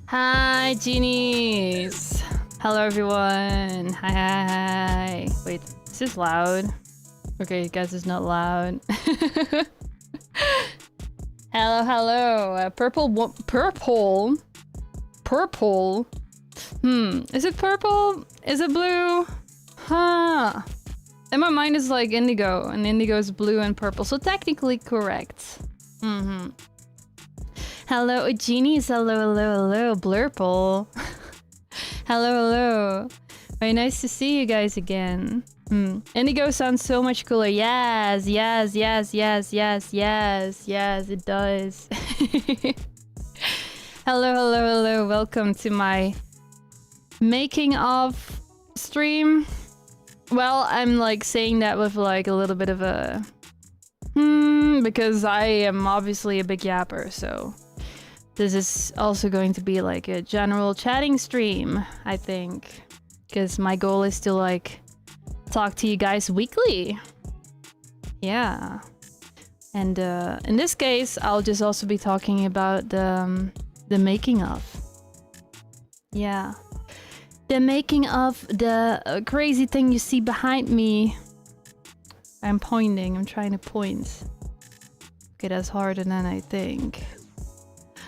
Hi, genies! Hello, everyone! Hi. Wait, is this loud? Okay, I guess it's not loud. Hello. Purple. Is it purple? Is it blue? Huh. In my mind it's like indigo, and indigo is blue and purple, so technically correct. Hello, genies. Hello, Blurple. Hello. Very nice to see you guys again. Indigo sounds so much cooler. Yes, it does. Hello. Welcome to my making of stream. Well, I'm like saying that with like a little bit of a because I am obviously a big yapper, so this is also going to be like a general chatting stream, I think, because my goal is to like talk to you guys weekly. Yeah. And in this case, I'll just also be talking about the making of. Yeah. The making of the crazy thing you see behind me. I'm pointing, I'm trying to point. Okay, that's harder than I think.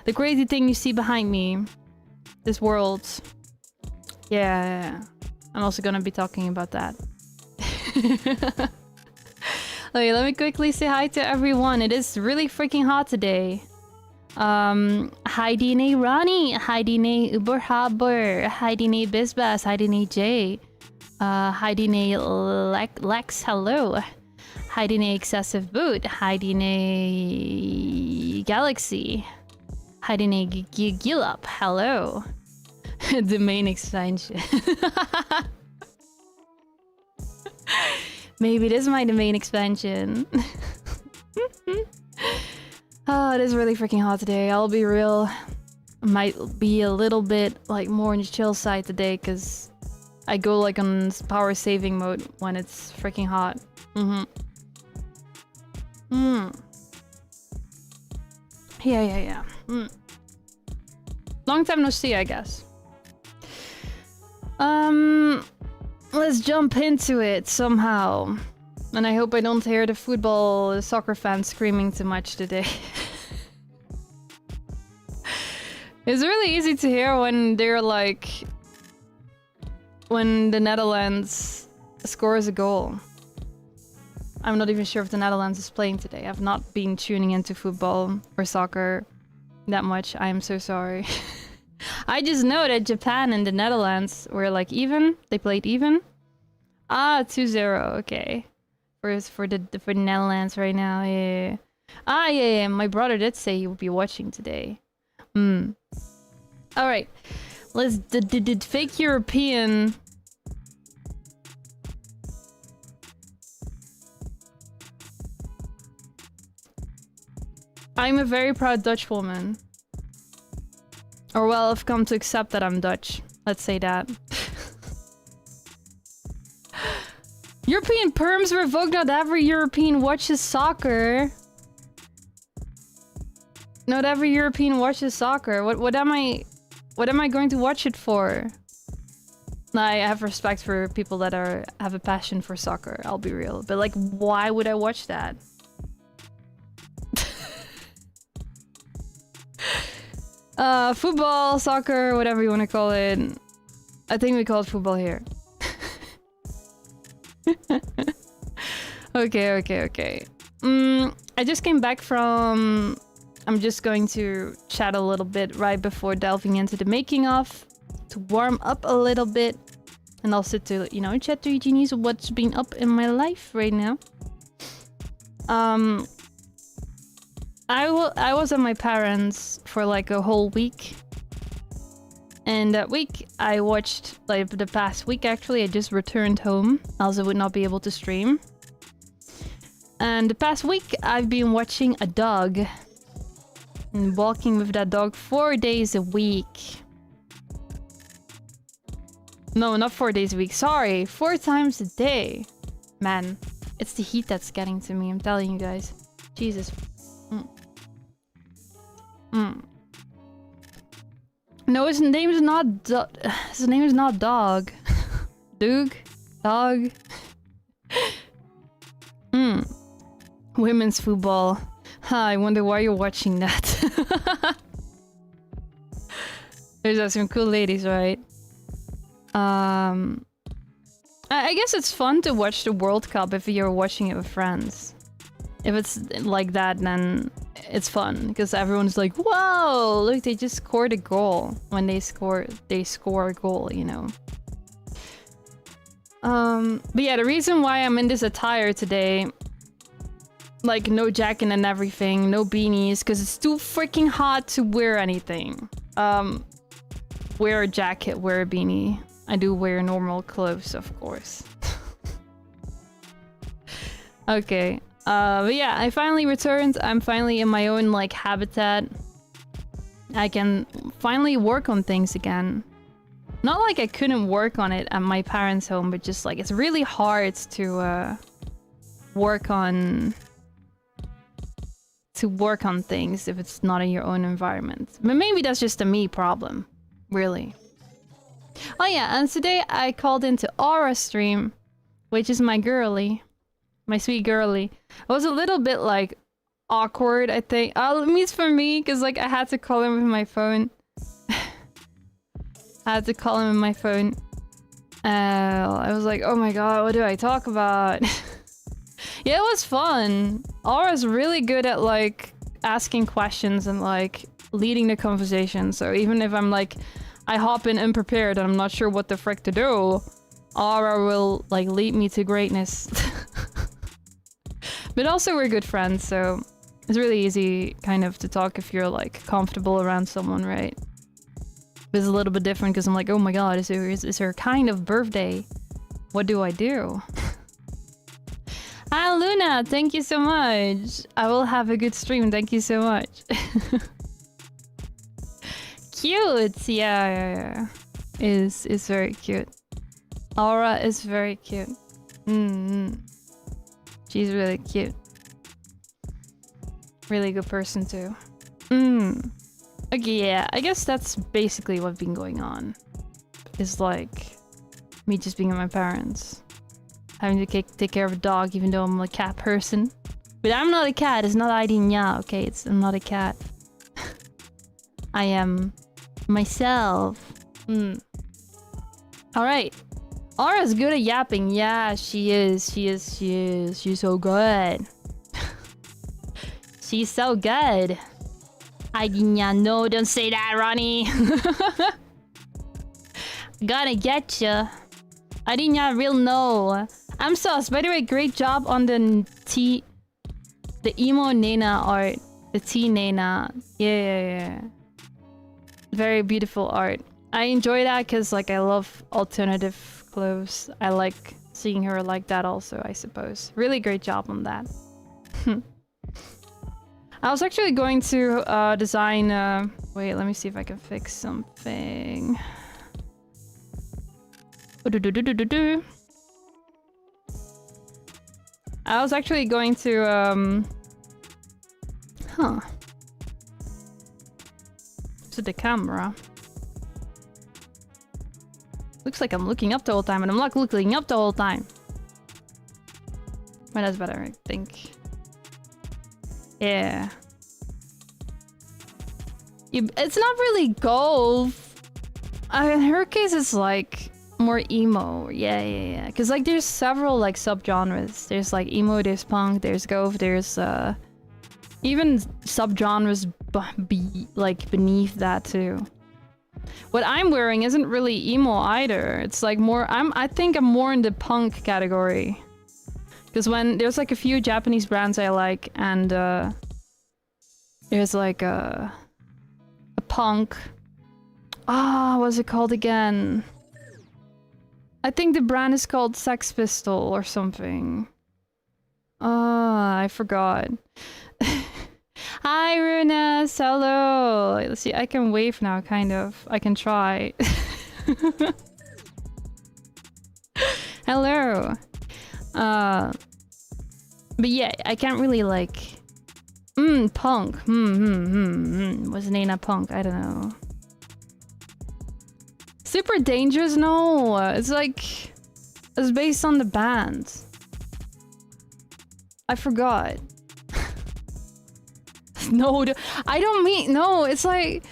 The crazy thing you see behind me. This world. Yeah. I'm also gonna be talking about that. Okay, let me quickly say hi to everyone. It is really freaking hot today. Hi Dine Ronnie, hi Dine Uberhaber, hi Dine Bisbas, hi Dine J, hi Dine Lex, hello. Hi Dine Excessive Boot, hi Dine Galaxy, hi Dine Gilup, hello. The main expansion. Maybe this is my domain expansion. Oh, it is really freaking hot today. I'll be real. Might be a little bit like more on the chill side today because I go like on power saving mode when it's freaking hot. Yeah. Long time no see, I guess. Let's jump into it somehow. And I hope I don't hear the soccer fans screaming too much today. It's really easy to hear when they're like... when the Netherlands scores a goal. I'm not even sure if the Netherlands is playing today. I've not been tuning into football or soccer that much. I am so sorry. I just know that Japan and the Netherlands were like even. They played even. Ah, 2-0. Okay. For the Netherlands right now. Yeah. Ah, yeah. My brother did say he would be watching today. Hmm. All right. Let's did fake European. I'm a very proud Dutch woman. Or well, I've come to accept that I'm Dutch. Let's say that. European perms revoked. Not every European watches soccer. Not every European watches soccer. What am I going to watch it for? I have respect for people that have a passion for soccer, I'll be real. But like, why would I watch that? Football, soccer, whatever you want to call it. I think we call it football here. Okay. I just came back from... I'm just going to chat a little bit right before delving into the making of. To warm up a little bit. And also to, you know, chat to you genies what's been up in my life right now. I was at my parents' for like a whole week. And that week I watched, like the past week actually, I just returned home. Else I would not be able to stream. And the past week I've been watching a dog. And walking with that dog 4 days a week. No, not 4 days a week, sorry. 4 times a day. Man, it's the heat that's getting to me, I'm telling you guys. Jesus. No, his name is not his name is not Dog. Doog? Dog? Women's football. Huh, I wonder why you're watching that. There's some cool ladies, right? I guess it's fun to watch the World Cup if you're watching it with friends. If it's like that, then it's fun because everyone's like, "Whoa! Look, they just scored a goal." When they score a goal, you know. But yeah, the reason why I'm in this attire today, like no jacket and everything, no beanies, because it's too freaking hot to wear anything. Wear a jacket, wear a beanie. I do wear normal clothes, of course. Okay. But yeah, I finally returned. I'm finally in my own, like, habitat. I can finally work on things again. Not like I couldn't work on it at my parents' home, but just, like, it's really hard to, work on things if it's not in your own environment. But maybe that's just a me problem. Really. Oh yeah, and today I called into Aura's stream, which is my girly. My sweet girly. It was a little bit, like, awkward, I think. At least for me, because, like, I had to call him with my phone. I was like, oh my god, what do I talk about? Yeah, it was fun. Aura's really good at, like, asking questions and, like, leading the conversation. So even if I'm, like, I hop in unprepared and I'm not sure what the frick to do, Aura will, like, lead me to greatness. But also we're good friends, so it's really easy kind of to talk if you're like comfortable around someone, right? But it's a little bit different because I'm like, oh my god, is her kind of birthday? What do I do? Hi Luna, thank you so much. I will have a good stream, thank you so much. Cute, yeah. Is very cute. Aura is very cute. She's really cute. Really good person too. Okay, yeah, I guess that's basically what's been going on. Is like me just being with my parents. Having to take care of a dog even though I'm a cat person. But I'm not a cat, it's not IDISCONNECTED, okay? I'm not a cat. I am myself. Alright. Aura's good at yapping. Yeah, she is. She's so good. She's so good. No, don't say that, Ronnie. Gonna get ya. I didn't real know. I'm sus. By the way, great job on the emo Nena art. The T Nena. Yeah. Very beautiful art. I enjoy that because like I love alternative clothes. I like seeing her like that also, I suppose. Really great job on that. I was actually going to design... wait, let me see if I can fix something. I was actually going to... Huh. Is it the camera? Looks like I'm looking up the whole time, and I'm not looking up the whole time. Well, that's better, I think. Yeah. It's not really golf. In her case, it's like more emo. Yeah. Because like there's several like subgenres. There's like emo, there's punk, there's golf, there's even subgenres like beneath that too. What I'm wearing isn't really emo either. It's like more. I think I'm more in the punk category. Because when there's like a few Japanese brands I like, and there's like a punk. What's it called again? I think the brand is called Sex Pistol or something. I forgot. Hi, Runas. Hello. Let's see. I can wave now, kind of. I can try. Hello. But yeah, I can't really like... punk. Was Nena punk? I don't know. Super Dangerous? No. It's like... It's based on the band. I forgot. No, I don't mean... No, it's like...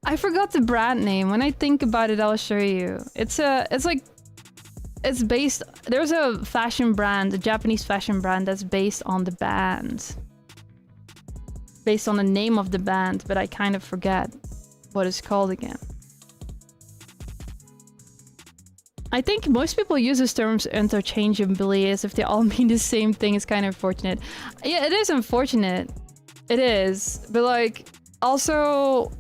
I forgot the brand name. When I think about it, I'll show you. It's like... It's based... There's a fashion brand, a Japanese fashion brand that's based on the band. Based on the name of the band, but I kind of forget what it's called again. I think most people use these terms interchangeably as if they all mean the same thing. It's kind of unfortunate. Yeah, it is unfortunate. It is. But like, also...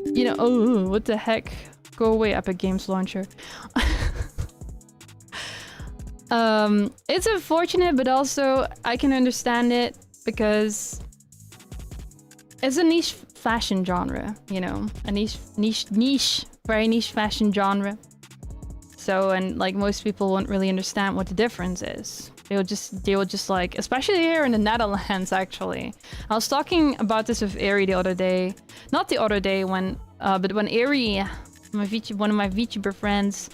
You know, oh, what the heck? Go away, Epic Games Launcher. It's unfortunate, but also I can understand it because it's a niche fashion genre, you know, a very niche fashion genre. So, and like most people won't really understand what the difference is. They will just like, especially here in the Netherlands, actually. I was talking about this with Ari the other day. Not the other day when, but when Ari, one of my VTuber friends,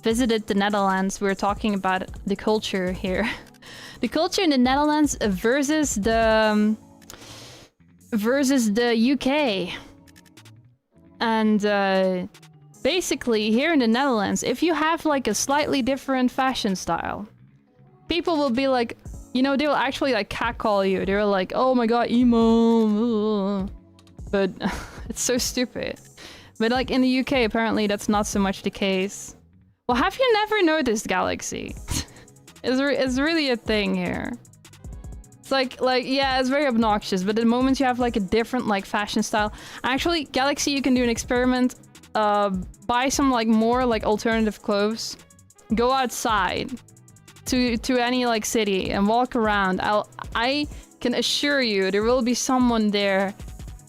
visited the Netherlands, we were talking about the culture here. The culture in the Netherlands versus the UK. And basically here in the Netherlands, if you have like a slightly different fashion style, people will be like, you know, they will actually like catcall you. They're like, oh my god, emo. But it's so stupid. But like in the UK, apparently that's not so much the case. Well, have you never noticed, Galaxy? It's really a thing here. It's like, yeah, it's very obnoxious, but the moment you have like a different like fashion style... Actually, Galaxy, you can do an experiment. Buy some like more like alternative clothes. Go outside to any like city and walk around. I can assure you there will be someone there,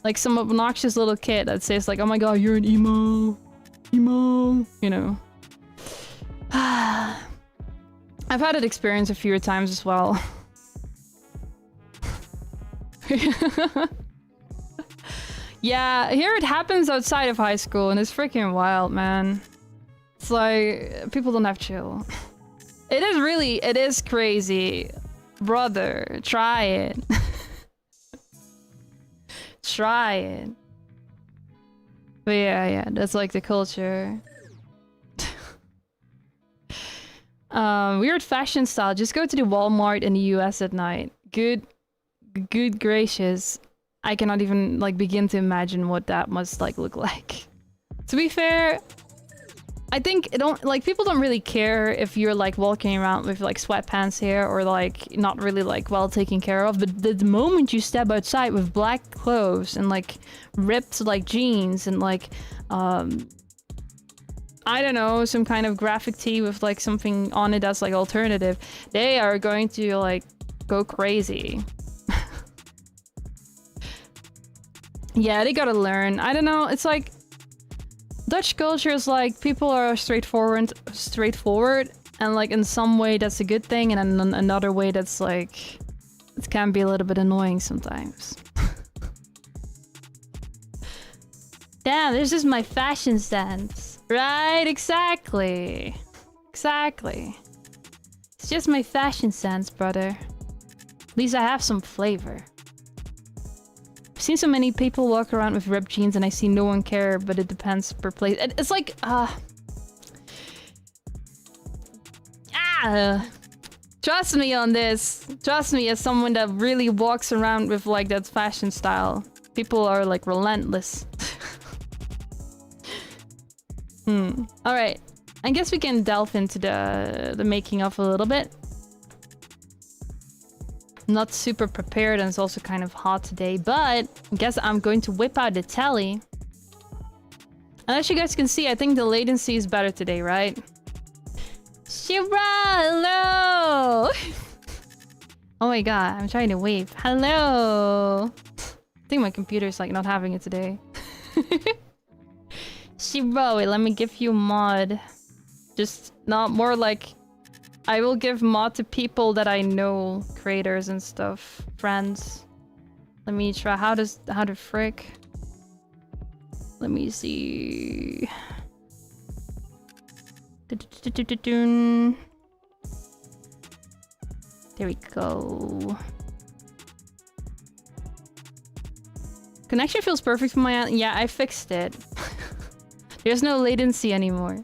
like some obnoxious little kid that says like, oh my god, you're an emo, you know. I've had that experience a few times as well. Yeah, here it happens outside of high school and it's freaking wild, man. It's like, people don't have chill. It is crazy. Brother, try it. Try it. But yeah, that's like the culture. Weird fashion style. Just go to the Walmart in the US at night. Good gracious. I cannot even like begin to imagine what that must like look like. To be fair, I think people don't really care if you're like walking around with like sweatpants here or like not really like well taken care of, but the moment you step outside with black clothes and like ripped like jeans and like I don't know, some kind of graphic tee with like something on it that's like alternative, they are going to like go crazy. Yeah, they gotta learn. I don't know, it's like Dutch culture is like people are straightforward, and like in some way that's a good thing, and in another way that's like it can be a little bit annoying sometimes. Damn, this is my fashion sense. Right, exactly. Exactly. It's just my fashion sense, brother. At least I have some flavor. I've seen so many people walk around with ripped jeans and I see no one care, but it depends per place. It's like, trust me on this. Trust me as someone that really walks around with like that fashion style. People are like relentless. Alright. I guess we can delve into the making of a little bit. Not super prepared and it's also kind of hot today, but I guess I'm going to whip out the tally. And as you guys can see, I think the latency is better today, right? Shira, hello! Oh my god, I'm trying to wave. Hello! I think my computer's like not having it today. Shiro, wait, let me give you mod. Just not more like... I will give mod to people that I know, creators and stuff, friends. Let me try. How to frick? Let me see. There we go. Connection feels perfect for my... Yeah, I fixed it. There's no latency anymore.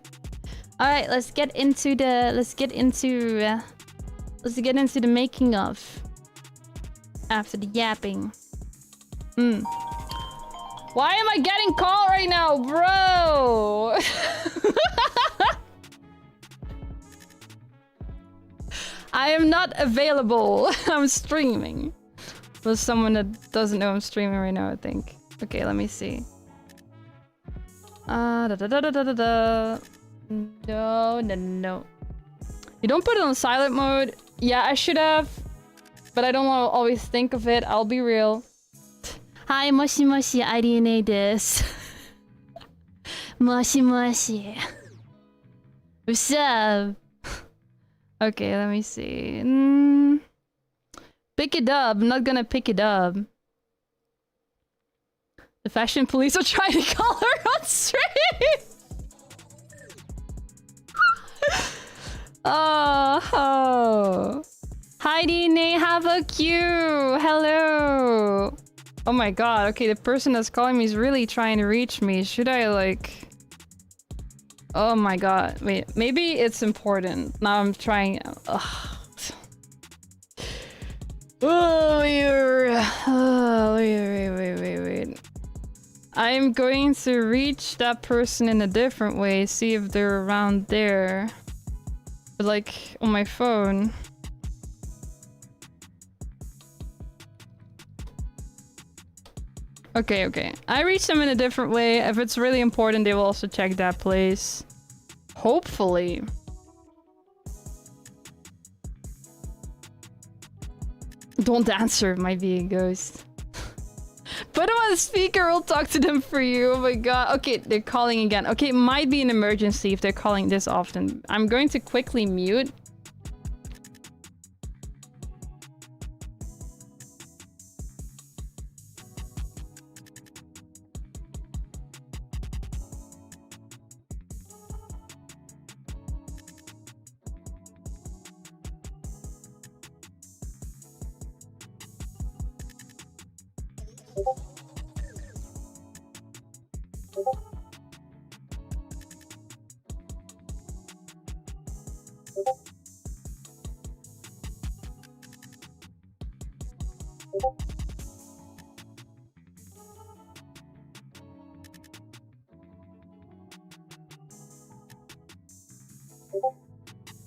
All right, let's get into the making of. After the yapping. Why am I getting called right now, bro? I am not available. I'm streaming. There's someone that doesn't know I'm streaming right now, I think. Okay, let me see. No. You don't put it on silent mode? Yeah, I should have. But I don't always think of it. I'll be real. Hi, moshi moshi, IDNA desu. Moshi moshi. What's up? Okay, let me see. Pick it up. I'm not gonna pick it up. The fashion police are trying to call her on stream. Oh. Heidi Nay, have a Q. Hello. Oh my god. Okay, the person that's calling me is really trying to reach me. Should I like... Oh my god. Wait, maybe it's important. Now I'm trying... Ugh. Oh, wait. I'm going to reach that person in a different way. See if they're around there. But like, on my phone. Okay. I reach them in a different way. If it's really important, they will also check that place. Hopefully. Don't answer, might be a ghost. Put them on the speaker, we'll talk to them for you. Oh my god. Okay, they're calling again. Okay, it might be an emergency if they're calling this often. I'm going to quickly mute.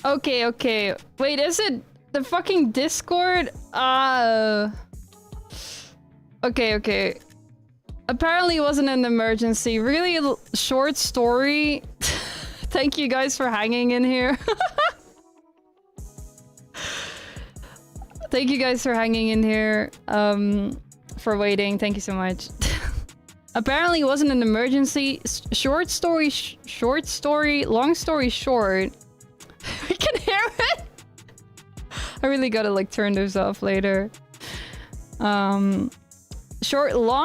Okay, okay. Wait, is it the fucking Discord? Okay, okay. Apparently it wasn't an emergency. Really short story. Thank you guys for hanging in here. Thank you guys for hanging in here. For waiting. Thank you so much. Apparently it wasn't an emergency. Short story, long story short. We can hear it. I really gotta like turn those off later. Long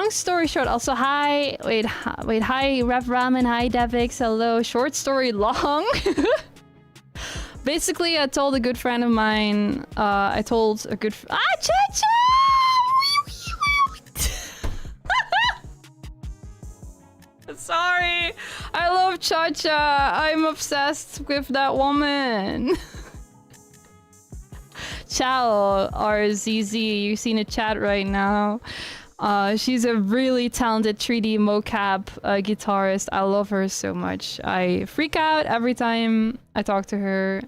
story short. Also, hi. Wait, hi, Rev Ramen. Hi, Devix. Hello. Short story long. Basically, I told a good friend of mine. Cha-cha! Sorry. I love Cha-cha. I'm obsessed with that woman. Chao, RZZ, you see in the chat right now. She's a really talented 3D mocap guitarist. I love her so much. I freak out every time I talk to her.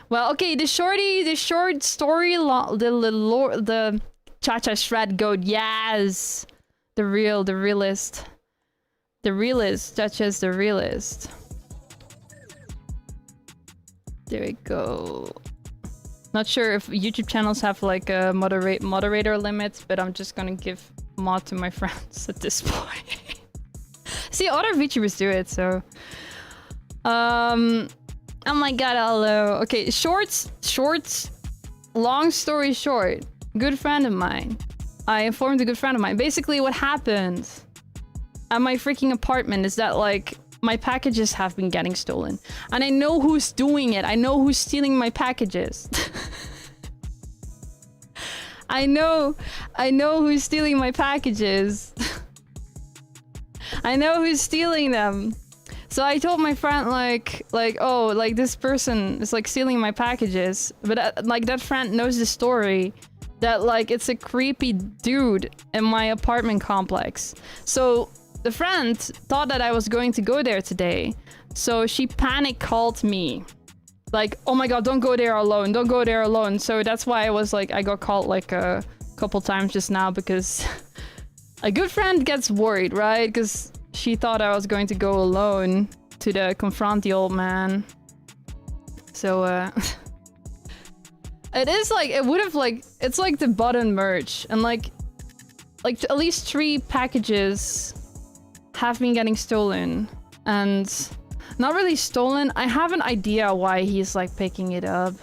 Well, okay, the short story, the Cha-cha shred goat, yes! The realist. The realist, Cha-cha's the realist. There we go. Not sure if YouTube channels have like a moderator limits, but I'm just gonna give mod to my friends at this point. See, other VTubers do it, so. Oh my god, hello. Okay, shorts. Long story short, good friend of mine. I informed a good friend of mine. Basically, what happened at my freaking apartment is that like my packages have been getting stolen, and I know who's doing it. I know who's stealing my packages. I know who's stealing my packages. I know who's stealing them. So I told my friend like, oh, like this person is like stealing my packages. But like that friend knows the story that like it's a creepy dude in my apartment complex. So the friend thought that I was going to go there today. So she panic called me. Like, oh my god, don't go there alone. Don't go there alone. So that's why I was like, I got called like a couple times just now because a good friend gets worried, right? Because she thought I was going to go alone to confront the old man. So, it is like, it would have like, it's like the button merch. And like at least 3 packages have been getting stolen. And not really stolen. I have an idea why he's like picking it up.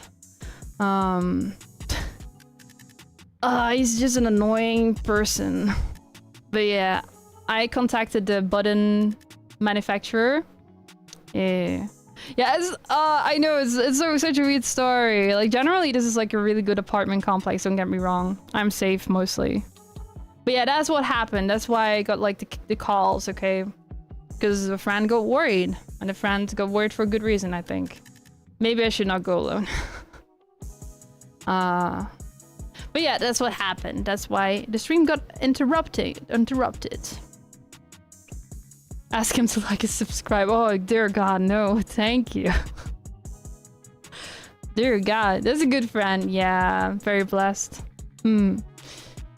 He's just an annoying person. But yeah, I contacted the button manufacturer. Yeah, I know it's such a weird story. Like generally, this is like a really good apartment complex. Don't get me wrong. I'm safe mostly. But yeah, that's what happened. That's why I got like the calls. Okay, because a friend got worried, and the friend got worried for a good reason. I think. Maybe I should not go alone. But yeah, that's what happened. That's why the stream got interrupted. Ask him to like and subscribe. Oh, dear God, no. Thank you. Dear God. That's a good friend. Yeah, very blessed. I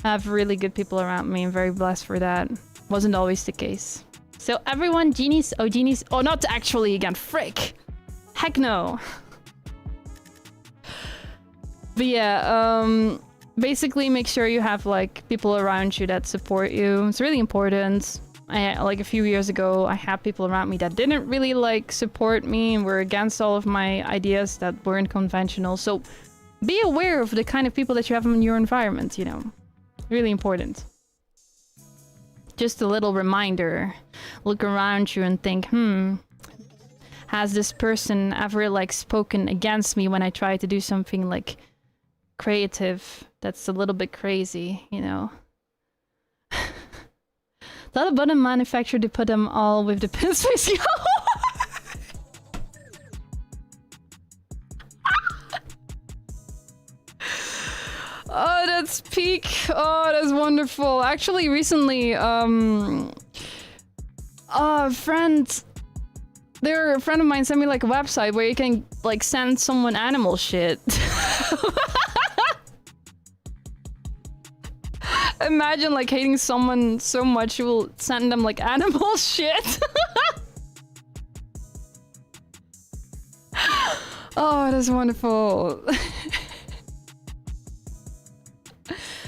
have really good people around me. I'm very blessed for that. Wasn't always the case. So everyone, genies. Oh, not actually again. Frick. Heck no. But yeah, basically make sure you have like people around you that support you. It's really important. Like a few years ago, I had people around me that didn't really like support me and were against all of my ideas that weren't conventional. So be aware of the kind of people that you have in your environment, you know. Really important. Just a little reminder. Look around you and think, has this person ever like spoken against me when I try to do something like creative that's a little bit crazy, you know? Tell the button manufacturer to put them all with the pin space. Oh, that's peak. Oh, that's wonderful. Actually, recently, a friend A friend of mine sent me like a website where you can like send someone animal shit. Imagine like hating someone so much you will send them like animal shit. Oh, that is wonderful.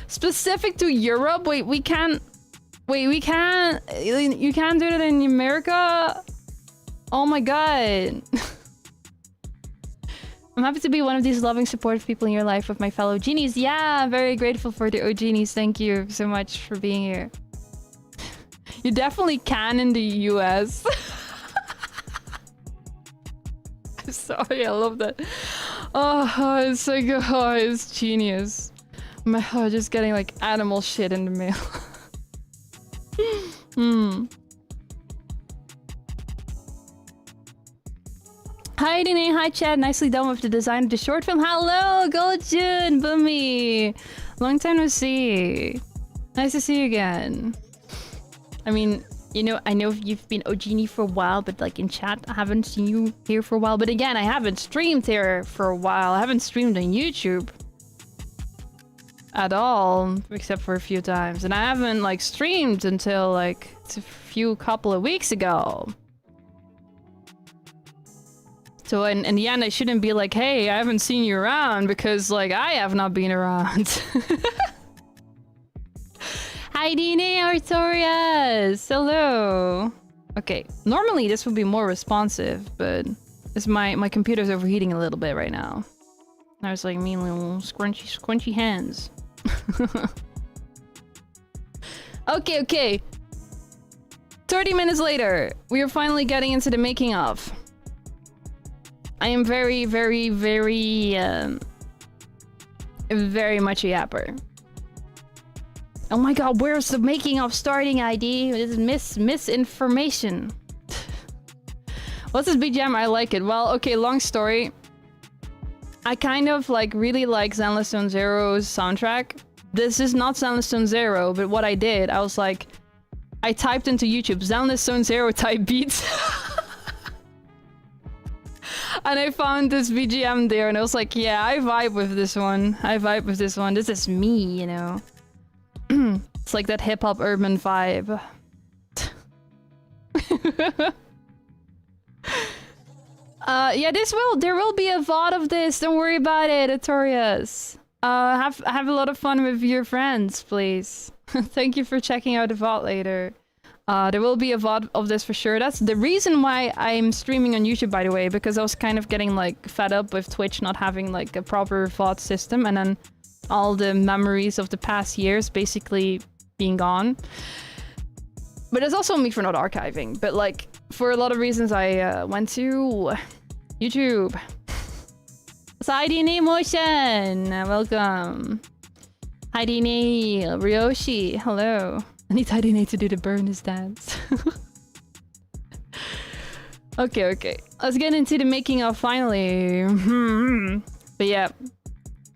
Specific to Europe? Wait, we can't... Wait, we can't... You can't do that in America? Oh my god. I'm happy to be one of these loving, supportive people in your life with my fellow genies. Yeah, I'm very grateful for the genies. Thank you so much for being here. You definitely can in the US. I'm sorry, I love that. Oh, it's so good. Oh, it's genius. My heart just getting like animal shit in the mail. Hi Dine, hi Chad, nicely done with the design of the short film. Hello, Goljun, Boomy. Long time no see. Nice to see you again. I mean, you know, I know you've been OGenie for a while, but like in chat, I haven't seen you here for a while. But again, I haven't streamed here for a while. I haven't streamed on YouTube at all, except for a few times. And I haven't like streamed until like a couple of weeks ago. So in the end, I shouldn't be like, hey, I haven't seen you around because like I have not been around. Hi Dine Artorias! Hello! Okay, normally this would be more responsive, but it's my computer's overheating a little bit right now. I was like, mean little scrunchy hands. Okay. 30 minutes later, we are finally getting into the making of. I am very much a yapper. Oh my god, where's the making of starting ID? This is misinformation. What's this BGM? I like it. Well, okay, long story. I kind of like really like Zenless Zone Zero's soundtrack. This is not Zenless Zone Zero, but what I did, I was like, I typed into YouTube Zenless Zone Zero type beats. And I found this BGM there and I was like, yeah, I vibe with this one. This is me, you know. It's like that hip-hop urban vibe. Yeah, there will be a VOD of this. Don't worry about it, Artorias. Have a lot of fun with your friends, please. Thank you for checking out the VOD later. There will be a VOD of this for sure. That's the reason why I'm streaming on YouTube, by the way, because I was kind of getting like fed up with Twitch not having like a proper VOD system, and then all the memories of the past years basically being gone. But it's also me for not archiving. But like, for a lot of reasons, I went to YouTube. Saidine Motion, welcome. Haidine, Ryoshi, hello. I need Haidine to do the burners dance. Okay. Let's get into the making of finally. But yeah.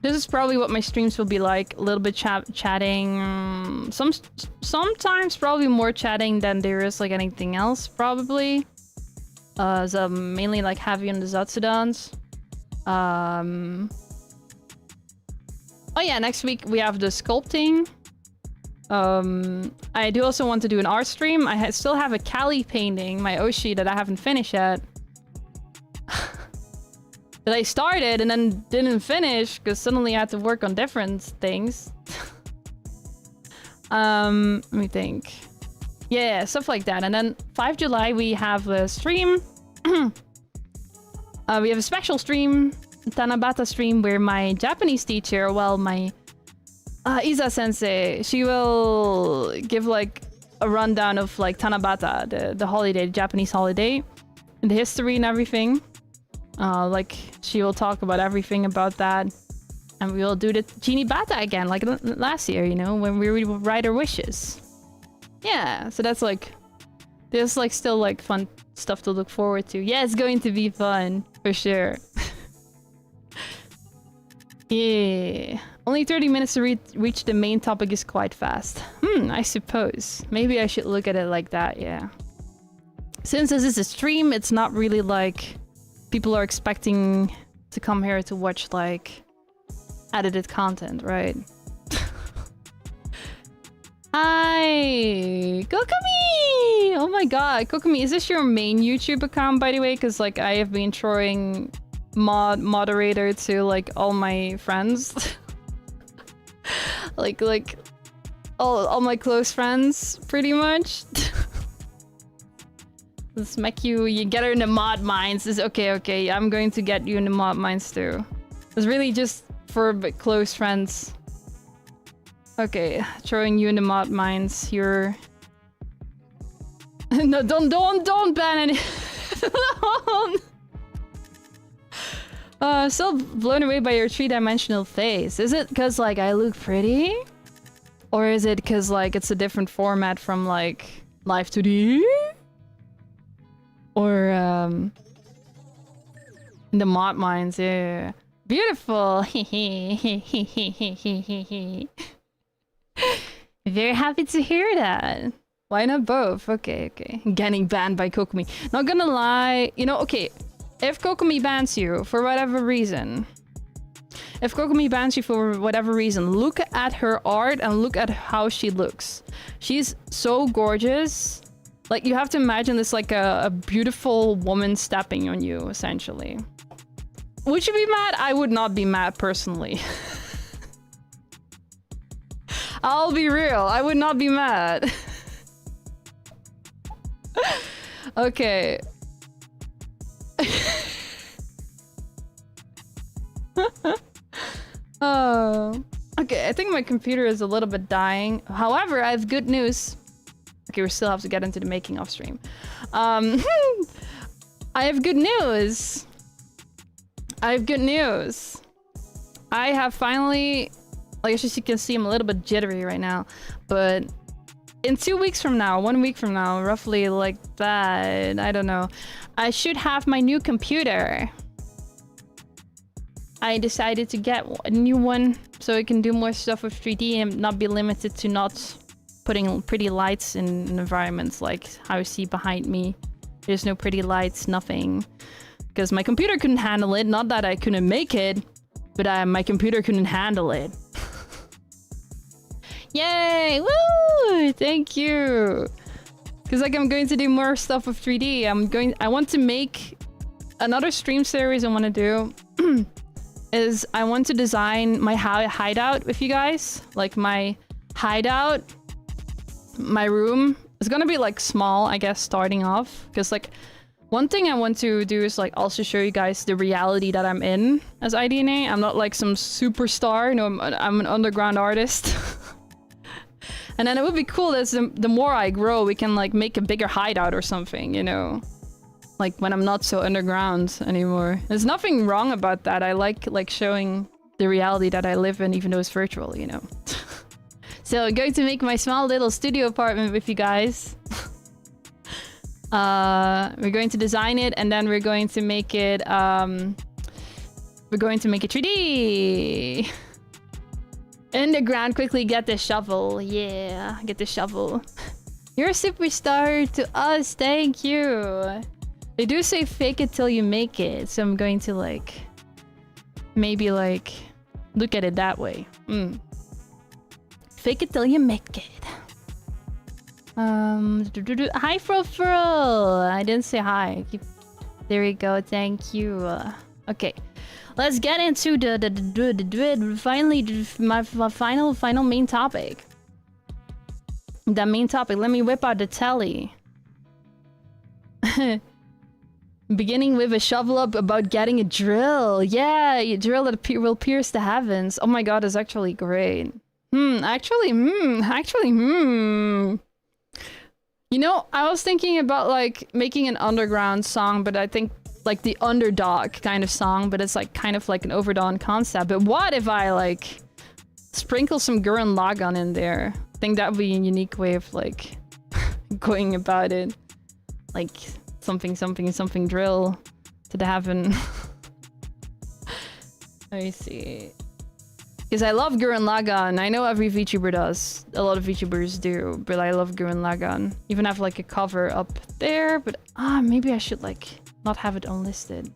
This is probably what my streams will be like. A little bit chatting. Sometimes probably more chatting than there is like anything else, probably. So mainly like heavy on the Zatsudans. Oh yeah, next week we have the sculpting. I do also want to do an art stream. I still have a Kali painting, my Oshi, that I haven't finished yet. That I started and then didn't finish because suddenly I had to work on different things. Let me think. Yeah, stuff like that. And then 5 July we have a stream. We have a special stream, Tanabata stream, where my Japanese teacher, well, my Isa sensei, she will give like a rundown of like Tanabata, the holiday, the Japanese holiday, and the history and everything. Like she will talk about everything about that, and we will do the Genie Bata again, like last year, you know, when we would write our wishes. Yeah, so that's like, there's like still like fun stuff to look forward to. Yeah, it's going to be fun for sure. Yeah, only 30 minutes to reach the main topic is quite fast. I suppose maybe I should look at it like that. Yeah. since this is a stream, it's not really like people are expecting to come here to watch like edited content, right? Hi, Kokumi! Oh my god, Kokumi, is this your main YouTube account, by the way? Because like I have been throwing moderator to like all my friends, like all my close friends, pretty much. Let's make you get her in the mod mines. Is okay. I'm going to get you in the mod mines too. It's really just for close friends. Okay, throwing you in the mod mines. You're no, don't ban any. Still blown away by your three-dimensional face. Is it because like I look pretty, or is it because like it's a different format from like Live 2D, or in the mod mines? Yeah, beautiful. Very happy to hear that. Why not both? Okay. Getting banned by Kokumi. Not gonna lie, you know, okay. If Kokumi bans you for whatever reason, look at her art and look at how she looks. She's so gorgeous. Like, you have to imagine this like a beautiful woman stepping on you, essentially. Would you be mad? I would not be mad, personally. I'll be real. I would not be mad. Okay. Oh. Okay, I think my computer is a little bit dying. However, I have good news. Okay, we still have to get into the making of stream. I have good news. I have finally... Like, as you can see, I'm a little bit jittery right now. But in 2 weeks from now, 1 week from now, roughly like that, I don't know, I should have my new computer. I decided to get a new one so I can do more stuff with 3D and not be limited to not putting pretty lights in environments like how you see behind me. There's no pretty lights, nothing. Because my computer couldn't handle it. Not that I couldn't make it, but my computer couldn't handle it. Yay! Woo! Thank you! Because like I'm going to do more stuff with 3D. I want to make another stream series I want to do is I want to design my hideout with you guys. Like my hideout, my room is gonna be like small, I guess, starting off. Because like one thing I want to do is like also show you guys the reality that I'm in as IDNA. I'm not like some superstar. No, I'm an underground artist. And then it would be cool that the more I grow, we can like make a bigger hideout or something, you know? Like when I'm not so underground anymore. There's nothing wrong about that. I like showing the reality that I live in, even though it's virtual, you know? So I'm going to make my small little studio apartment with you guys. We're going to design it and then we're going to make it 3D. In the ground, quickly get the shovel. Yeah, get the shovel. You're a superstar to us, thank you. They do say fake it till you make it, so I'm going to like maybe like look at it that way. Fake it till you make it. Hi Fro. I didn't say hi. There we go, thank you. Okay. Let's get into my final main topic. The main topic. Let me whip out the telly. Beginning with a shovel up about getting a drill. Yeah, a drill that will pierce the heavens. Oh my god, it's actually great. Actually. You know, I was thinking about like making an underground song, but I think like the underdog kind of song, but it's like kind of like an overdone concept. But what if I like sprinkle some Gurren Lagann in there? I think that would be a unique way of like going about it. Like something drill to the heaven. Let me see. Because I love Gurren Lagann. I know every VTuber does. A lot of VTubers do, but I love Gurren Lagann. Even have like a cover up there, but maybe I should like not have it unlisted.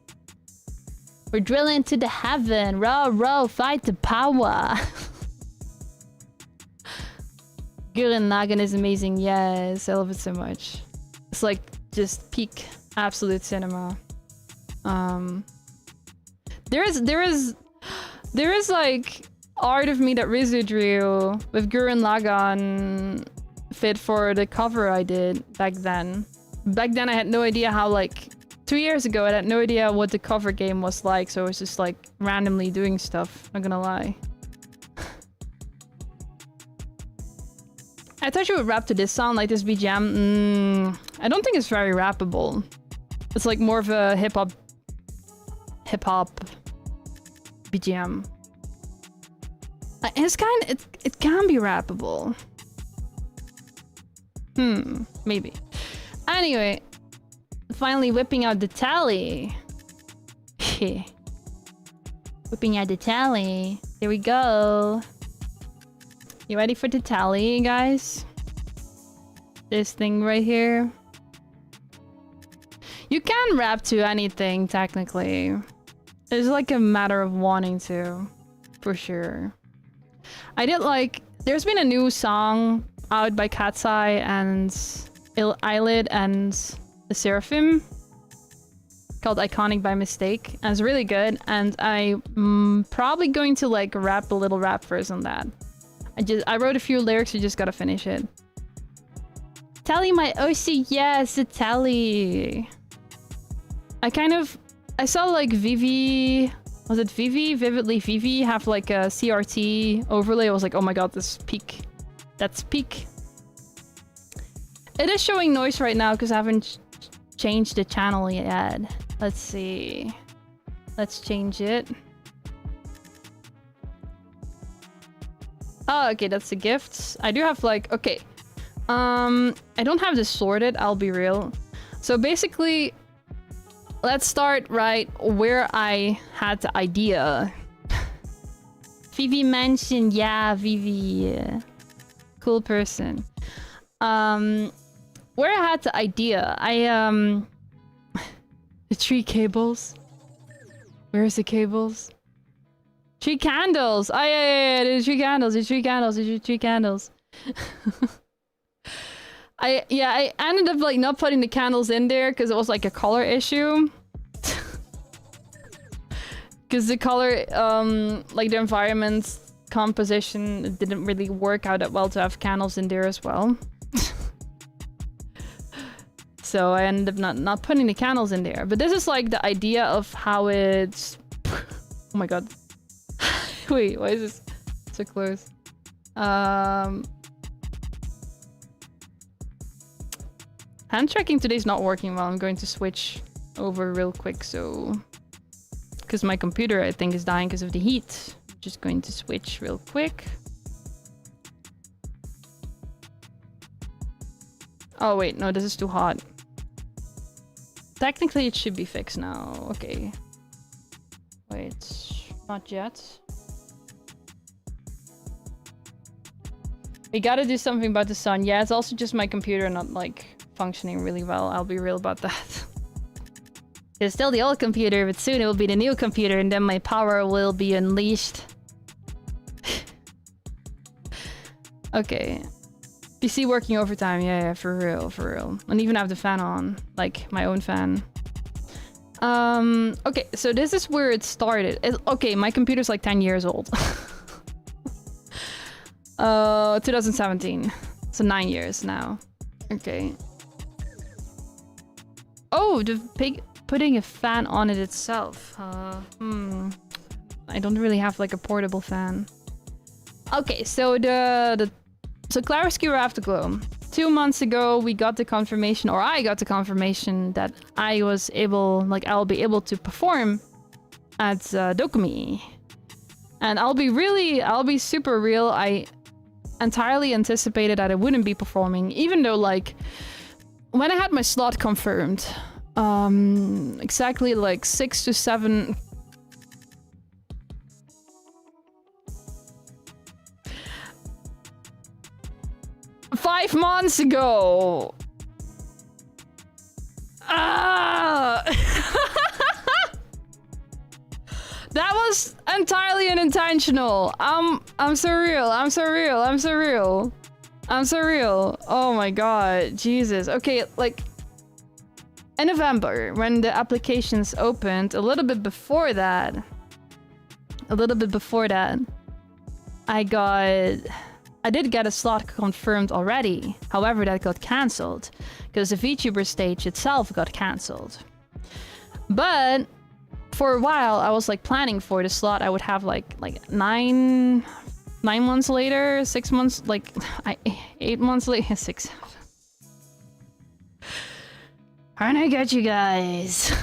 We're drilling to the heaven. Row, row, fight the power. Gurren Lagann is amazing. Yes, I love it so much. It's like just peak absolute cinema. There is like art of me that Rizu drew with Gurren Lagann fit for the cover I did back then. Back then I had no idea how, like 2 years ago I had no idea what the cover game was like, so I was just like randomly doing stuff, not gonna lie. I thought you would rap to this song, like this BGM. I don't think it's very rappable. It's like more of a hip-hop BGM. It's kind of, it can be rappable. Maybe. Anyway, finally whipping out the tally. Whipping out the tally. There we go. You ready for the tally, guys? This thing right here. You can rap to anything, technically. It's like a matter of wanting to, for sure. I did like... There's been a new song out by Cat's Eye and Eyelid and the Seraphim called Iconic by Mistake. And it's really good. And I'm probably going to like rap a little rap verse on that. I wrote a few lyrics, you just gotta finish it. Tally my OC, yes, the tally. I saw like Vivi, was it Vivi? Vividly Vivi have like a CRT overlay. I was like, oh my god, this is peak. That's peak. It is showing noise right now because I haven't changed the channel yet. Let's see. Let's change it. Oh, okay, that's the gifts. I do have like, okay. I don't have this sorted, I'll be real. So basically, let's start right where I had the idea. Vivi mentioned, yeah, Vivi. Cool person. Where I had the idea, the tree cables. Where's the cables? Tree candles! Oh yeah, there's tree candles, there's tree candles, there's tree candles. I ended up like not putting the candles in there because it was like a color issue. Because the color, like the environment composition, it didn't really work out that well to have candles in there as well. So I ended up not putting the candles in there. But this is like the idea of how it's... Oh my god. Wait, why is this so close? Hand tracking today's not working well. I'm going to switch over real quick, so... Because my computer, I think, is dying because of the heat. I'm just going to switch real quick. Oh wait, no, this is too hot. Technically, it should be fixed now. Okay. Wait, not yet. We gotta do something about the sun. Yeah, it's also just my computer not, like, functioning really well. I'll be real about that. It's still the old computer, but soon it will be the new computer, and then my power will be unleashed. Okay. PC working overtime. Yeah, for real, for real. And even have the fan on. Like, my own fan. Okay, so this is where it started. Okay, my computer's like 10 years old. 2017. So 9 years now. Okay. Oh, the putting a fan on it itself. I don't really have like a portable fan. Okay, so so Clariscure Afterglow. 2 months ago, we got the confirmation, or I got the confirmation that I'll be able to perform at Dokumi. And I'll be super real. I entirely anticipated that I wouldn't be performing, even though like when I had my slot confirmed, exactly like 6 to 7 5 months ago. Ah! That was entirely unintentional. I'm surreal. I'm surreal. I'm surreal. I'm surreal. Oh my god. Jesus. Okay, like in November, when the applications opened, a little bit before that, I did get a slot confirmed already. However, that got cancelled because the VTuber stage itself got cancelled. But for a while, I was like planning for the slot I would have like 9 months later, 6 months, like 8 months later, 6. And I got you guys.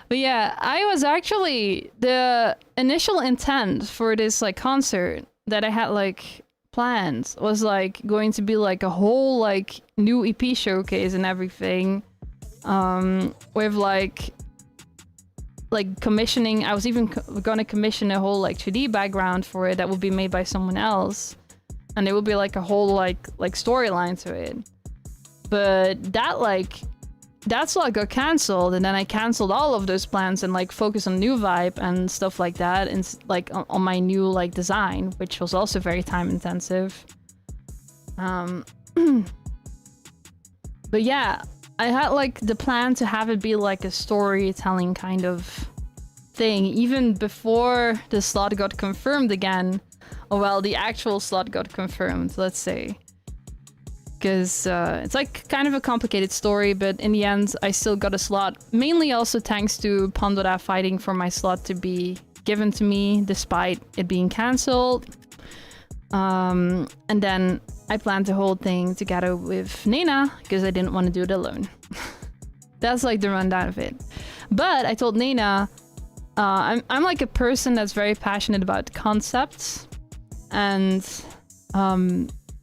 But yeah, I was actually, the initial intent for this like concert that I had like planned was like going to be like a whole like new EP showcase and everything. With like commissioning, I was even gonna commission a whole like 2D background for it that would be made by someone else, and there would be like a whole like storyline to it. But that slot got cancelled, and then I cancelled all of those plans and like focused on new vibe and stuff like that, and like on my new like design, which was also very time intensive. But yeah, I had like the plan to have it be like a storytelling kind of thing, even before the slot got confirmed again. Or well, the actual slot got confirmed, let's say. Because it's like kind of a complicated story, but in the end, I still got a slot. Mainly also thanks to Pandora fighting for my slot to be given to me, despite it being cancelled. And then I planned the whole thing together with Nena, because I didn't want to do it alone. That's like the rundown of it. But I told Nena, I'm like a person that's very passionate about concepts. And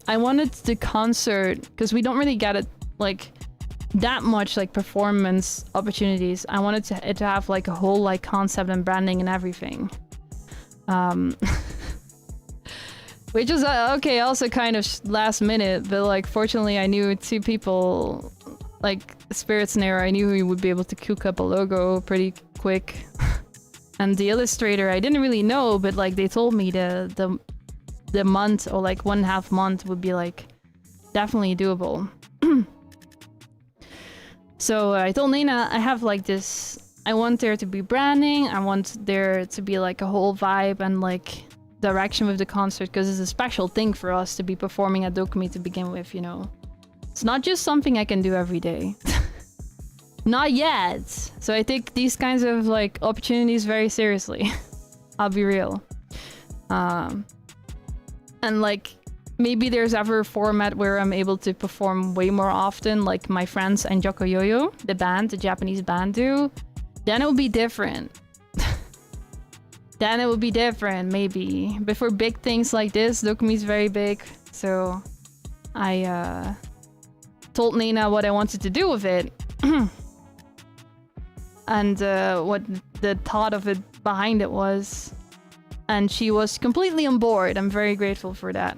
I wanted the concert, because we don't really get it like that much like performance opportunities. I wanted it to have like a whole like concept and branding and everything. Which is okay, also kind of last minute, but like fortunately I knew 2 people, like Spirit Snare, I knew he would be able to cook up a logo pretty quick. And the illustrator I didn't really know, but like they told me the month or like 1.5 month would be like definitely doable. So I told Nena, I have like this, I want there to be branding, I want there to be like a whole vibe and like direction with the concert, because it's a special thing for us to be performing at Dokumi to begin with, you know. It's not just something I can do every day. Not yet. So I take these kinds of like opportunities very seriously. I'll be real. And like maybe there's ever a format where I'm able to perform way more often, like my friends and Yoko Yoyo, the band, the Japanese band do, then it would be different. Then it would be different, maybe. But for big things like this, Dokumi is very big. So I told Nena what I wanted to do with it. And what the thought of it behind it was. And she was completely on board. I'm very grateful for that.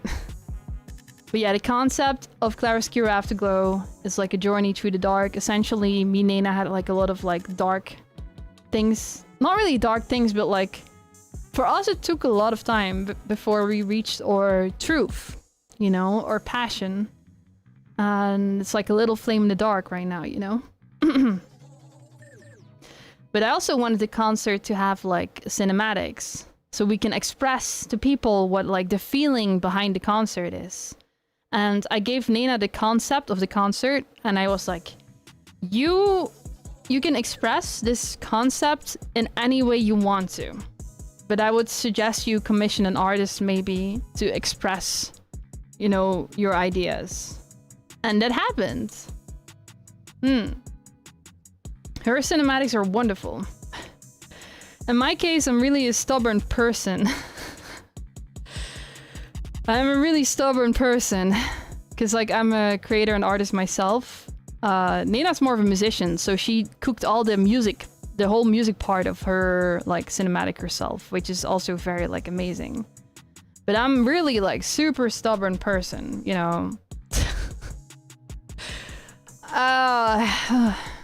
But yeah, the concept of Claroscuro Afterglow is like a journey through the dark. Essentially, me and Nena had like a lot of like dark things. Not really dark things, but like for us it took a lot of time before we reached our truth, you know, or passion. And it's like a little flame in the dark right now, you know? But I also wanted the concert to have like cinematics, so we can express to people what like the feeling behind the concert is. And I gave Nena the concept of the concert, and I was like, you can express this concept in any way you want to. But I would suggest you commission an artist maybe to express, you know, your ideas. And that happened. Her cinematics are wonderful. In my case, I'm really a stubborn person. I'm a really stubborn person. Because like I'm a creator and artist myself. Nena's more of a musician, so she cooked all the music, the whole music part of her like cinematic herself, which is also very like amazing. But I'm really like super stubborn person, you know.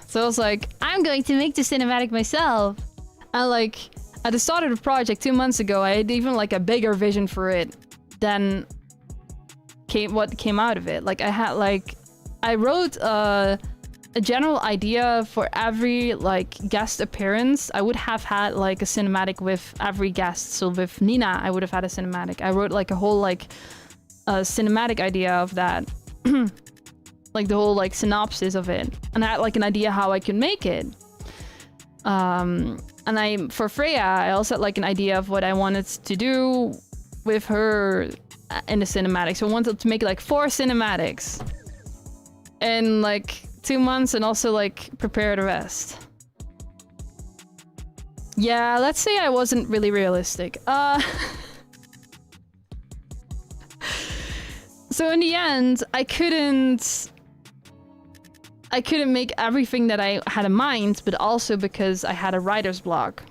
So I was like, I'm going to make the cinematic myself. And like, at the start of the project 2 months ago, I had even like a bigger vision for it than what came out of it. Like I wrote a general idea for every like guest appearance. I would have had like a cinematic with every guest. So with Nina, I would have had a cinematic. I wrote like a whole like cinematic idea of that. Like the whole like synopsis of it. And I had like an idea how I could make it. And for Freya, I also had like an idea of what I wanted to do with her in the cinematic. So I wanted to make like 4 cinematics in like 2 months and also like prepare the rest. Yeah, let's say I wasn't really realistic. So in the end, I couldn't make everything that I had in mind, but also because I had a writer's block.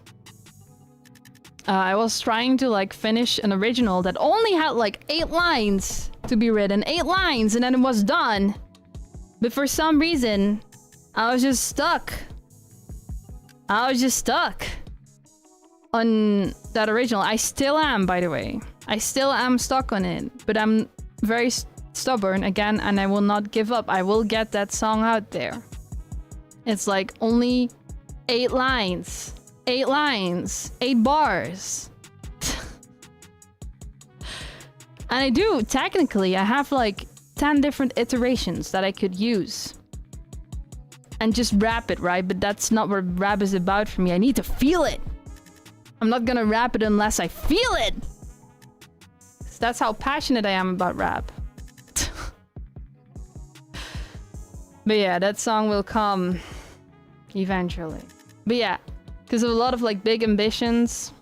I was trying to like finish an original that only had like 8 lines to be written. 8 lines, and then it was done. But for some reason, I was just stuck. I was just stuck on that original. I still am, by the way. I still am stuck on it, but I'm very stubborn again, and I will not give up. I will get that song out there. It's like only 8 lines. 8 lines. 8 bars. And I do, technically, I have like 10 different iterations that I could use. And just rap it, right? But that's not what rap is about for me. I need to feel it. I'm not gonna rap it unless I feel it. That's how passionate I am about rap. But yeah, that song will come eventually. But yeah, because of a lot of like big ambitions,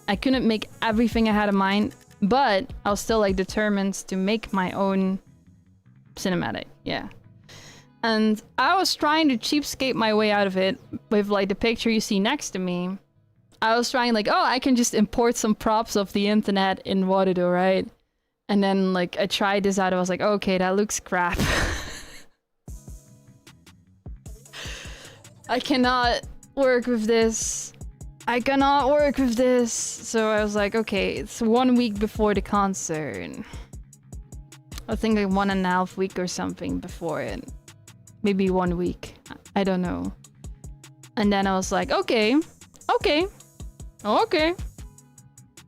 I couldn't make everything I had in mind, but I was still like determined to make my own cinematic. Yeah. And I was trying to cheapskate my way out of it with like the picture you see next to me. I was trying like, oh, I can just import some props off the internet in Waterdo, right? And then like I tried this out. I was like, okay, that looks crap. I cannot work with this. I cannot work with this. So I was like, okay, it's 1 week before the concert. I think like 1.5 weeks or something before it. Maybe 1 week. I don't know. And then I was like, okay.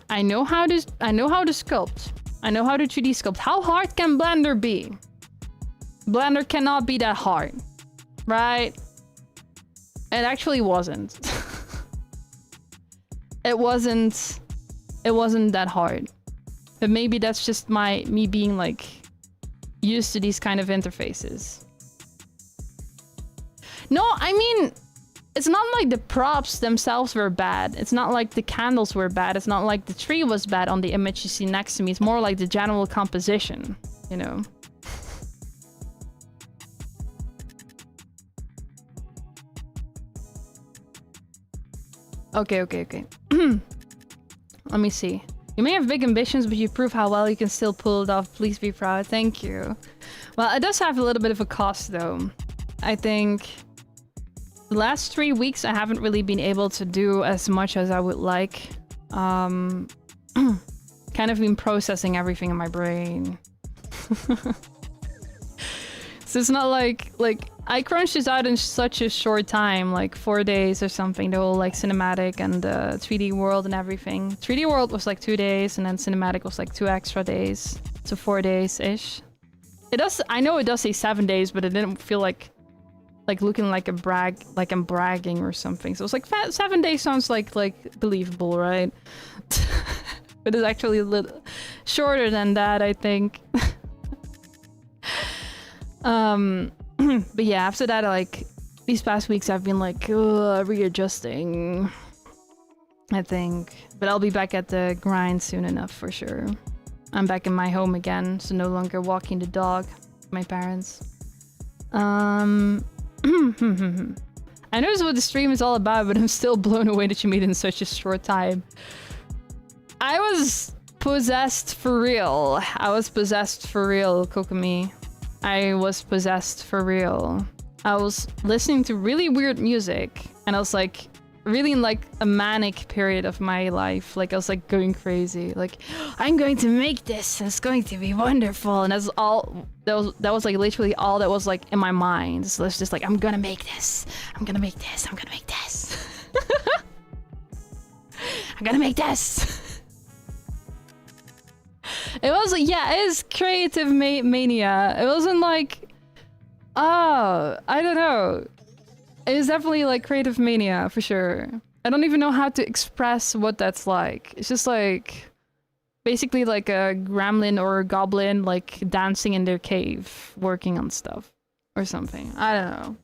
I know how to sculpt. I know how to 3D sculpt. How hard can Blender be? Blender cannot be that hard, right? It actually wasn't. It wasn't that hard. But maybe that's just me being like used to these kind of interfaces. No, I mean, it's not like the props themselves were bad. It's not like the candles were bad. It's not like the tree was bad on the image you see next to me. It's more like the general composition, you know? Okay. Let me see. You may have big ambitions, but you prove how well you can still pull it off. Please be proud. Thank you. Well, it does have a little bit of a cost, though. I think the last 3 weeks, I haven't really been able to do as much as I would like. Kind of been processing everything in my brain. So it's not like I crunched this out in such a short time, like 4 days or something, the whole like cinematic and the 3D world and everything. 3D world was like 2 days, and then cinematic was like 2 extra days. So 4 days-ish. It does, I know it does say 7 days, but it didn't feel like looking like I'm bragging or something. So it's like 7 days sounds like believable, right? But it's actually a little shorter than that, I think. But yeah, after that, like these past weeks, I've been like readjusting, I think. But I'll be back at the grind soon enough for sure. I'm back in my home again, so no longer walking the dog. My parents. I know this is what the stream is all about, but I'm still blown away that you made it in such a short time. I was possessed for real. I was possessed for real, Kokomi. I was possessed for real. I was listening to really weird music, and I was like really in like a manic period of my life. Like I was like going crazy. Like I'm going to make this. It's going to be wonderful. And that's all. That was like literally all that was like in my mind. So it's just like I'm gonna make this. I'm gonna make this. I'm gonna make this. I'm gonna make this. It was like, yeah, it is creative mania. It wasn't like, oh, I don't know. It is definitely like creative mania for sure. I don't even know how to express what that's like. It's just like basically like a gremlin or a goblin like dancing in their cave, working on stuff or something. I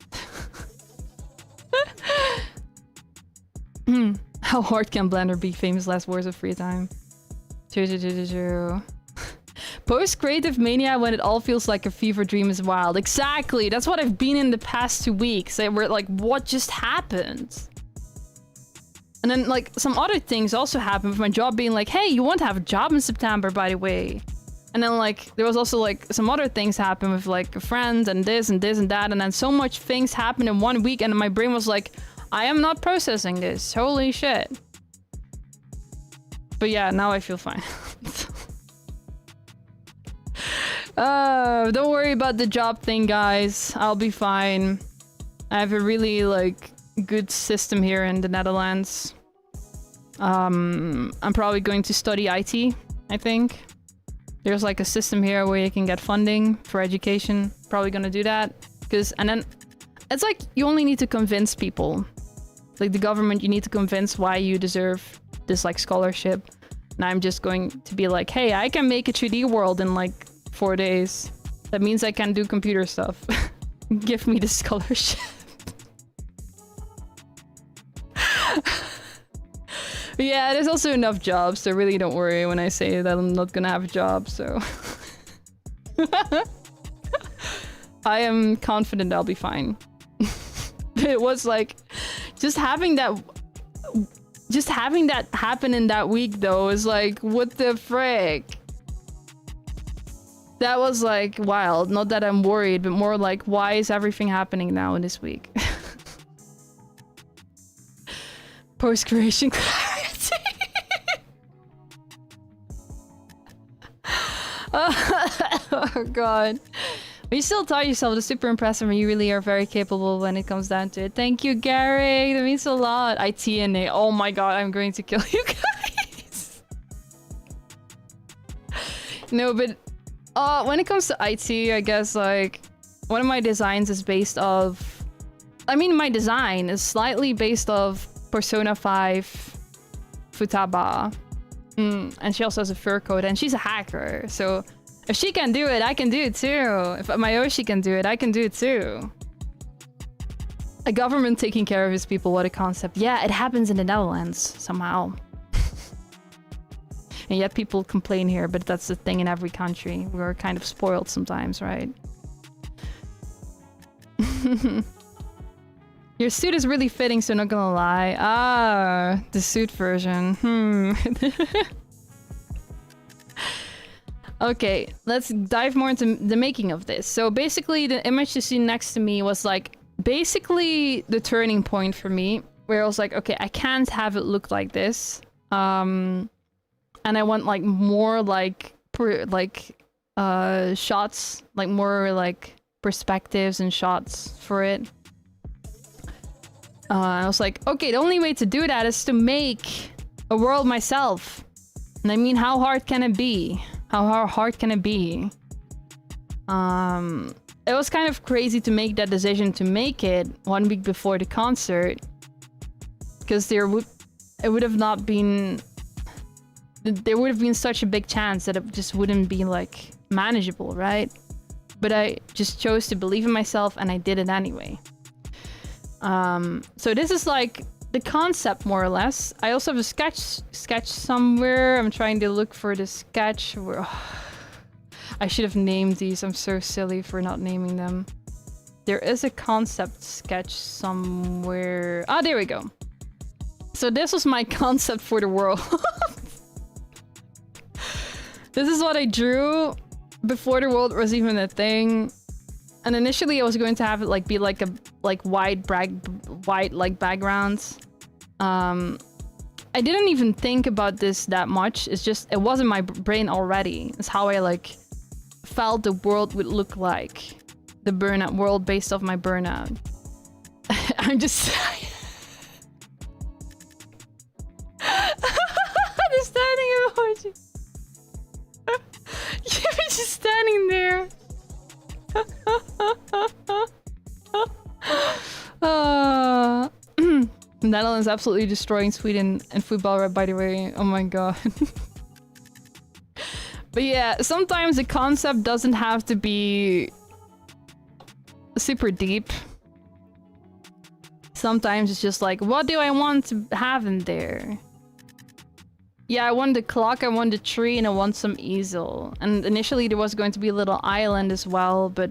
don't know. How hard can Blender be? Famous last words of free time. Post-creative mania when it all feels like a fever dream is wild. Exactly. That's what I've been in the past 2 weeks. They were like, what just happened? And then like some other things also happened with my job being like, hey, you won't have a job in September, by the way. And then like there was also like some other things happen with like a friend and this and this and that. And then so much things happened in 1 week and my brain was like, I am not processing this. Holy shit. But yeah, now I feel fine. Don't worry about the job thing, guys. I'll be fine. I have a really like good system here in the Netherlands. I'm probably going to study IT, I think. There's like a system here where you can get funding for education. Probably gonna do that. And then it's like you only need to convince people. Like the government, you need to convince why you deserve this like scholarship. And I'm just going to be like, hey, I can make a 2D world in like 4 days. That means I can do computer stuff. Give me the scholarship. But yeah, there's also enough jobs, so really don't worry when I say that I'm not gonna have a job, so... I am confident I'll be fine. It was like... Just having that happen in that week, though, is like, what the frick? That was like wild. Not that I'm worried, but more like, why is everything happening now in this week? Post-creation clarity. Oh god. But you still taught yourself. That's super impressive, and you really are very capable when it comes down to it. Thank you, Gary. That means a lot. IT and A. Oh my god, I'm going to kill you guys. No, but when it comes to IT, I guess like one of my designs is based off. I mean, my design is slightly based off Persona 5 Futaba. And she also has a fur coat, and she's a hacker, so if she can do it, I can do it too. If Mayoshi can do it, I can do it too. A government taking care of his people, what a concept. Yeah, it happens in the Netherlands, somehow. And yet people complain here, but that's the thing in every country. We're kind of spoiled sometimes, right? Your suit is really fitting, so not gonna lie. Ah, the suit version. Okay, let's dive more into the making of this. So basically, the image you see next to me was like basically the turning point for me, where I was like, okay, I can't have it look like this. And I want like more like shots, like more like perspectives and shots for it. I was like, okay, the only way to do that is to make a world myself. And I mean, how hard can it be? How hard can it be? It was kind of crazy to make that decision to make it 1 week before the concert. Because there would have been such a big chance that it just wouldn't be like manageable, right? But I just chose to believe in myself and I did it anyway. So this is like the concept more or less. I also have a sketch somewhere. I'm trying to look for the sketch. I should have named these. I'm so silly for not naming them. There is a concept sketch somewhere. Ah, there we go. So this was my concept for the world. This is what I drew before the world was even a thing. And initially I was going to have it like be like a white like backgrounds. I didn't even think about this that much. It's just it was in my brain already. It's how I like felt the world would look like. The burnout world based off my burnout. I'm just the standing emoji. You're just standing there. Netherlands absolutely destroying Sweden and football, by the way. Oh my god. But yeah, sometimes the concept doesn't have to be super deep. Sometimes it's just like, what do I want to have in there? Yeah, I want the clock, I want the tree, and I want some easel. And initially there was going to be a little island as well, but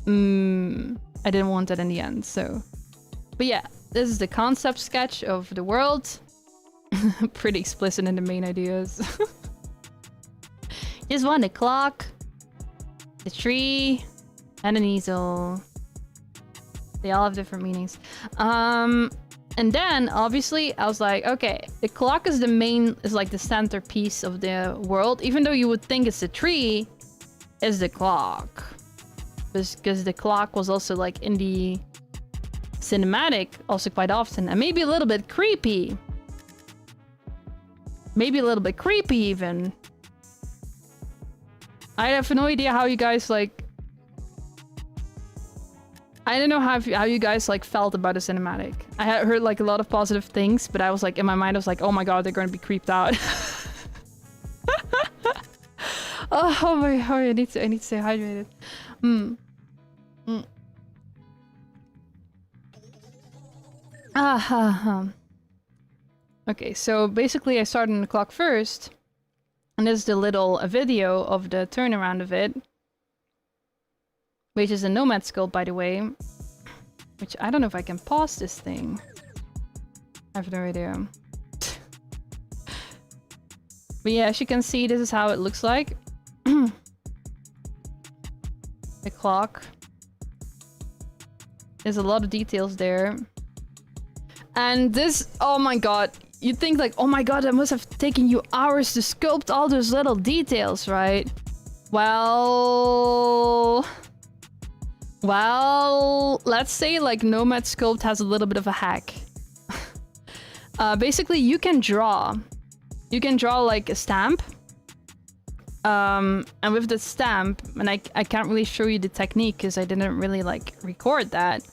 I didn't want that in the end, so. But yeah, this is the concept sketch of the world. Pretty explicit in the main ideas. Just want the clock, the tree, and an easel. They all have different meanings. And then, obviously, I was like, okay, the clock is like the centerpiece of the world. Even though you would think it's the tree, it's the clock. Because the clock was also like in the cinematic also quite often. And maybe a little bit creepy. Maybe a little bit creepy even. I have no idea how you guys like... I don't know how you guys like felt about the cinematic. I had heard like a lot of positive things, but I was like, in my mind, I was like, oh my god, they're gonna be creeped out. Oh my god, I need to stay hydrated. Okay, so basically I started on the clock first. And this is the little video of the turnaround of it. Which is a nomad sculpt, by the way. Which I don't know if I can pause this thing. I have no idea. But yeah, as you can see, this is how it looks like. The clock. There's a lot of details there. And this, oh my god. You'd think like, oh my god, that must have taken you hours to sculpt all those little details, right? Well, let's say like Nomad Sculpt has a little bit of a hack. Basically, you can draw like a stamp. And with the stamp, and I can't really show you the technique because I didn't really like record that.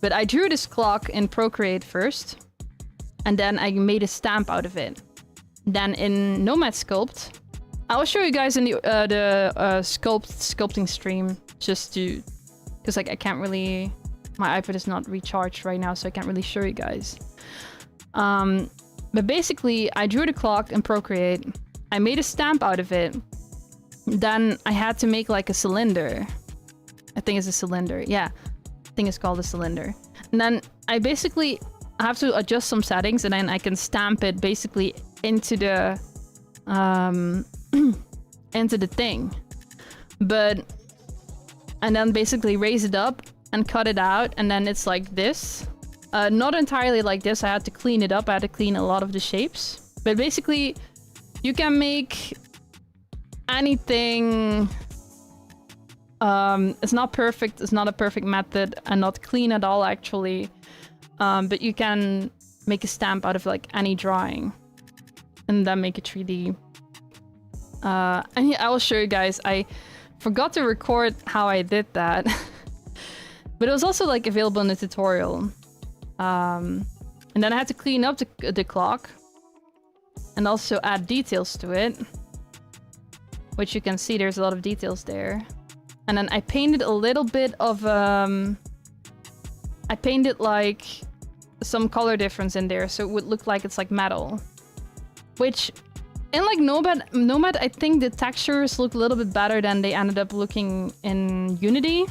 But I drew this clock in Procreate first. And then I made a stamp out of it. Then in Nomad Sculpt, I'll show you guys in the sculpting stream, just to, because like I can't really, my iPad is not recharged right now, so I can't really show you guys. But basically, I drew the clock in Procreate. I made a stamp out of it. Then I had to make like a cylinder. I think it's a cylinder. Yeah, I think it's called a cylinder. And then I basically have to adjust some settings, and then I can stamp it basically into the into the thing. And then basically raise it up and cut it out, and then it's like this. Not entirely like this. I had to clean it up. I had to clean a lot of the shapes. But basically, you can make anything. It's not perfect. It's not a perfect method, and not clean at all, actually. But you can make a stamp out of like any drawing and then make a 3D. And yeah, I will show you guys. I forgot to record how I did that. But it was also like available in the tutorial. And then I had to clean up the clock and also add details to it. Which you can see there's a lot of details there. And then I painted a little bit of... I painted like some color difference in there, so it would look like it's like metal. Which, in like Nomad, I think the textures look a little bit better than they ended up looking in Unity.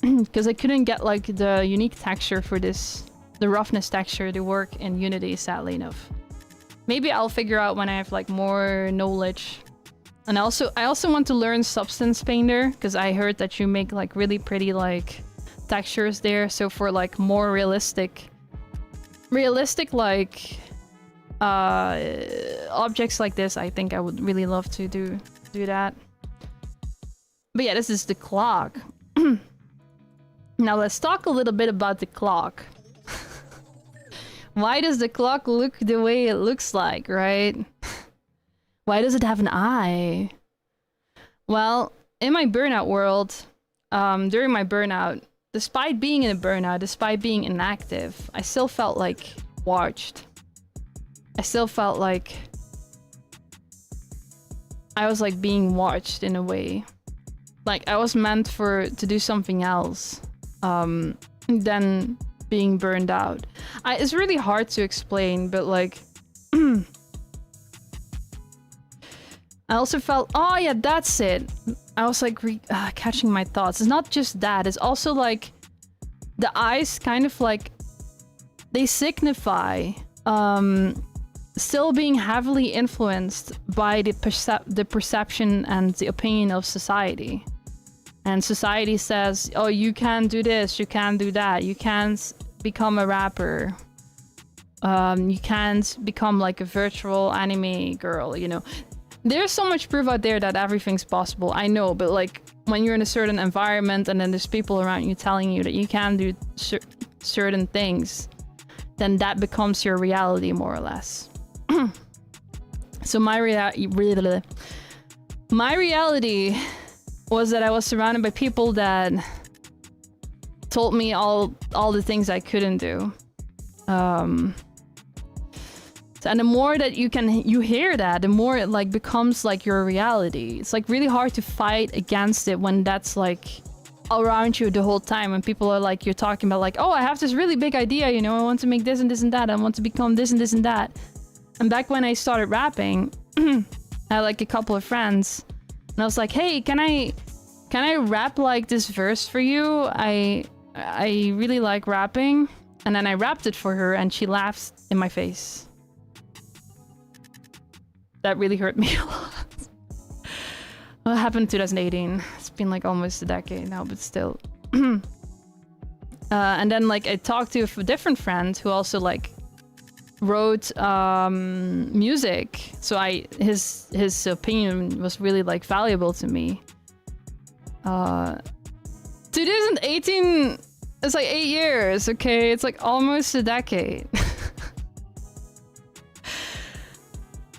Because I couldn't get like the unique texture for this, the roughness texture to work in Unity, sadly enough. Maybe I'll figure out when I have like more knowledge And I also want to learn Substance Painter, because I heard that you make like really pretty like textures there. So for like more realistic like objects like this, I think I would really love to do that. But yeah, this is the clock. Now let's talk a little bit about the clock. Why does the clock look the way it looks like, right? Why does it have an eye? Well, in my burnout world, during my burnout, despite being in a burnout, despite being inactive, I still felt like watched. I still felt like I was like being watched in a way. Like I was meant to do something else than being burned out. It's really hard to explain, but like I also felt, oh yeah, that's it. I was like catching my thoughts. It's not just that, it's also like the eyes kind of like, they signify still being heavily influenced by the perception and the opinion of society. And society says, oh, you can't do this, you can't do that, you can't become a rapper. You can't become like a virtual anime girl, you know. There's so much proof out there that everything's possible, I know, but like when you're in a certain environment and then there's people around you telling you that you can do certain things, then that becomes your reality more or less. So my reality was that I was surrounded by people that told me all the things I couldn't do. And the more that you hear that, the more it like becomes like your reality. It's like really hard to fight against it when that's like around you the whole time. When people are like, you're talking about like, oh, I have this really big idea, you know, I want to make this and this and that. I want to become this and this and that. And back when I started rapping, I had like a couple of friends and I was like, hey, can I rap like this verse for you? I really like rapping. And then I rapped it for her and she laughed in my face. That really hurt me a lot. Well, it happened in 2018. It's been like almost a decade now, but still. And then like I talked to a different friend who also like wrote music. So his opinion was really like valuable to me. 2018, it's like 8 years, okay? It's like almost a decade.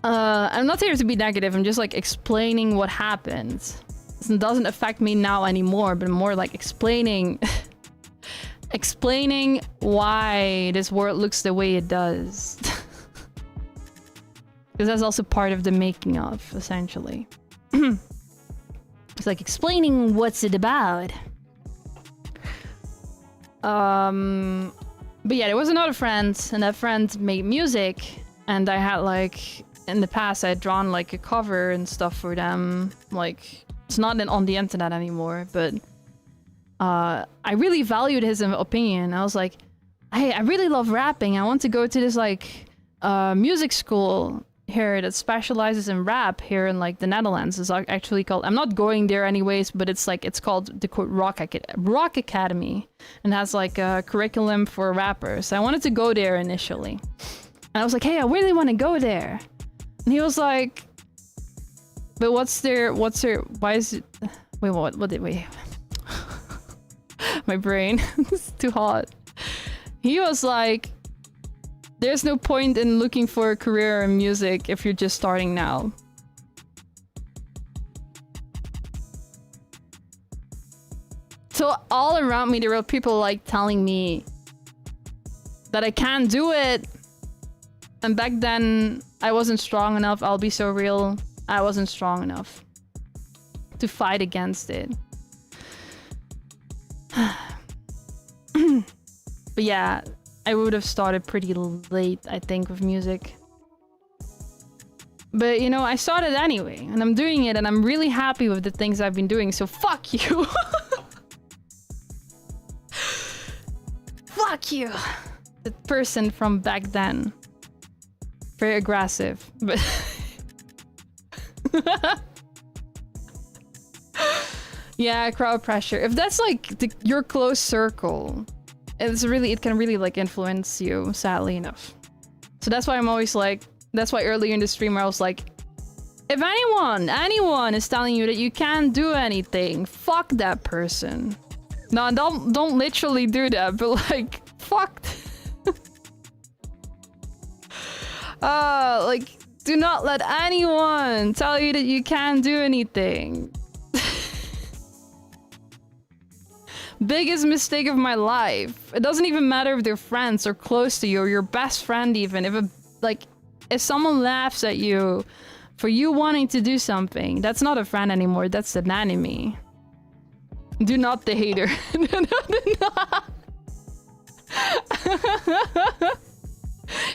I'm not here to be negative, I'm just like explaining what happened. It doesn't affect me now anymore, but more like explaining why this world looks the way it does. Because that's also part of the making of, essentially. It's like explaining what's it about. But yeah, there was another friend, and that friend made music, and I had like, in the past I had drawn like a cover and stuff for them. Like, it's not on the internet anymore, but I really valued his opinion. I was like, hey, I really love rapping. I want to go to this like music school here that specializes in rap here in like the Netherlands. It's actually called, I'm not going there anyways, but it's called the Rock Academy, and has like a curriculum for rappers. I wanted to go there initially. And I was like, hey, I really want to go there. And he was like, but why is it, wait, what did we, my brain, it's too hot. He was like, there's no point in looking for a career in music if you're just starting now. So all around me, there were people like telling me that I can't do it. And back then, I wasn't strong enough. I'll be so real. I wasn't strong enough to fight against it. But yeah, I would have started pretty late, I think, with music. But, you know, I started anyway, and I'm doing it, and I'm really happy with the things I've been doing, so fuck you! Fuck you! The person from back then. Very aggressive, but... Yeah, crowd pressure. If that's like your close circle, it can really like influence you, sadly enough. So that's why I'm always like, that's why earlier in the stream I was like, if anyone is telling you that you can't do anything, fuck that person. No, don't literally do that, but like, fuck. Like, do not let anyone tell you that you can't do anything. Biggest mistake of my life. It doesn't even matter if they're friends or close to you or your best friend even. If someone laughs at you for you wanting to do something, that's not a friend anymore, that's an enemy. Do not the hater.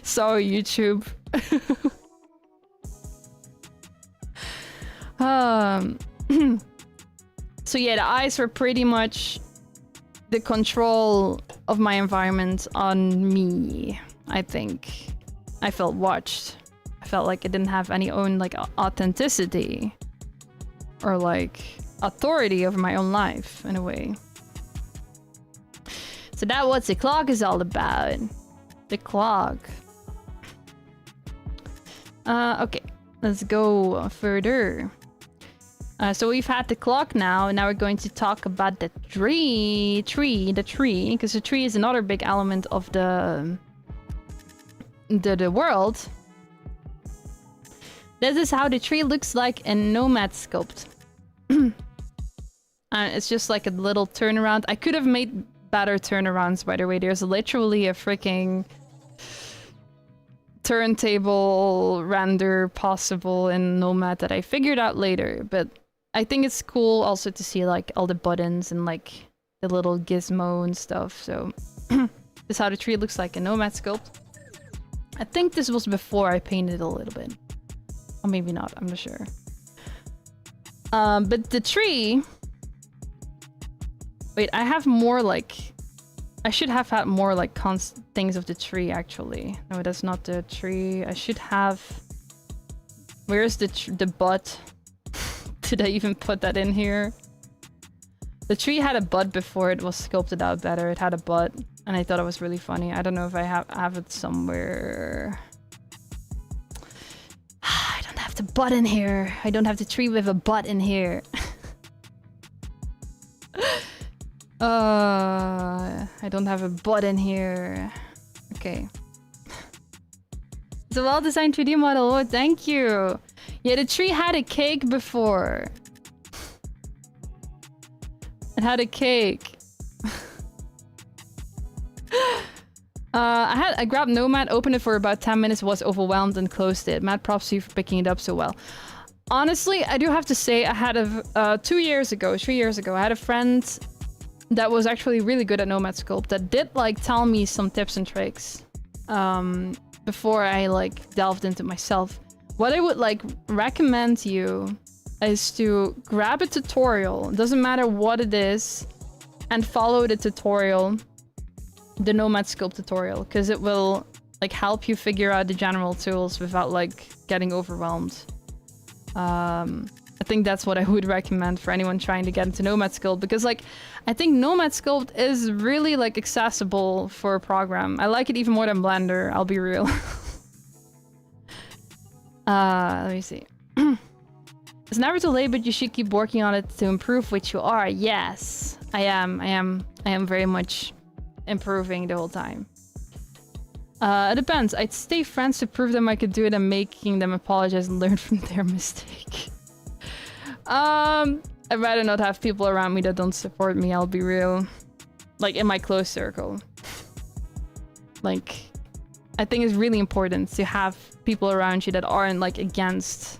Sorry, YouTube. So yeah, the eyes were pretty much the control of my environment on me, I think. I felt watched. I felt like I didn't have any own like authenticity or like authority over my own life in a way. So that's what the clock is all about. The clock. Okay, let's go further. So we've had the clock now, and now we're going to talk about the tree, because the tree is another big element of the world. This is how the tree looks like in Nomad Sculpt. It's just like a little turnaround. I could have made better turnarounds, by the way. There's literally a freaking turntable render possible in Nomad that I figured out later, but I think it's cool also to see like all the buttons and like the little gizmo and stuff. So this is how the tree looks like in Nomad Sculpt. I think this was before I painted a little bit. Or maybe not, I'm not sure. But the tree... Wait, I have more like... I should have had more like things of the tree actually. No, that's not the tree. I should have... Where's the butt? Did I even put that in here? The tree had a butt before it was sculpted out better. It had a butt, and I thought it was really funny. I don't know if I have it somewhere. I don't have the butt in here. I don't have the tree with a butt in here. I don't have a butt in here. Okay. It's a well-designed 3D model. Oh, thank you. Yeah, the tree had a cake before. It had a cake. I grabbed Nomad, opened it for about 10 minutes, was overwhelmed and closed it. Mad props to you for picking it up so well. Honestly, I do have to say I had a 3 years ago, I had a friend that was actually really good at Nomad Sculpt that did like tell me some tips and tricks before I like delved into myself. What I would like recommend to you is to grab a tutorial, doesn't matter what it is, and follow the tutorial, the Nomad Sculpt tutorial, because it will like help you figure out the general tools without like getting overwhelmed. I think that's what I would recommend for anyone trying to get into Nomad Sculpt, because like I think Nomad Sculpt is really like accessible for a program. I like it even more than Blender, I'll be real. Let me see. It's never too late, but you should keep working on it to improve which you are. Yes, I am very much improving the whole time. It depends. I'd stay friends to prove them I could do it and making them apologize and learn from their mistake. I'd rather not have people around me that don't support me, I'll be real. Like in my close circle. Like, I think it's really important to have people around you that aren't like against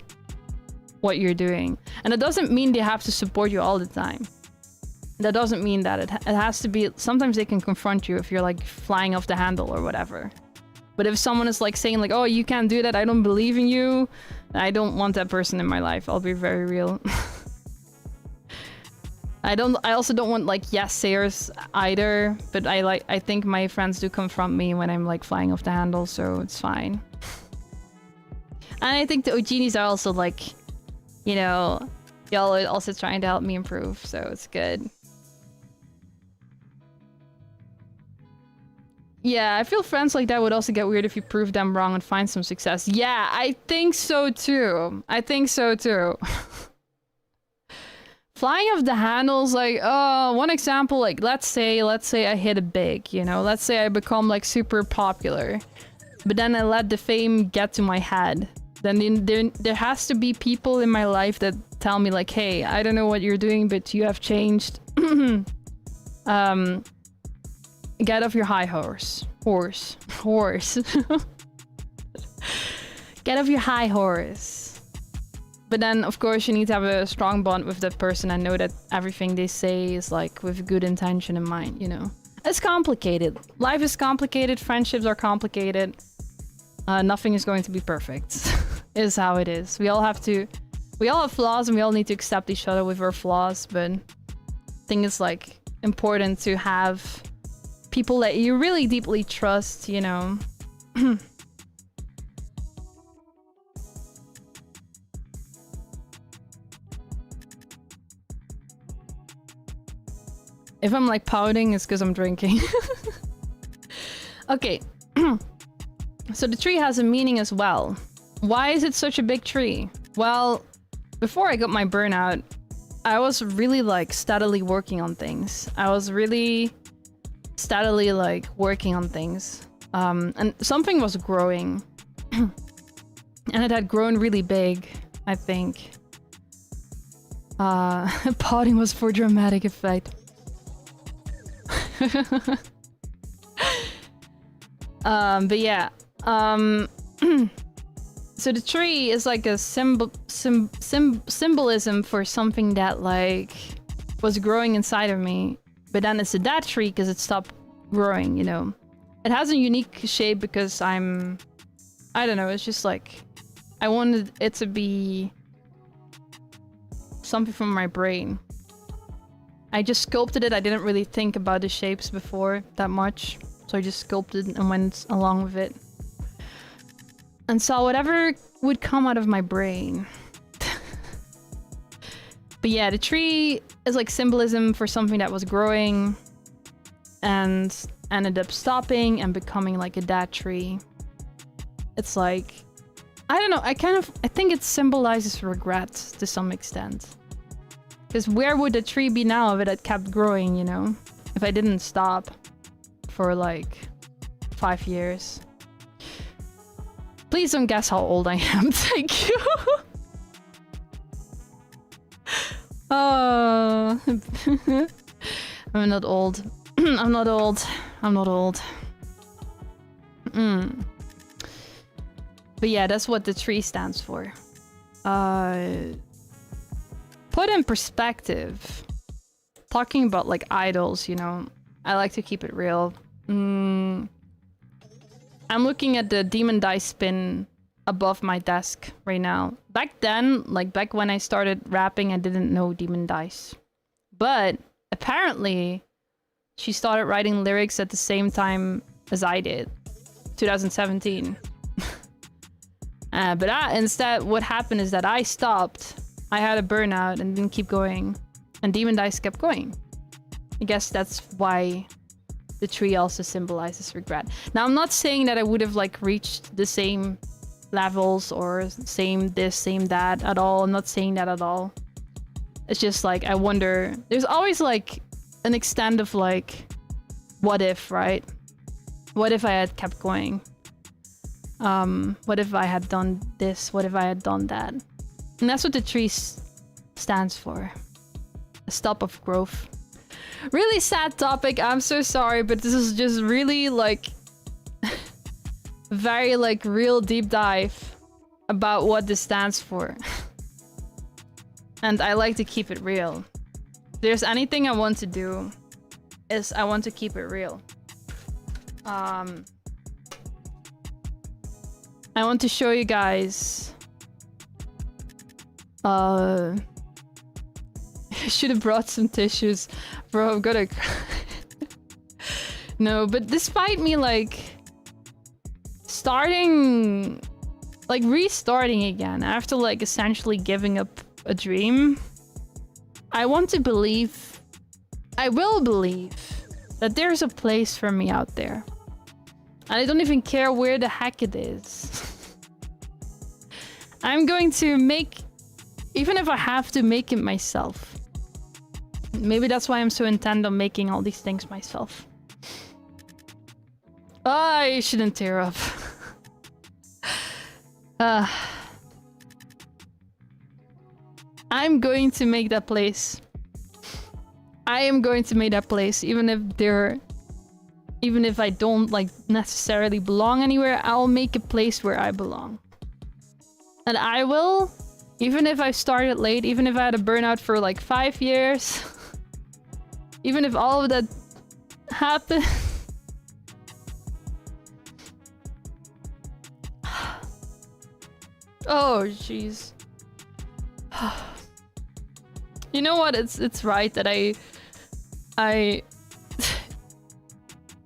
what you're doing. And it doesn't mean they have to support you all the time. That doesn't mean that. It has to be... Sometimes they can confront you if you're like flying off the handle or whatever. But if someone is like saying like, oh, you can't do that, I don't believe in you, I don't want that person in my life. I'll be very real. I also don't want like yes-sayers either, but I think my friends do confront me when I'm like flying off the handle, so it's fine. And I think the OGs are also like, you know, Y'all are also trying to help me improve, so it's good. Yeah, I feel friends like that would also get weird if you prove them wrong and find some success. Yeah, I think so too. I think so too. Flying off the handles, like, one example, like, let's say I hit it big, you know? Let's say I become, like, super popular. But then I let the fame get to my head. Then there has to be people in my life that tell me, like, hey, I don't know what you're doing, but you have changed. Get off your high horse. Get off your high horse. But then, of course, you need to have a strong bond with that person and know that everything they say is, like, with good intention in mind, you know? It's complicated. Life is complicated. Friendships are complicated. Nothing is going to be perfect. Is how it is. We all have flaws and we all need to accept each other with our flaws, but I think it's, like, important to have people that you really deeply trust, you know? If I'm, like, pouting, it's because I'm drinking. Okay. So the tree has a meaning as well. Why is it such a big tree? Well, before I got my burnout, I was really, like, steadily working on things. I was really steadily, like, working on things. And something was growing. And it had grown really big, I think. Pouting was for dramatic effect. But yeah. So the tree is like a symbolism for something that, like, was growing inside of me. But then it's a dead tree because it stopped growing, you know. It has a unique shape because I don't know, it's just like, I wanted it to be something from my brain. I just sculpted it. I didn't really think about the shapes before that much. So I just sculpted and went along with it. And saw whatever would come out of my brain. But yeah, the tree is like symbolism for something that was growing and ended up stopping and becoming like a dead tree. It's like, I don't know, I think it symbolizes regret to some extent. Because where would the tree be now if it had kept growing, you know? If I didn't stop for like 5 years. Please don't guess how old I am, thank you. Oh, I'm not old. I'm not old. I'm not old. But yeah, that's what the tree stands for. Put in perspective. Talking about like idols, you know, I like to keep it real. I'm looking at the demon dice spin above my desk right now. Back then, like back when I started rapping, I didn't know demon dice. But apparently, she started writing lyrics at the same time as I did. 2017. But instead, what happened is that I stopped. I had a burnout and didn't keep going. And demon dice kept going. I guess that's why the tree also symbolizes regret. Now, I'm not saying that I would have like reached the same levels or same this, same that at all. I'm not saying that at all. It's just like, I wonder, there's always like an extent of like, what if, right? What if I had kept going? What if I had done this? What if I had done that? And that's what the tree stands for. A stop of growth. Really sad topic, I'm so sorry, but this is just really like very like real deep dive about what this stands for. And I like to keep it real. If there's anything I want to do, is I want to keep it real. I want to show you guys. I should have brought some tissues. Bro, I'm gonna No, but despite me like restarting again after like essentially giving up a dream, I want to believe, I will believe that there's a place for me out there. And I don't even care where the heck it is. I'm going to make, even if I have to make it myself. Maybe that's why I'm so intent on making all these things myself. I shouldn't tear up. I'm going to make that place. I am going to make that place, even if I don't like necessarily belong anywhere. I'll make a place where I belong. And I will, even if I started late, even if I had a burnout for like 5 years, even if all of that happened. Oh, jeez. You know what? It's right that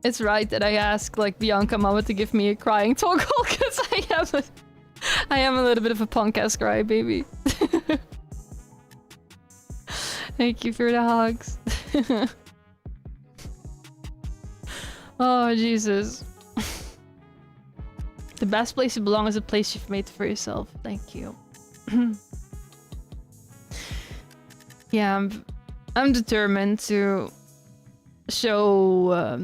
it's right that I ask like Bianca Mama to give me a crying toggle, because I am a little bit of a punk ass crybaby. Thank you for the hugs. Oh Jesus. The best place to belong is a place you've made for yourself. Thank you. Yeah, I'm determined to show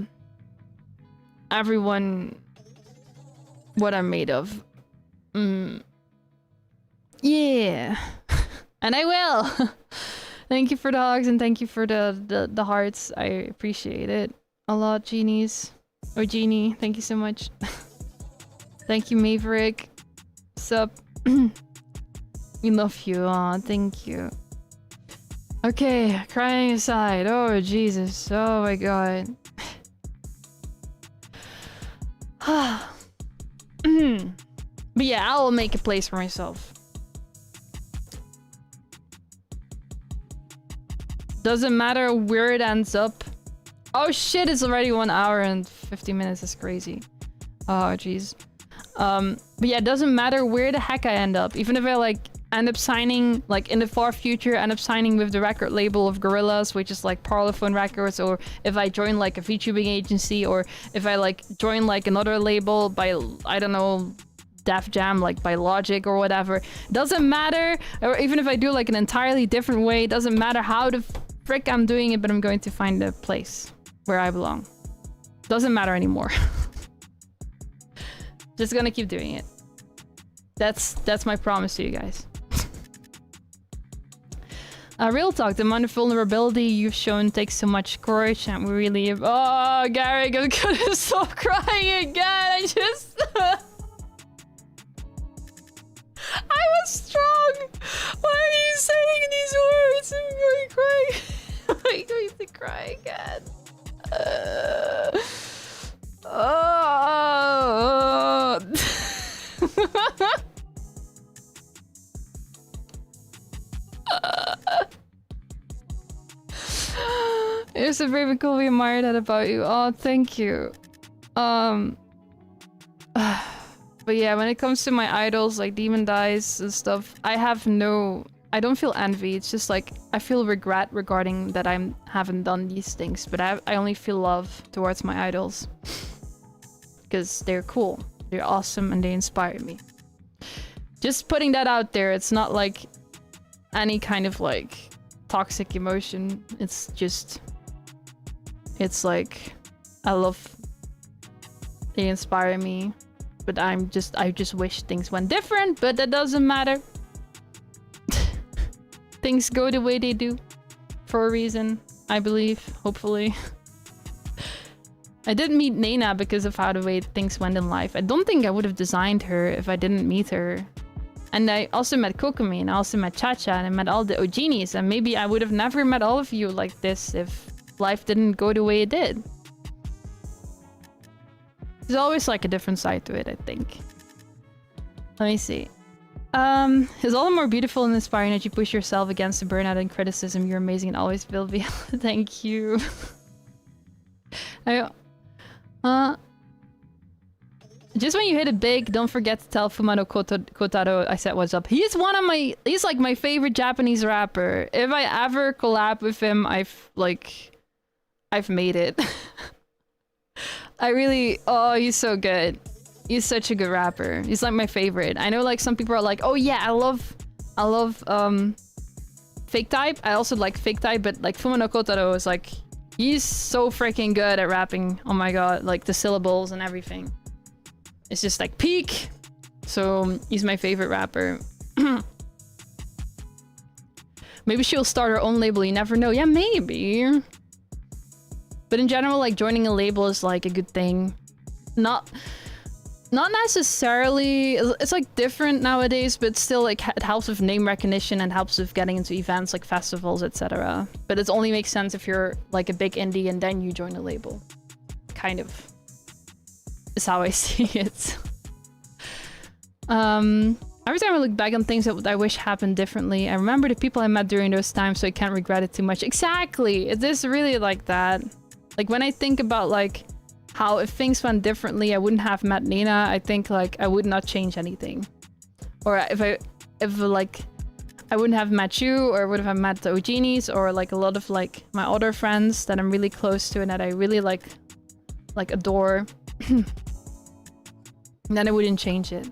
everyone what I'm made of. Yeah. And I will. Thank you for the hugs and thank you for the hearts. I appreciate it a lot, genies. Or Genie, thank you so much. Thank you, Maverick. Sup? We love you. Aw, thank you. Okay, crying aside. Oh, Jesus. Oh my god. But yeah, I'll make a place for myself. Doesn't matter where it ends up. Oh shit, it's already 1 hour and 50 minutes. That's crazy. Oh, jeez. But yeah, it doesn't matter where the heck I end up. Even if I like end up signing, like in the far future, end up signing with the record label of Gorillaz, which is like Parlophone Records, or if I join like a VTubing agency, or if I like join like another label by, I don't know, Def Jam, like by Logic or whatever. Doesn't matter. Or even if I do like an entirely different way, doesn't matter how the frick I'm doing it, but I'm going to find a place where I belong. Doesn't matter anymore. Just gonna keep doing it. That's my promise to you guys. Real talk, the amount of vulnerability you've shown takes so much courage, and we really have— Oh, Gary, I'm gonna stop crying again. I just— I was strong. Why are you saying these words? I'm going crying. I'm going to cry again. Oh. You're so brave and cool. We admire that about you. Oh, thank you. But yeah, when it comes to my idols like Demon Dice and stuff, I don't feel envy. It's just like I feel regret regarding that I haven't done these things, but I only feel love towards my idols because they're cool, they're awesome, and they inspire me. Just putting that out there. It's not like any kind of like toxic emotion. It's just, it's like I love, they inspire me, but I just wish things went different, but that doesn't matter. Things go the way they do for a reason, I believe, hopefully. I did meet Nena because of how the way things went in life. I don't think I would have designed her if I didn't meet her. And I also met Kokomi, and I also met Chacha, and I met all the Ojinis, and maybe I would have never met all of you like this if life didn't go the way it did. There's always like a different side to it, I think. Let me see. It's all the more beautiful and inspiring that you push yourself against the burnout and criticism. You're amazing and always will be. Thank you. Just when you hit it big, don't forget to tell Fumano Kotaro I said what's up. He's like my favorite Japanese rapper. If I ever collab with him, I've made it. Oh, he's so good. He's such a good rapper. He's like my favorite. I know like some people are like, oh yeah, I love Fake Type. I also like Fake Type, but like Fumano Kotaro is like, he's so freaking good at rapping. Oh my god, like the syllables and everything. It's just like peak. So he's my favorite rapper. Maybe she'll start her own label, you never know. Yeah, maybe. But in general, like joining a label is like a good thing. Not necessarily, it's like different nowadays, but still like it helps with name recognition and helps with getting into events like festivals, etc. But it only makes sense if you're like a big indie and then you join a label. Kind of. Is how I see it. Every time I look back on things that I wish happened differently, I remember the people I met during those times, so I can't regret it too much. Exactly! It is really like that. Like when I think about like how if things went differently, I wouldn't have met Nina, I think like I would not change anything. Or if like I wouldn't have met you, or would have met the Ogenies, or like a lot of like my other friends that I'm really close to and that I really like adore. Then I wouldn't change it.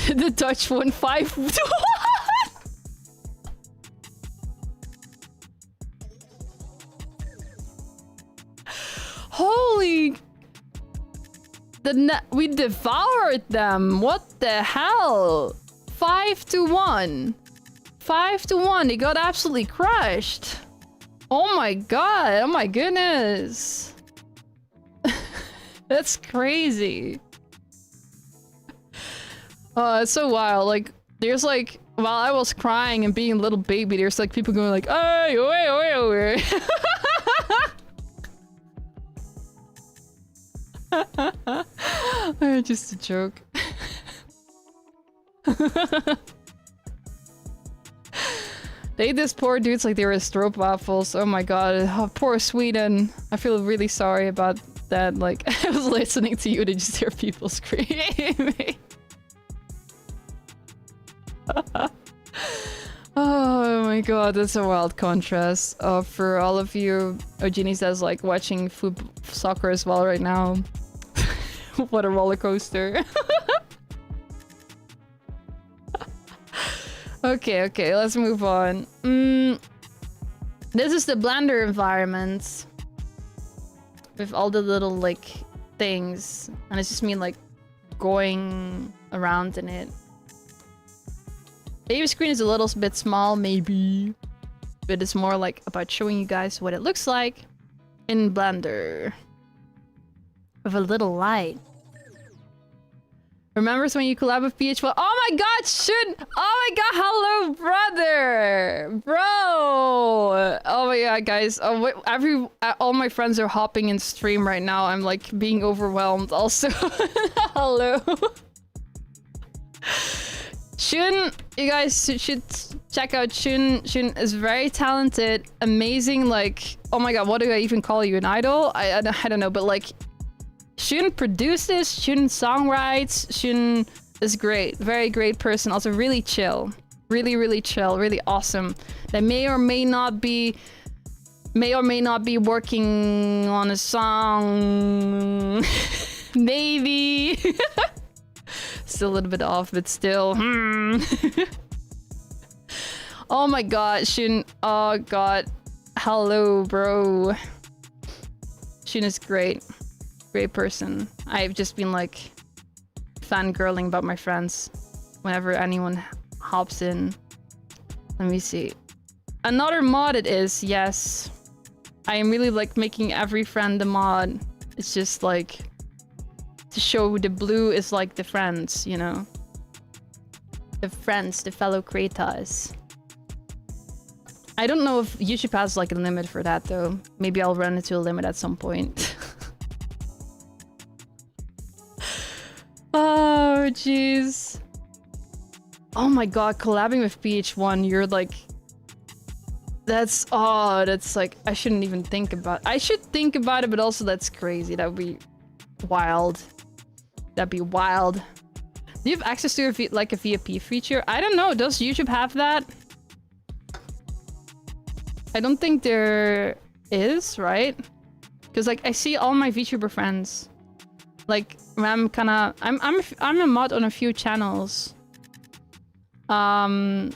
The Dutch won 5-1. Holy! We devoured them. What the hell? 5-1. 5-1. He got absolutely crushed. Oh my god. Oh my goodness. That's crazy. Oh, it's so wild. Like, there's like, while I was crying and being a little baby, there's like people going like, "Hey, wait." Just a joke. They ate this poor dudes like they were stroopwafels. Oh my god. Oh, poor Sweden. I feel really sorry about that. Like, I was listening to you to just hear people screaming. Oh my god, that's a wild contrast. For all of you Ogenies that's like watching soccer as well right now. What a roller coaster. Okay, let's move on. This is the Blender environment. With all the little like things. And it's just me like going around in it. Baby screen is a little bit small, maybe. But it's more like about showing you guys what it looks like in Blender. With a little light. Remembers when you collab with PH1? Oh my god, oh my god, hello, brother! Bro! Oh my god, guys. All my friends are hopping in stream right now. I'm like being overwhelmed also. Hello. Shun, you guys should check out Shun. Shun is very talented, amazing, like, oh my god, what do I even call you, an idol? I don't know, but like, Shun produces, Shun songwrites, Shun is great, very great person, also really chill, really chill, really awesome. They may or may not be working on a song, maybe. Still a little bit off, but still. Oh my god, Shun. Oh god. Hello, bro. Shun is great. Great person. I've just been like fangirling about my friends whenever anyone hops in. Let me see. Another mod it is, yes. I am really like making every friend a mod. It's just like to show the blue is like the friends, you know? The friends, the fellow creators. I don't know if YouTube has like a limit for that though. Maybe I'll run into a limit at some point. Oh, jeez. Oh my god, collabing with PH1, you're like... That's like... I shouldn't even think about it. I should think about it, but also that's crazy. That would be wild. That'd be wild. Do you have access to like a VIP feature? I don't know. Does YouTube have that? I don't think there is, right? Because like I see all my VTuber friends. Like I'm a mod on a few channels. I'm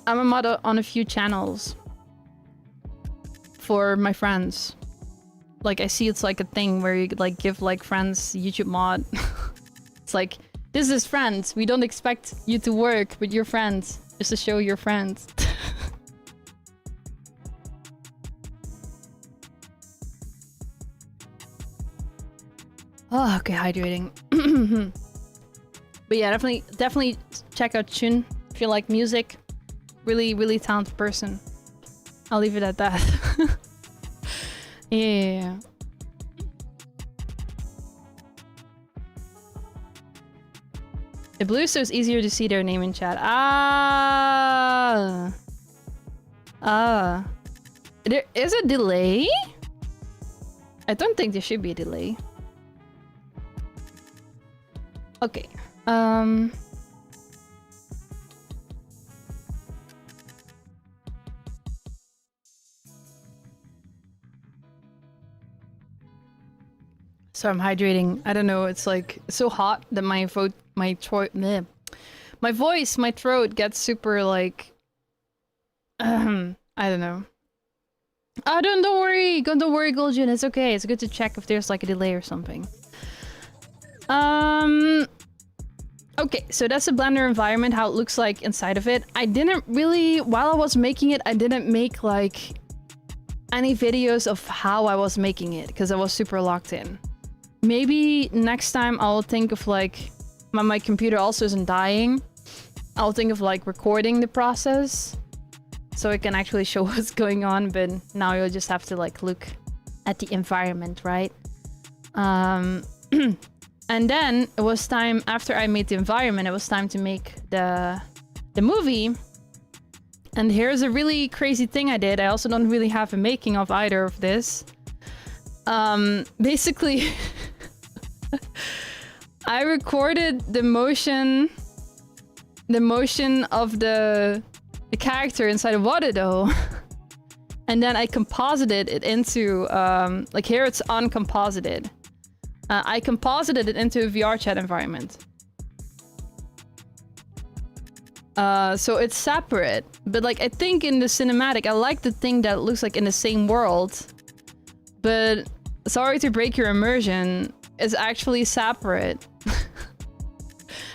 a mod on a few channels for my friends. Like I see it's like a thing where you could like give like friends YouTube mod. It's like, this is friends. We don't expect you to work with your friends just to show your friends. Oh, okay, hydrating. But yeah, definitely check out Chun if you like music. Really talented person. I'll leave it at that. Yeah. The blue, so it's easier to see their name in chat. There is a delay? I don't think there should be a delay. Okay. So I'm hydrating. I don't know. It's like so hot that my voice, my throat gets super like. I don't know. Oh, don't worry, Goljin. It's okay. It's good to check if there's like a delay or something. Okay, so that's the Blender environment, how it looks like inside of it. I didn't really, while I was making it, I didn't make like any videos of how I was making it because I was super locked in. Maybe next time I'll think of like, my computer also isn't dying. I'll think of like recording the process so I can actually show what's going on, but now you'll just have to like look at the environment, right? And then it was time, after I made the environment, it was time to make the movie. And here's a really crazy thing I did. I also don't really have a making of either of this. Basically, I recorded the motion of the character inside of Waterdo. And then I composited it into, like here it's uncomposited. I composited it into a VR chat environment. So it's separate, but like I think in the cinematic, I like the thing that looks like in the same world, but sorry to break your immersion, it's actually separate.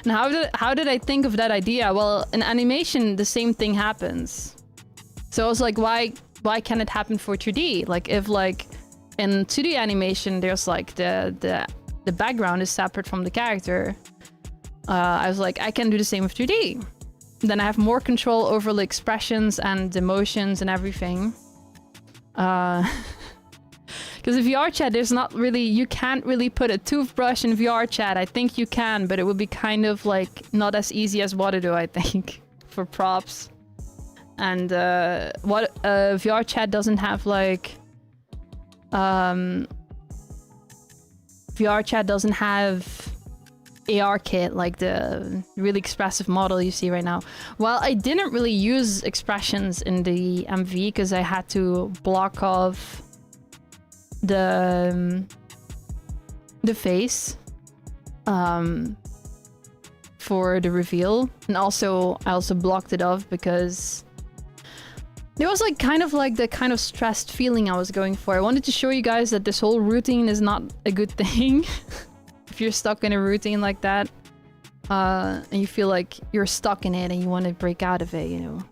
And how did I think of that idea? Well, in animation, the same thing happens. So I was like, why can't it happen for 2D? Like if like in 2D animation, there's like the background is separate from the character. I was like, I can do the same with 2D. Then I have more control over the expressions and the motions and everything. Because in VR chat, there's not really, you can't really put a toothbrush in VR chat. I think you can, but it would be kind of like not as easy as Waterdo, I think, for props. And VR chat doesn't have like VR chat doesn't have AR kit like the really expressive model you see right now. Well, I didn't really use expressions in the MV because I had to block off the face for the reveal, and also I also blocked it off because there was like kind of like the kind of stressed feeling I was going for. I wanted to show you guys that this whole routine is not a good thing. If you're stuck in a routine like that, and you feel like you're stuck in it and you want to break out of it, you know.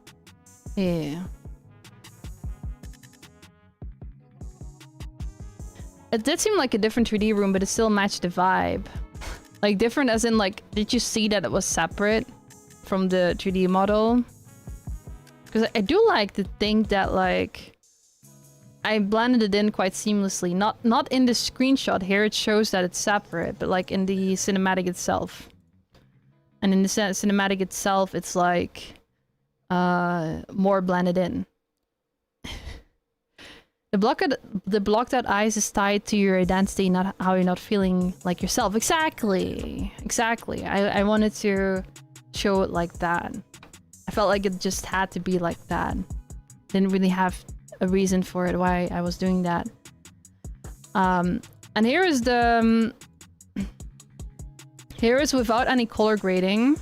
Yeah. It did seem like a different 3D room, but it still matched the vibe. Like different as in like, did you see that it was separate from the 3D model? Because I do like to think that like I blended it in quite seamlessly. Not in the screenshot here, it shows that it's separate, but like in the cinematic itself. And in the cinematic itself, it's like more blended in. The blocked out eyes is tied to your identity, not how you're not feeling like yourself. Exactly. Exactly. I wanted to show it like that. I felt like it just had to be like that. Didn't really have a reason for it why I was doing that. And here is the here is without any color grading,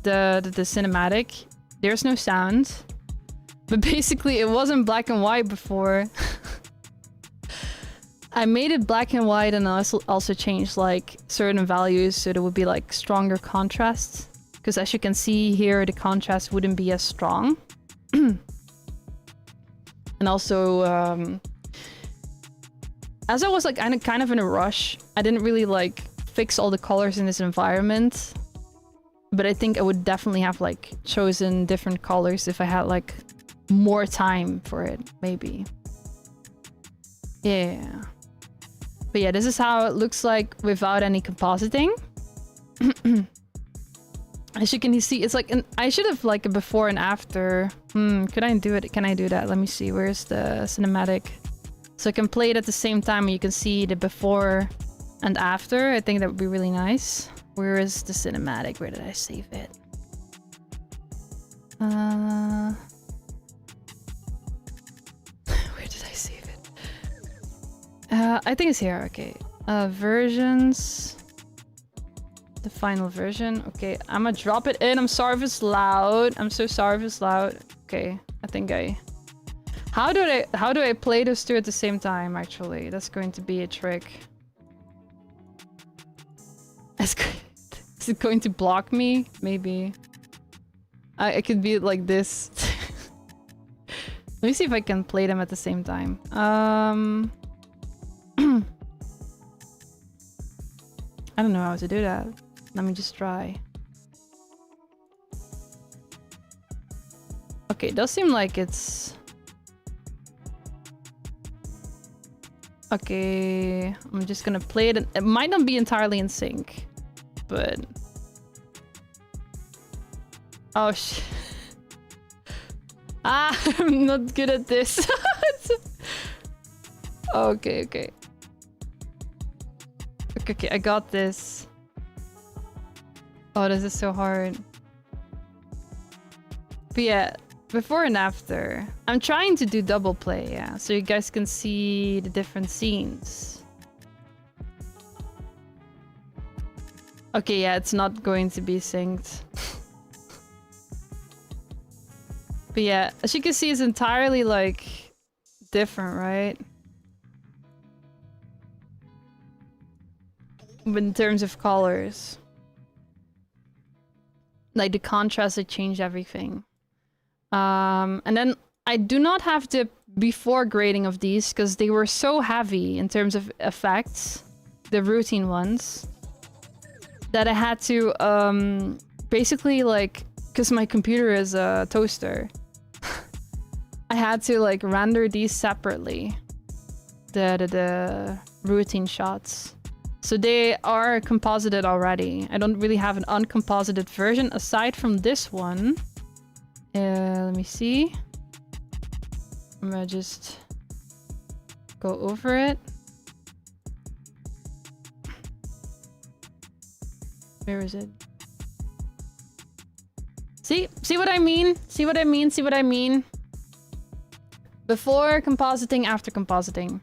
the cinematic. There's no sound, but basically it wasn't black and white before. I made it black and white, and I also changed like certain values so there would be like stronger contrast. Because as you can see here, the contrast wouldn't be as strong. And also, as I was like kind of in a rush, I didn't really like fix all the colors in this environment. But I think I would definitely have like chosen different colors if I had like more time for it, maybe. Yeah. But yeah, this is how it looks like without any compositing. As you can see, it's like I should have like a before and after. Could I do it? Can I do that? Let me see. Where's the cinematic? So I can play it at the same time and you can see the before and after. I think that would be really nice. Where is the cinematic? Where did I save it? Where did I save it? I think it's here. Okay. Versions. The final version. Okay, I'm gonna drop it in. I'm sorry if it's loud. I'm so sorry if it's loud. Okay, I think I... How do I play those two at the same time, actually? That's going to be a trick. Is it going to block me? Maybe. I could be like this. Let me see if I can play them at the same time. I don't know how to do that. Let me just try. Okay, it does seem like it's... Okay, I'm just gonna play it. It might not be entirely in sync, but... Oh, shit. Ah, I'm not good at this. Okay, okay. Okay, I got this. Oh, this is so hard. But yeah, before and after. I'm trying to do double play, yeah, so you guys can see the different scenes. Okay, yeah, it's not going to be synced. But yeah, as you can see, it's entirely like different, right? But in terms of colors, like the contrast, it changed everything. And then I do not have the before grading of these because they were so heavy in terms of effects, the routine ones, that I had to basically like, because my computer is a toaster, I had to like render these separately, the routine shots. So they are composited already. I don't really have an uncomposited version aside from this one. Let me see. I'm gonna just go over it. Where is it? See what I mean? See what I mean? See what I mean? Before compositing, after compositing.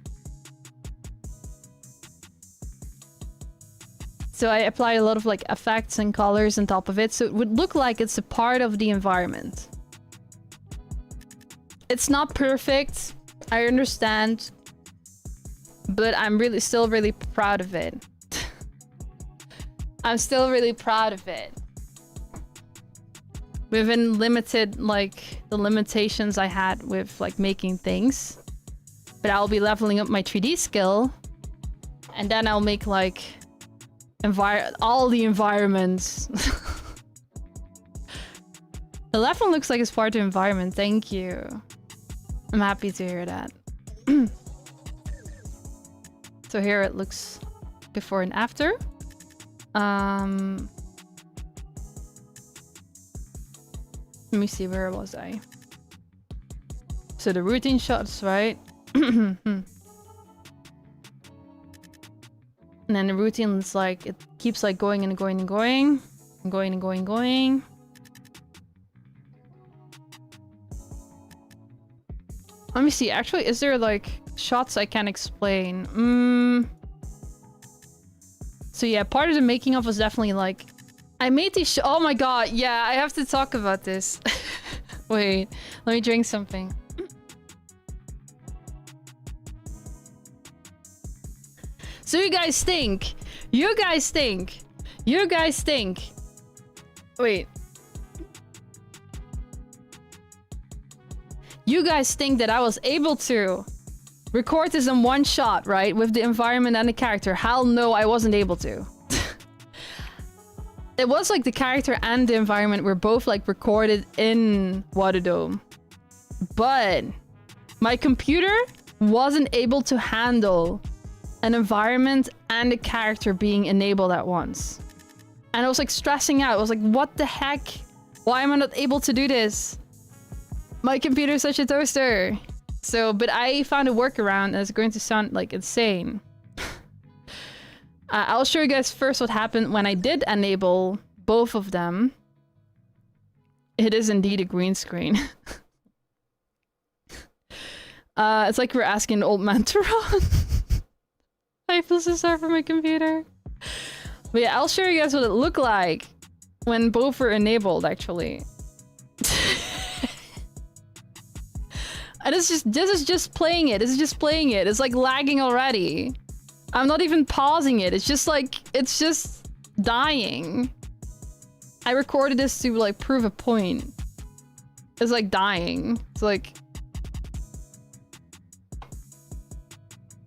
So I apply a lot of like effects and colors on top of it, so it would look like it's a part of the environment. It's not perfect, I understand, but I'm still really proud of it. I'm still really proud of it. Within limited, like, the limitations I had with, like, making things. But I'll be leveling up my 3D skill. And then I'll make, like, all the environments. The left one looks like it's part of the environment. Thank you. I'm happy to hear that. So here it looks before and after. Let me see, where was I? So the routine shots, right? And then the routine is like, it keeps like going and going and going. And going and going and going. Let me see, actually, is there like shots I can explain? So yeah, part of the making of was definitely like, I made these oh my god, yeah, I have to talk about this. Wait, let me drink something. So you guys think, wait. You guys think that I was able to record this in one shot, right? With the environment and the character. Hell no, I wasn't able to. It was like the character and the environment were both like recorded in Waterdome. But my computer wasn't able to handle an environment and a character being enabled at once. And I was like stressing out. I was like, what the heck? Why am I not able to do this? My computer is such a toaster. So, but I found a workaround and it's going to sound like insane. I'll show you guys first what happened when I did enable both of them. It is indeed a green screen. It's like we're asking an old man to run. I feel so sorry for my computer. But yeah, I'll show you guys what it looked like when both were enabled, actually. And this is just playing it. It's like lagging already. I'm not even pausing it. It's just like, it's just dying. I recorded this to like prove a point. It's like dying. It's like...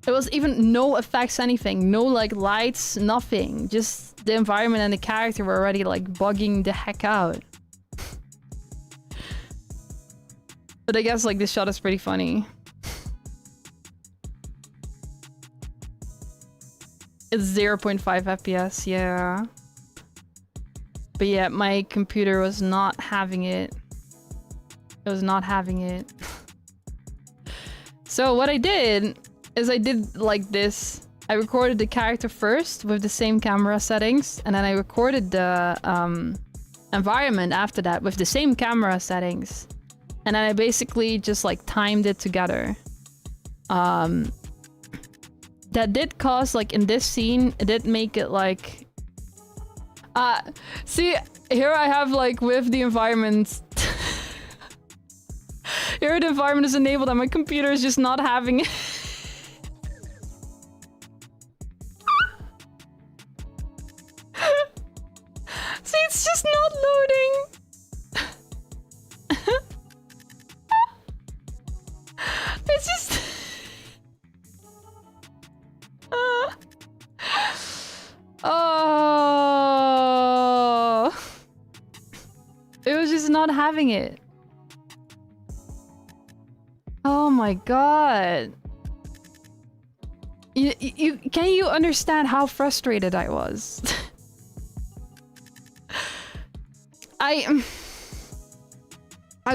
There was even no effects, anything. No like lights, nothing. Just the environment and the character were already like bugging the heck out. But I guess like this shot is pretty funny. It's 0.5 FPS, yeah. But yeah, my computer was not having it. It was not having it. So what I did is I did like this. I recorded the character first with the same camera settings, and then I recorded the environment after that with the same camera settings. And then I basically just like timed it together. That did cause, like in this scene, it did make it like... see, here I have like with the environment... Here the environment is enabled and my computer is just not having it. See, it's just not loading. It's just... Oh, it was just not having it. Oh my god. Can you understand how frustrated I was? I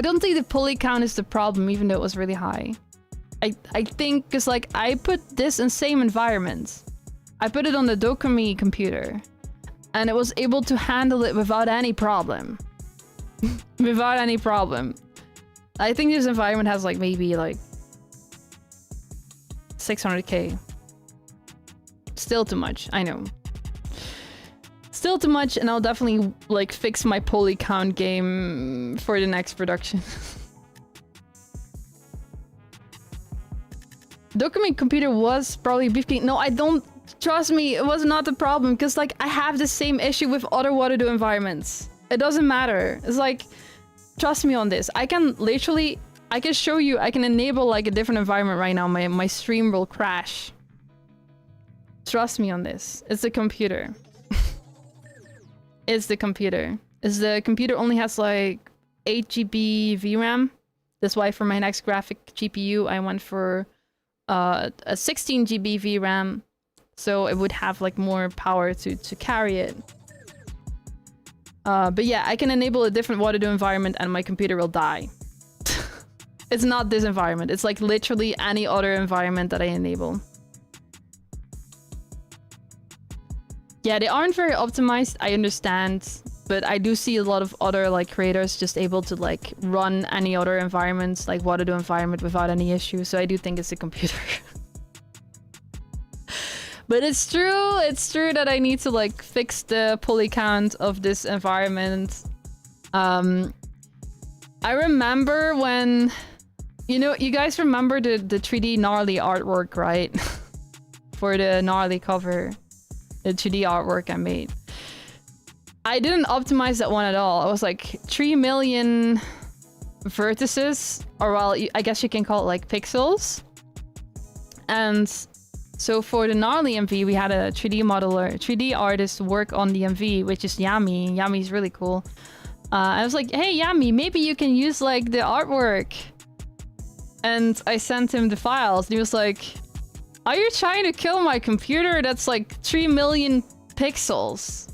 don't think the pulley count is the problem, even though it was really high. I think because like I put this in same environment. I put it on the Dokumi computer, and it was able to handle it without any problem. Without any problem. I think this environment has like maybe like 600k. Still too much, I know. Still too much, and I'll definitely like fix my poly count game for the next production. Dokumi computer was probably beefy. No, I don't. Trust me, it was not the problem, because like I have the same issue with other Waterdo environments. It doesn't matter. It's like, trust me on this. I can literally, I can show you, I can enable like a different environment right now. My stream will crash. Trust me on this. It's the computer. It's the computer. The computer only has like 8 GB VRAM. That's why for my next graphic GPU, I went for a 16 GB VRAM. So it would have like more power to carry it. But yeah, I can enable a different Waterdo environment and my computer will die. It's not this environment. It's like literally any other environment that I enable. Yeah, they aren't very optimized, I understand, but I do see a lot of other like creators just able to like run any other environments, like Waterdo environment without any issue. So I do think it's a computer. But it's true that I need to like fix the poly count of this environment. I remember when, you know, you guys remember the 3D gnarly artwork, right? For the gnarly cover. The 2D artwork I made. I didn't optimize that one at all. I was like 3 million vertices, or well, I guess you can call it like pixels. And so for the gnarly MV, we had a 3D modeler, 3D artist work on the MV, which is Yami. Yami's really cool. I was like, hey Yami, maybe you can use like the artwork. And I sent him the files, and he was like, are you trying to kill my computer? That's like 3 million pixels.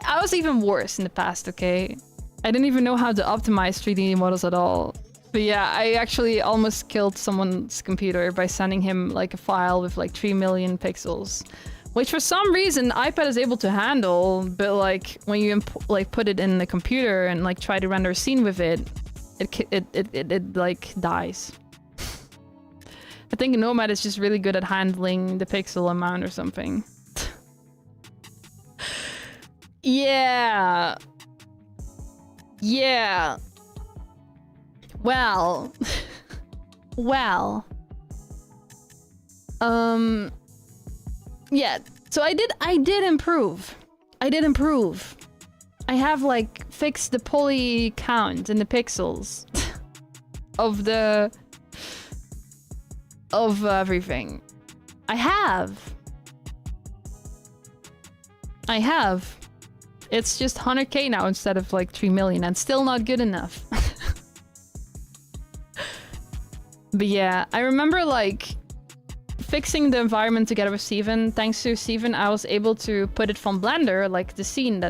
I was even worse in the past, okay? I didn't even know how to optimize 3D models at all. But yeah, I actually almost killed someone's computer by sending him like a file with like 3 million pixels. Which for some reason iPad is able to handle, but like when you like put it in the computer and like try to render a scene with it, it like dies. I think Nomad is just really good at handling the pixel amount or something. Yeah. Yeah. Well. Well. Yeah. So I did improve. I have like fixed the poly count and the pixels of everything. I have. It's just 100k now instead of like 3 million, and still not good enough. But yeah, I remember like fixing the environment together with Steven. Thanks to Steven, I was able to put it from Blender, like the scene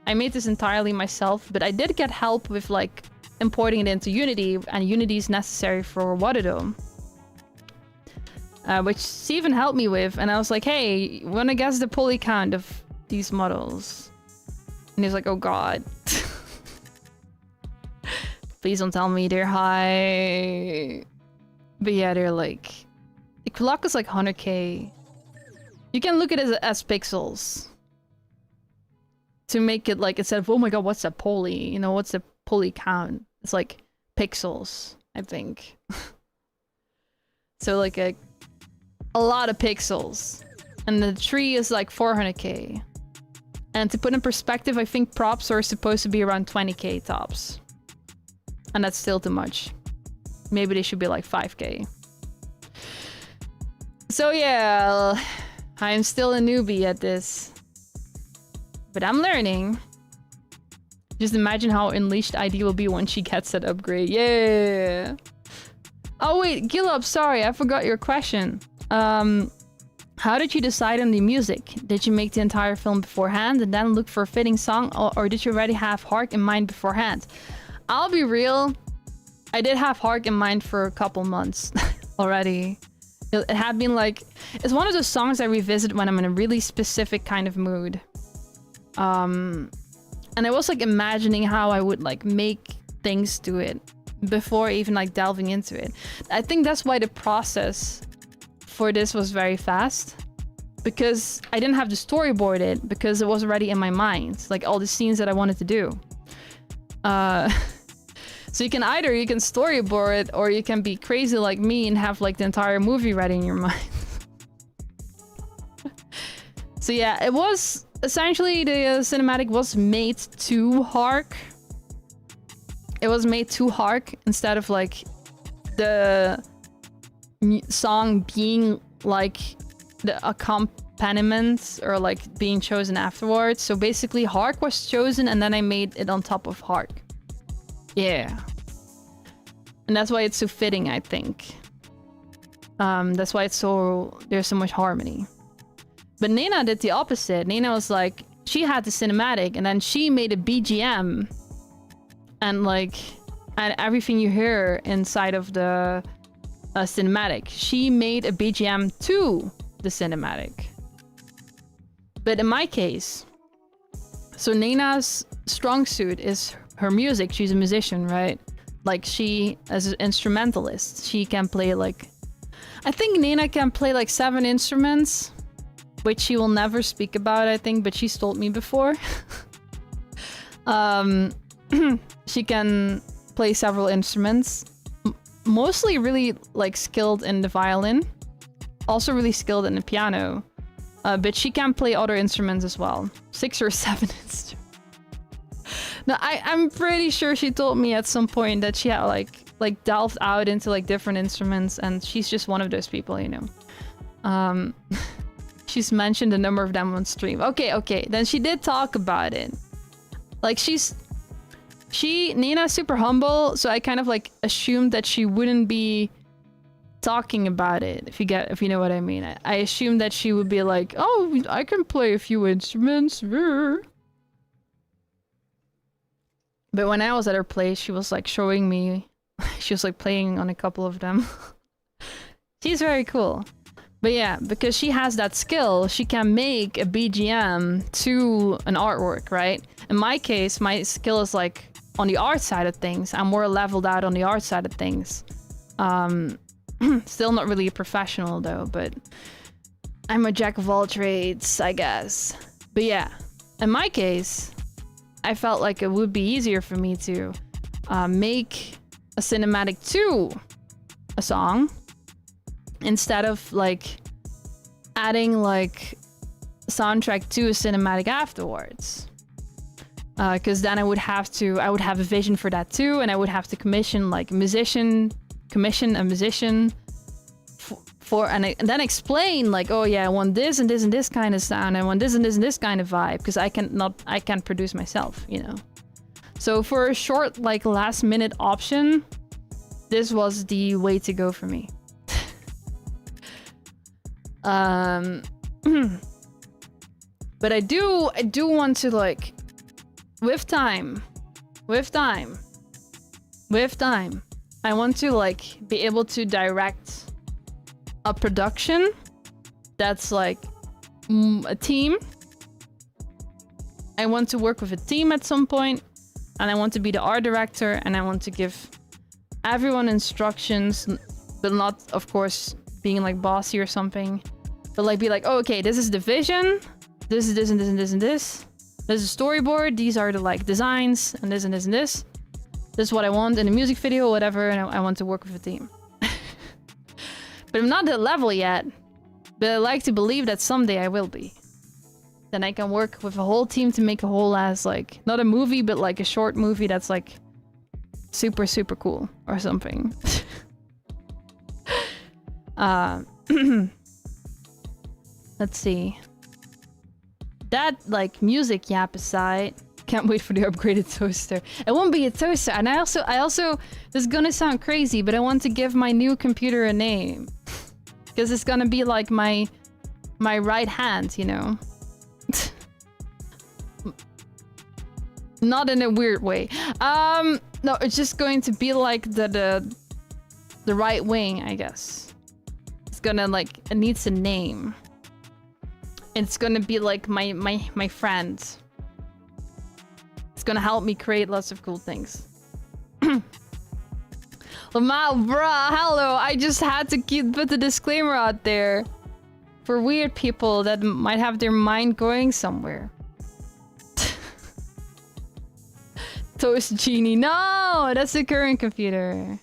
I made this entirely myself, but I did get help with like importing it into Unity, and Unity is necessary for Waterdo. Which Steven helped me with, and I was like, hey, wanna guess the poly count of these models? And he's like, oh god. Please don't tell me they're high. But yeah, they're like... The clock is like 100k. You can look at it as pixels. To make it like, instead of, oh my god, what's a poly? You know, what's the poly count? It's like pixels, I think. So like a lot of pixels. And the tree is like 400k. And to put in perspective, I think props are supposed to be around 20k tops. And that's still too much. Maybe they should be like 5k. So yeah, I'm still a newbie at this. But I'm learning. Just imagine how unleashed ID will be when she gets that upgrade. Yeah! Oh wait, Gillup, sorry, I forgot your question. How did you decide on the music? Did you make the entire film beforehand and then look for a fitting song, or did you already have Hark in mind beforehand? I'll be real, I did have Hark in mind for a couple months already. It had been like... It's one of those songs I revisit when I'm in a really specific kind of mood. And I was like imagining how I would like make things to it before even like delving into it. I think that's why the process for this was very fast, because I didn't have to storyboard it, because it was already in my mind, like all the scenes that I wanted to do. So you can storyboard it, or you can be crazy like me and have like the entire movie ready in your mind. So yeah, it was essentially, the cinematic was made to Hark. It was made to Hark instead of like the song being like the accompaniment or like being chosen afterwards. So basically Hark was chosen and then I made it on top of Hark. Yeah. And that's why it's so fitting, I think. That's why there's so much harmony. But Nena did the opposite. Nena was like, she had the cinematic and then she made a BGM and like and everything you hear inside of the cinematic. She made a BGM to the cinematic. But in my case, so Nina's strong suit is her music. She's a musician, right? Like she, as an instrumentalist, she can play like, I think Nina can play like 7 instruments, which she will never speak about, I think, but she's told me before. She can play several instruments, mostly really like skilled in the violin, also really skilled in the piano, but she can play other instruments as well, 6 or 7 instruments. Now, I'm pretty sure she told me at some point that she had like delved out into like different instruments, and she's just one of those people, you know. She's mentioned a number of them on stream. Okay, then she did talk about it. Like Nina's super humble, so I kind of like assumed that she wouldn't be talking about it, if you know what I mean. I assumed that she would be like, oh, I can play a few instruments. But when I was at her place, she was like showing me, she was like playing on a couple of them. She's very cool. But yeah, because she has that skill, she can make a BGM to an artwork, right? In my case, my skill is like on the art side of things. I'm more leveled out on the art side of things. Still not really a professional though, but I'm a jack of all trades, I guess. But yeah, in my case, I felt like it would be easier for me to make a cinematic to a song instead of like adding like soundtrack to a cinematic afterwards. Because then I would have a vision for that too, and I would have to commission a musician and then explain like, oh yeah, I want this and this and this kind of sound, I want this and this and this kind of vibe, because I can't produce myself, you know. So for a short like last minute option, this was the way to go for me. But I do want to like with time, I want to like be able to direct a production that's like a team. I want to work with a team at some point, and I want to be the art director, and I want to give everyone instructions, but not, of course, being like bossy or something, but like be like, oh, okay, this is the vision, this is this and this and this and this. This is a storyboard, these are the like designs, and this and this and this. This is what I want in a music video, whatever, and I want to work with a team. But I'm not at that level yet, but I like to believe that someday I will be. Then I can work with a whole team to make a whole ass, like, not a movie, but like a short movie that's like super, super cool or something. Let's see. That, like, music yap aside, can't wait for the upgraded toaster. It won't be a toaster, and I also, this is gonna sound crazy, but I want to give my new computer a name. Because it's gonna be like my right hand, you know? Not in a weird way. No, it's just going to be like the right wing, I guess. It's gonna like, it needs a name. It's gonna be like my friend. It's gonna help me create lots of cool things. Lamau, bruh, hello. I just had to put the disclaimer out there for weird people that might have their mind going somewhere. Toast Genie. No, that's the current computer.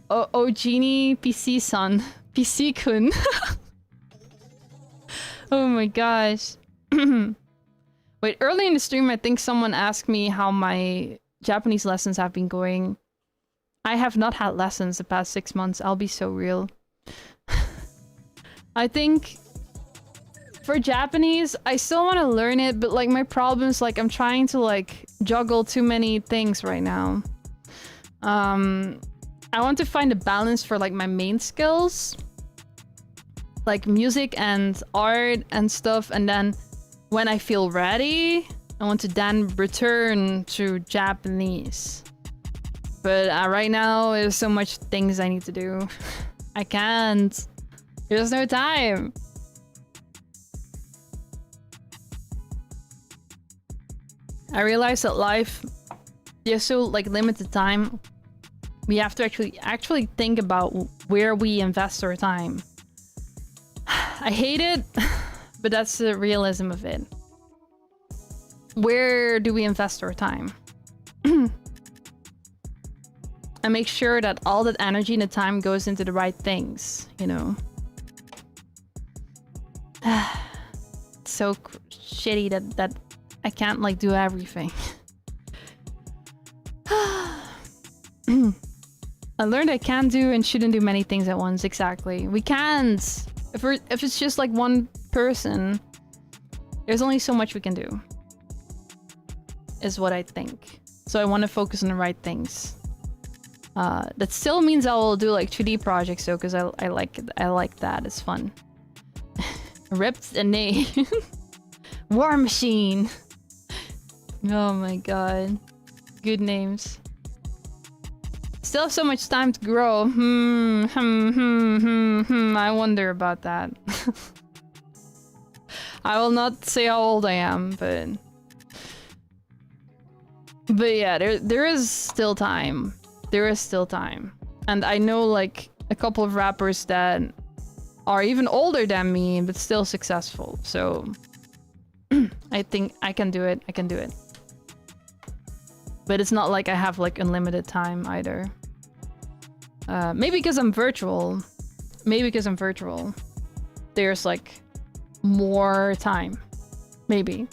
Oh, Genie PC son. PC kun. Oh my gosh. Wait, early in the stream, I think someone asked me how my Japanese lessons have been going. I have not had lessons the past 6 months. I'll be so real. I think for Japanese, I still want to learn it, but like my problem is like I'm trying to like juggle too many things right now. I want to find a balance for like my main skills, like music and art and stuff, and then when I feel ready, I want to then return to Japanese. But right now, there's so much things I need to do. I can't. There's no time. I realized that life, there's so like limited time. We have to actually think about where we invest our time. I hate it, but that's the realism of it. Where do we invest our time? And make sure that all that energy and the time goes into the right things, you know? It's so shitty that I can't like do everything. I learned I can do and shouldn't do many things at once. Exactly. We can't. If it's just like one person, there's only so much we can do. Is what I think. So I want to focus on the right things. That still means I will do like 2D projects though, because I like that. It's fun. Ripped and Nay. War Machine. Oh my god. Good names. Still have so much time to grow. I wonder about that. I will not say how old I am, but yeah, there is still time. There is still time. And I know like a couple of rappers that are even older than me, but still successful. So I think I can do it. I can do it. But it's not like I have like unlimited time either. Maybe because I'm virtual. Maybe because I'm virtual. There's like more time. Maybe.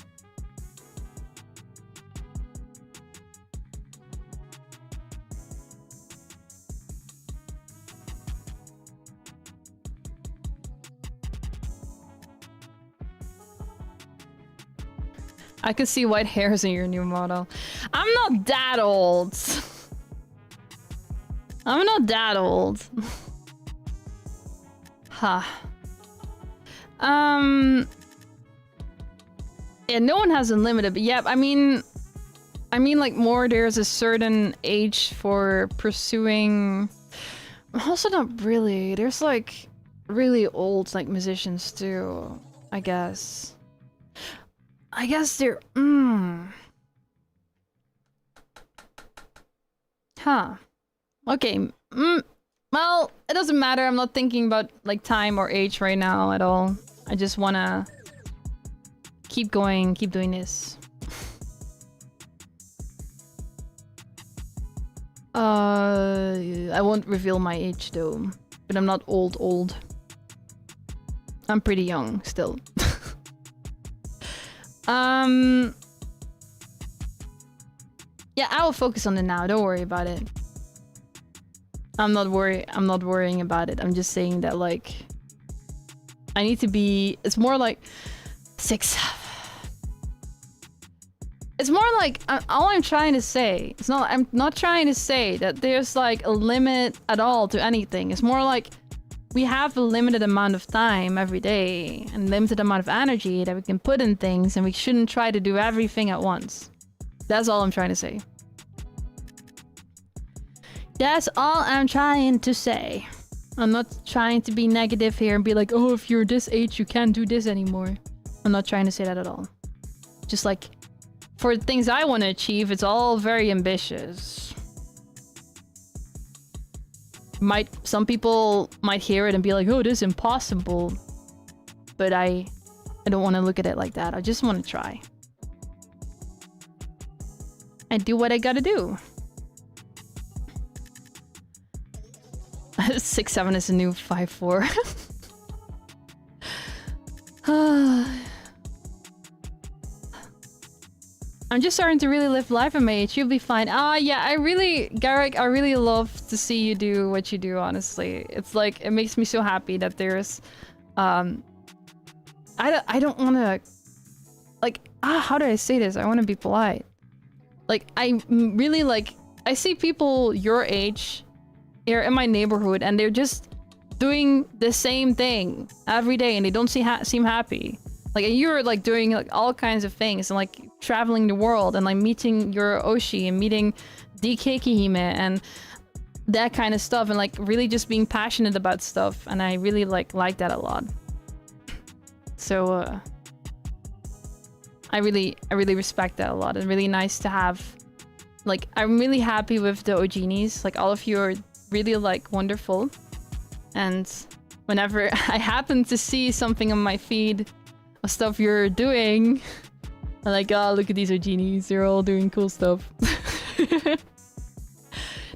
I could see white hairs in your new model. I'm not that old. I'm not that old. Huh. Yeah, no one has unlimited, but yeah, I mean like more there's a certain age for pursuing. Also not really. There's like really old like musicians too, I guess. I guess they're Huh. Okay. Well, it doesn't matter. I'm not thinking about like time or age right now at all. I just wanna keep going, keep doing this. I won't reveal my age though, but I'm not old. I'm pretty young still. Yeah, I will focus on it now. Don't worry about it. I'm not worrying about it. I'm just saying that like I need to be. It's more like 6. It's more like all I'm trying to say. It's not. I'm not trying to say that there's like a limit at all to anything. It's more like we have a limited amount of time every day and limited amount of energy that we can put in things, and we shouldn't try to do everything at once. That's all I'm trying to say. That's all I'm trying to say. I'm not trying to be negative here and be like, oh, if you're this age, you can't do this anymore. I'm not trying to say that at all. Just like, for the things I want to achieve, it's all very ambitious. Some people might hear it and be like, oh, this is impossible. But I don't want to look at it like that. I just want to try. I do what I gotta do. 6'7" is a new 5'4". I'm just starting to really live life at my age. You'll be fine. Yeah, Garrick, I really love to see you do what you do, honestly. It's like, it makes me so happy that there's, I don't want to, like, how do I say this? I want to be polite. Like, I really, like, I see people your age here in my neighborhood, and they're just doing the same thing every day, and they don't seem happy. Like, and you're like doing like all kinds of things, and like traveling the world, and like meeting your Oshi, and meeting DK Kihime and that kind of stuff, and like really just being passionate about stuff, and I really like that a lot. So I really respect that a lot. It's really nice to have, like, I'm really happy with the Ojinis. Like, all of you are really like wonderful, and whenever I happen to see something on my feed of stuff you're doing, I'm like, oh, look at these Ojinis, they're all doing cool stuff.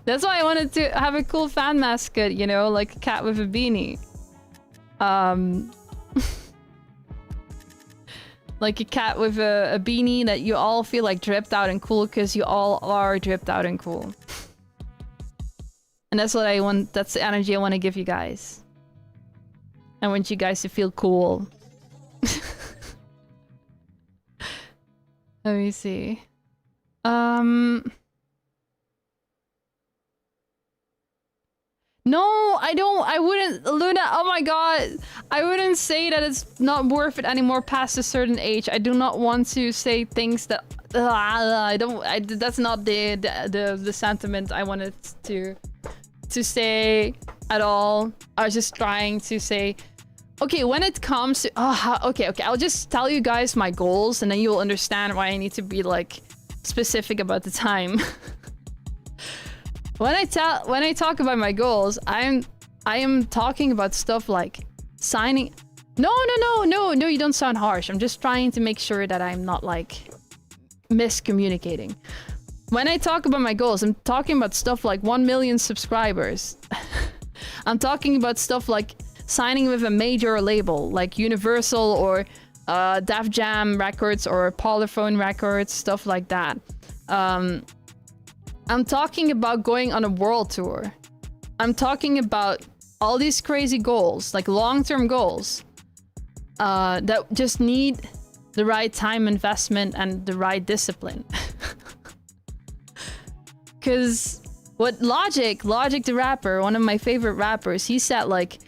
That's why I wanted to have a cool fan mascot, you know, like a cat with a beanie. Like a cat with a beanie that you all feel like dripped out and cool, because you all are dripped out and cool. And that's what I want, that's the energy I want to give you guys. I want you guys to feel cool. Let me see. No, I wouldn't, Luna, oh my god. I wouldn't say that it's not worth it anymore past a certain age. I do not want to say things that, that's not the sentiment I wanted to say at all. I was just trying to say, okay, when it comes to, okay, I'll just tell you guys my goals, and then you'll understand why I need to be like specific about the time. When I talk about my goals, I am talking about stuff like signing. No, you don't sound harsh. I'm just trying to make sure that I'm not like miscommunicating. When I talk about my goals, I'm talking about stuff like 1 million subscribers. I'm talking about stuff like signing with a major label like Universal or Def Jam Records or Polyphone Records, stuff like that. I'm talking about going on a world tour. I'm talking about all these crazy goals, like long-term goals, that just need the right time investment and the right discipline. Because what Logic the rapper, one of my favorite rappers, he said like,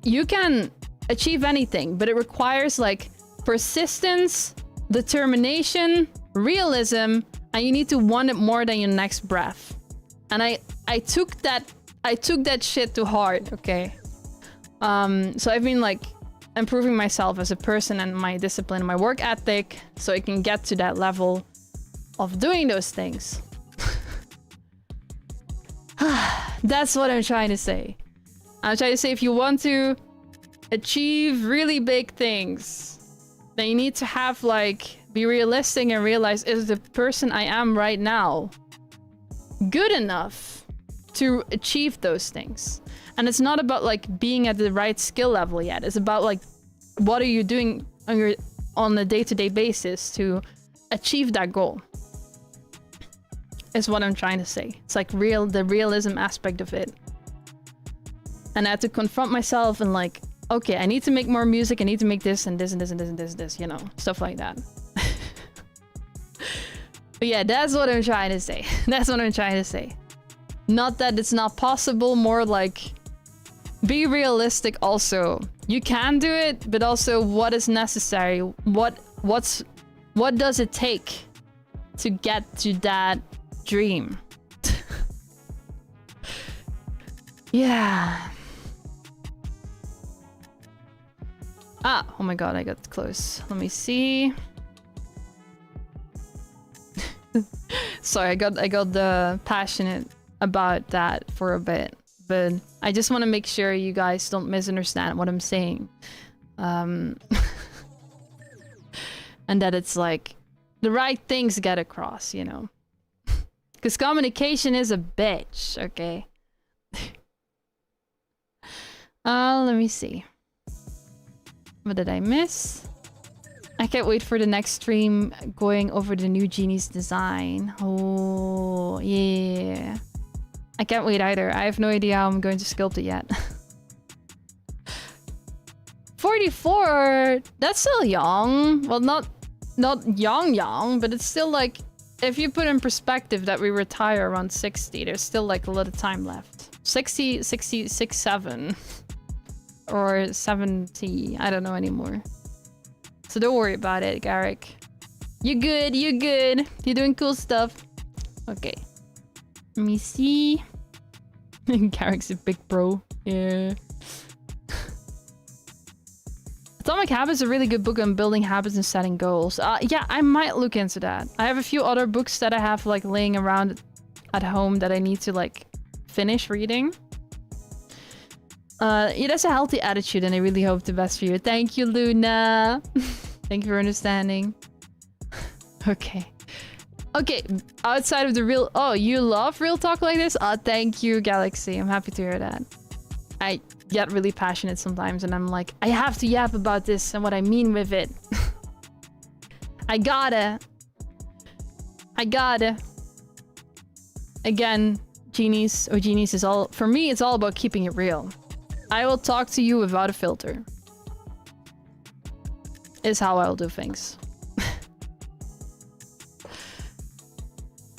you can achieve anything, but it requires like persistence, determination, realism, and you need to want it more than your next breath. And I took that shit to heart, okay? So I've been like improving myself as a person and my discipline and my work ethic so I can get to that level of doing those things. That's what I'm trying to say. I'm trying to say if you want to achieve really big things, then you need to have like be realistic and realize, is the person I am right now good enough to achieve those things? And it's not about like being at the right skill level yet. It's about like, what are you doing on a day-to-day basis to achieve that goal? Is what I'm trying to say. It's like the realism aspect of it. And I had to confront myself and like, okay, I need to make more music. I need to make this and this and this and this and this and this, you know, stuff like that. But yeah, that's what I'm trying to say. That's what I'm trying to say. Not that it's not possible, more like be realistic also. You can do it, but also what is necessary? What does it take to get to that dream? Yeah. Oh my god, I got close. Let me see. Sorry, I got the passionate about that for a bit, but I just want to make sure you guys don't misunderstand what I'm saying. And that it's like the right things get across, you know. Because communication is a bitch, okay? Let me see. What did I miss? I can't wait for the next stream going over the new Genie's design. Oh, yeah. I can't wait either. I have no idea how I'm going to sculpt it yet. 44? That's still young. Well, not young, but it's still like, if you put in perspective that we retire around 60, there's still like a lot of time left. 60, 66, 7. Or 70. I don't know anymore. So don't worry about it, Garrick. You're good, you're good. You're doing cool stuff. Okay. Let me see. Garrick's a big bro. Yeah. Atomic Habits is a really good book on building habits and setting goals. Yeah, I might look into that. I have a few other books that I have like laying around at home that I need to like finish reading. Yeah, that's a healthy attitude and I really hope the best for you. Thank you, Luna. Thank you for understanding. Okay. Okay, outside of the real... Oh, you love real talk like this? Thank you, Galaxy. I'm happy to hear that. I get really passionate sometimes and I'm like, I have to yap about this and what I mean with it. I gotta. Again, Genies is all... For me, it's all about keeping it real. I will talk to you without a filter. Is how I'll do things.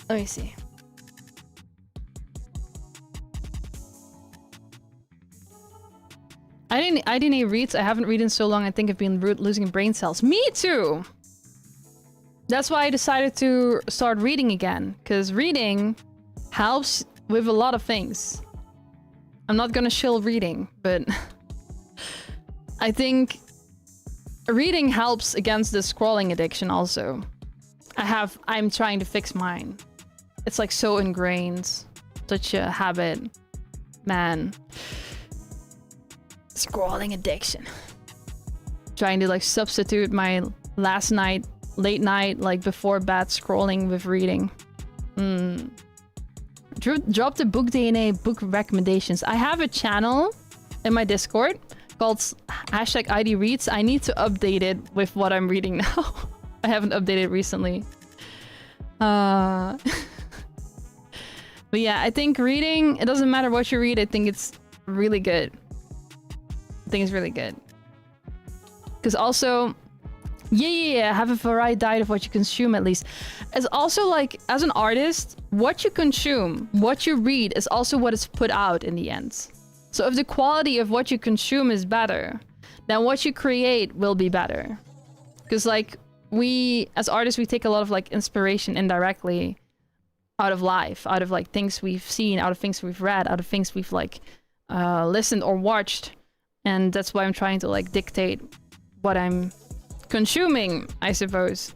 Let me see. I didn't read. I haven't read in so long. I think I've been losing brain cells. Me too. That's why I decided to start reading again. Because reading helps with a lot of things. I'm not gonna shill reading, but I think reading helps against the scrolling addiction also. I'm trying to fix mine. It's like so ingrained. Such a habit. Man. Scrolling addiction. Trying to like substitute my late night, like before bed scrolling with reading. Drop the book DNA book recommendations. I have a channel in my Discord called #IDReads. I need to update it with what I'm reading now. I haven't updated recently. But yeah, I think reading, it doesn't matter what you read, I think it's really good. I think it's really good. Because also, yeah, have a varied diet of what you consume at least. It's also like, as an artist, what you consume, what you read is also what is put out in the end. So if the quality of what you consume is better, then what you create will be better. Because like, we, as artists, we take a lot of like inspiration indirectly out of life, out of like things we've seen, out of things we've read, out of things we've like listened or watched. And that's why I'm trying to like dictate what I'm consuming, I suppose.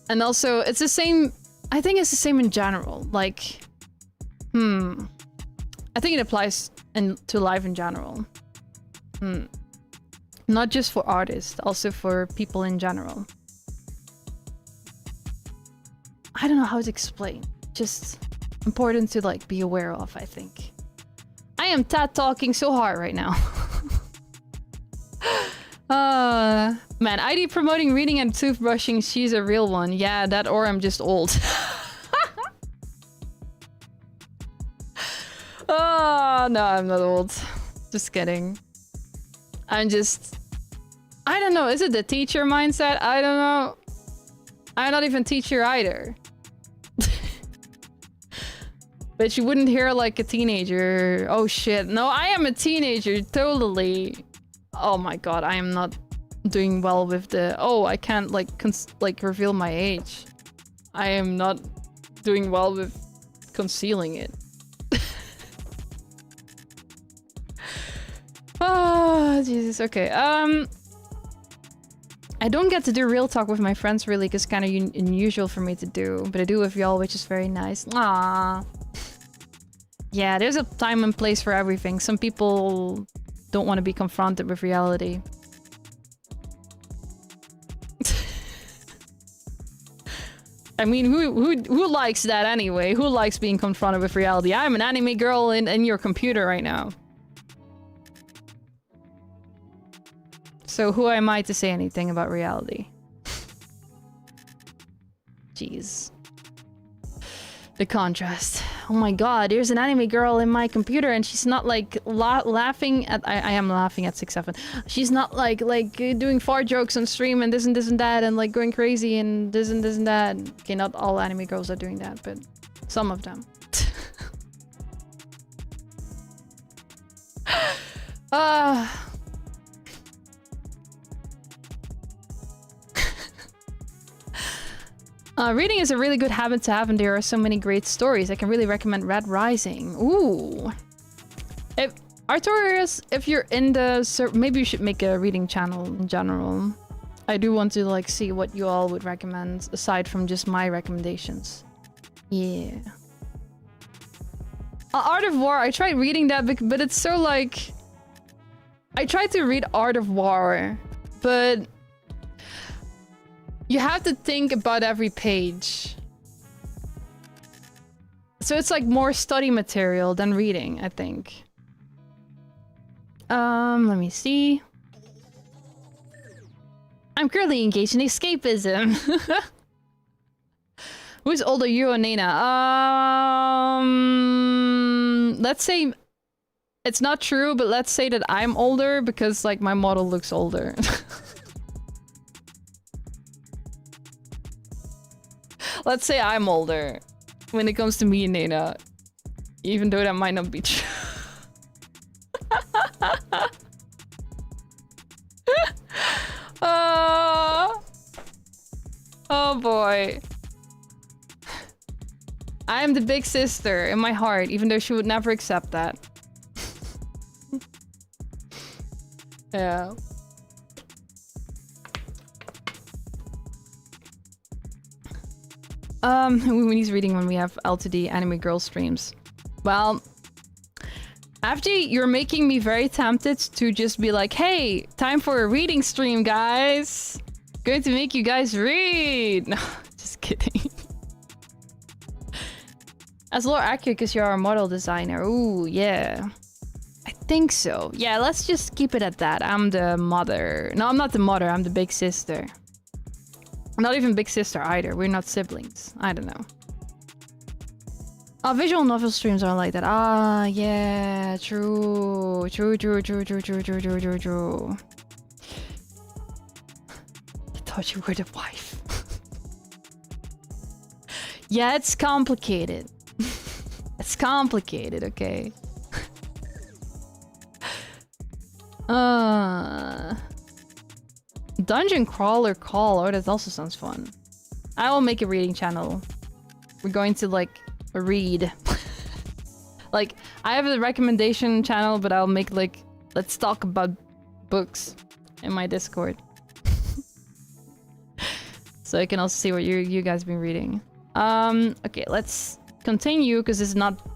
And also it's the same, I think it's the same in general. Like, I think it applies to life in general. Not just for artists, also for people in general. I don't know how to explain. Just important to like be aware of, I think. I am talking so hard right now. Man, ID promoting reading and toothbrushing, she's a real one. Yeah, that or I'm just old. Oh, no, I'm not old. Just kidding. I don't know, is it the teacher mindset? I don't know. I'm not even teacher either. But you wouldn't hear like a teenager. Oh shit, no, I am a teenager, totally. Oh my god, I am not doing well with the... Oh, I can't like reveal my age. I am not doing well with concealing it. Oh, Jesus, okay. I don't get to do real talk with my friends really, because it's kind of unusual for me to do. But I do with y'all, which is very nice. Aww. Yeah, there's a time and place for everything. Some people don't want to be confronted with reality. I mean, who likes that anyway? Who likes being confronted with reality? I'm an anime girl in your computer right now. So who am I to say anything about reality? Jeez. The contrast. Oh my god, there's an anime girl in my computer and she's not like laughing at... I am laughing at 6-7. She's not like doing fart jokes on stream and this and that and like going crazy and this and that. Okay, not all anime girls are doing that, but some of them. Reading is a really good habit to have, and there are so many great stories. I can really recommend Red Rising. Ooh. If Artorius, if you're in the... maybe you should make a reading channel in general. I do want to like see what you all would recommend, aside from just my recommendations. Yeah. Art of War, I tried reading that, but it's so like... I tried to read Art of War, but... you have to think about every page. So it's like more study material than reading, I think. Let me see. I'm currently engaged in escapism. Who's older, you or Nena? Let's say... it's not true, but let's say that I'm older because, like, my model looks older. Let's say I'm older when it comes to me and Nena. Even though that might not be true. Oh boy. I am the big sister in my heart, even though she would never accept that. Yeah. When he's reading when we have LTD anime girl streams. Well, after you're making me very tempted to just be like, hey, time for a reading stream, guys. Going to make you guys read. No, just kidding. That's a little accurate because you're a model designer. Ooh, yeah. I think so. Yeah, let's just keep it at that. I'm the mother. No, I'm not the mother. I'm the big sister. I'm not even big sister either. We're not siblings. I don't know. Visual novel streams are like that. Ah, yeah. True. True. I thought you were the wife. Yeah, it's complicated. It's complicated, okay? Dungeon Crawler Call. Oh, that also sounds fun. I will make a reading channel. We're going to, like, read. Like, I have a recommendation channel, but I'll make, like, let's talk about books in my Discord. So I can also see what you guys been reading. Okay, let's continue, because it's not...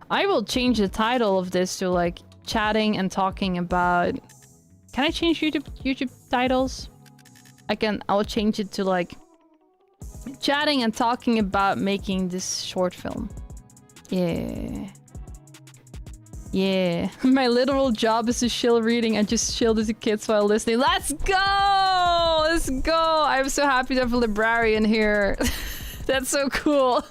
I will change the title of this to, like, chatting and talking about... Can I change YouTube titles? I'll change it to, like, chatting and talking about making this short film. Yeah. Yeah. My literal job is to chill reading and just chill to the kids while listening. Let's go! Let's go! I'm so happy to have a librarian here. That's so cool.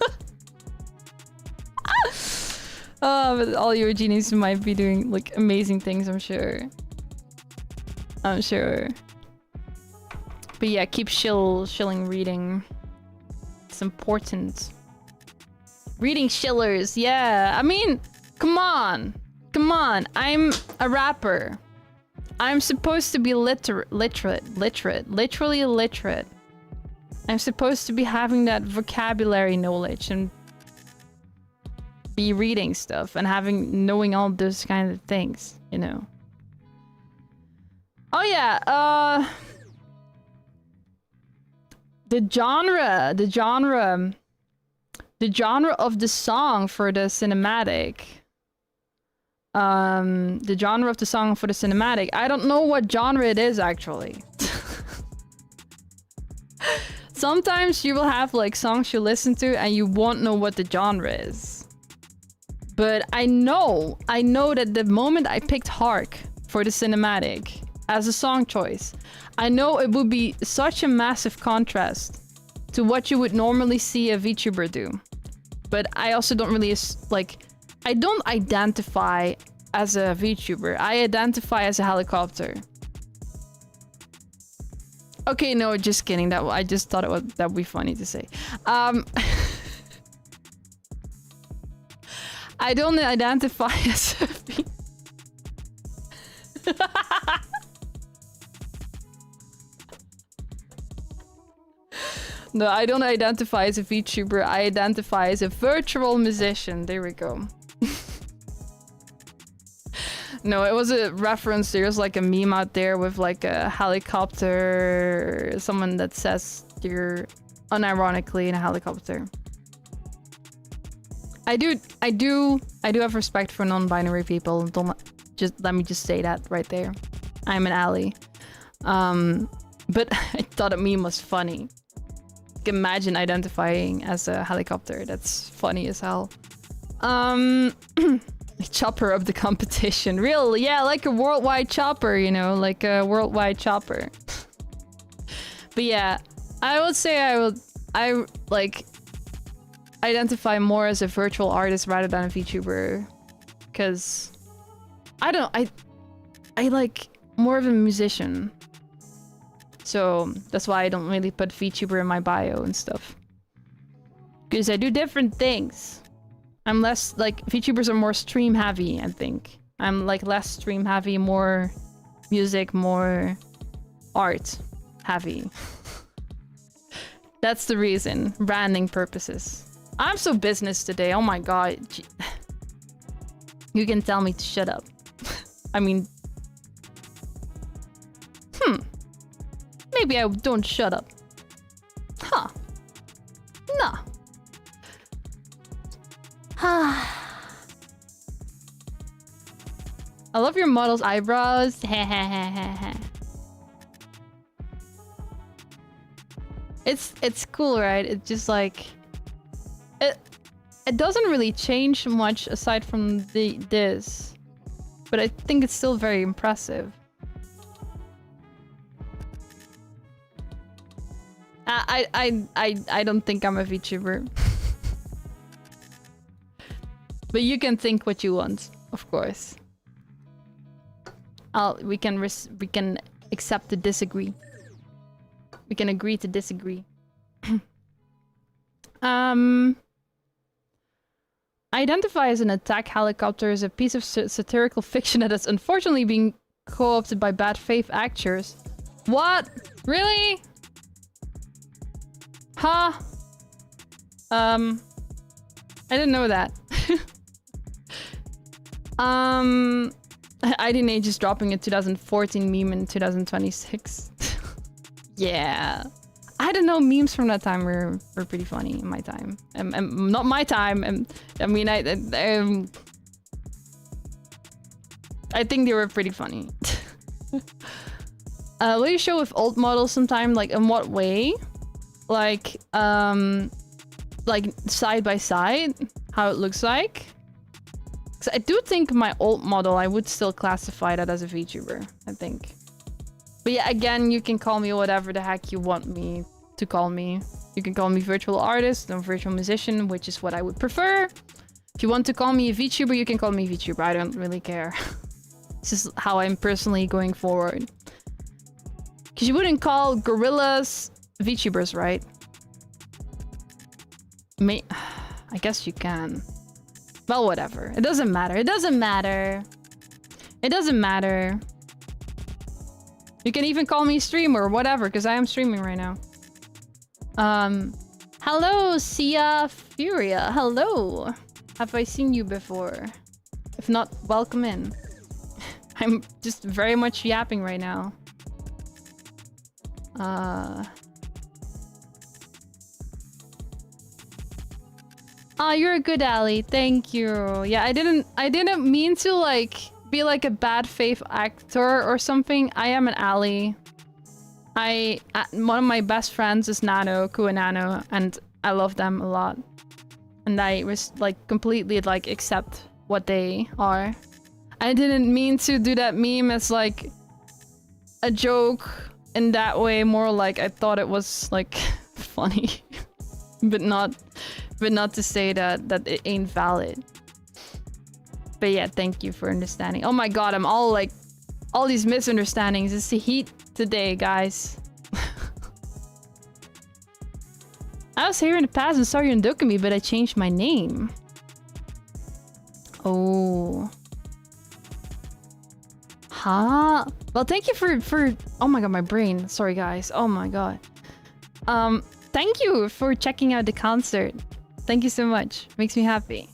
Oh, but all your genies might be doing, like, amazing things, I'm sure. I'm sure. But yeah, keep shilling reading. It's important. Reading shillers, yeah. I mean, come on. Come on. I'm a rapper. I'm supposed to be literally literate. I'm supposed to be having that vocabulary knowledge and be reading stuff and knowing all those kind of things, you know. Oh yeah, the genre of the song for the cinematic. The genre of the song for the cinematic. I don't know what genre it is actually. Sometimes you will have like songs you listen to and you won't know what the genre is. But I know that the moment I picked Hark for the cinematic as a song choice, I know it would be such a massive contrast to what you would normally see a VTuber do. But I also don't really, like, I don't identify as a VTuber. I identify as a helicopter. Okay, no, just kidding. I just thought that would be funny to say. I don't identify as a VTuber. No, I don't identify as a VTuber. I identify as a virtual musician. There we go. No, it was a reference. There's like a meme out there with like a helicopter. Someone that says you're unironically in a helicopter. I do have respect for non-binary people. Let me just say that right there. I'm an ally. But I thought a meme was funny. Imagine identifying as a helicopter. That's funny as hell. Chopper of the competition. Real, yeah, like a worldwide chopper, you know, like a worldwide chopper. But yeah, I would say I like identify more as a virtual artist rather than a VTuber, because I like more of a musician. So that's why I don't really put VTuber in my bio and stuff. Because I do different things. I'm less, like, VTubers are more stream heavy, I think. I'm like less stream heavy, more music, more art heavy. That's the reason. Branding purposes. I'm so business today, oh my god. You can tell me to shut up. I mean... Maybe I don't shut up. Huh. Nah. I love your model's eyebrows. It's cool, right? It's just like... It doesn't really change much aside from this. But I think it's still very impressive. I don't think I'm a VTuber. But you can think what you want, of course. We can accept to disagree. We can agree to disagree. I identify as an attack helicopter as a piece of satirical fiction that is unfortunately being co-opted by bad faith actors. What? Really? Huh? I didn't know that. IDNA is dropping a 2014 meme in 2026. Yeah. I don't know, memes from that time were pretty funny in my time. Not my time. I mean, I think they were pretty funny. Will you show with old models sometime? Like, in what way? Like side by side, how it looks like. Because I do think my old model, I would still classify that as a VTuber, I think. But yeah, again, you can call me whatever the heck you want me to call me. You can call me virtual artist or virtual musician, which is what I would prefer. If you want to call me a VTuber, you can call me VTuber. I don't really care. This is how I'm personally going forward. Because you wouldn't call gorillas VTubers, right? I guess you can. Well, whatever. It doesn't matter. It doesn't matter. It doesn't matter. You can even call me streamer or whatever, because I am streaming right now. Hello, Sia Furia. Hello. Have I seen you before? If not, welcome in. I'm just very much yapping right now. Oh, you're a good ally. Thank you. Yeah, I didn't mean to like be like a bad faith actor or something. I am an ally. One of my best friends is Nano, Ku and Nano, and I love them a lot. And I was like completely like accept what they are. I didn't mean to do that meme as like a joke in that way, more like I thought it was like funny. but not to say that it ain't valid. But yeah, thank you for understanding. Oh my god, I'm all like all these misunderstandings. It's the heat today, guys. I was here in the past and saw you in Dokumi, but I changed my name. Oh. Huh? Well, thank you for oh my god, my brain. Sorry guys. Oh my god. thank you for checking out the concert. Thank you so much. Makes me happy.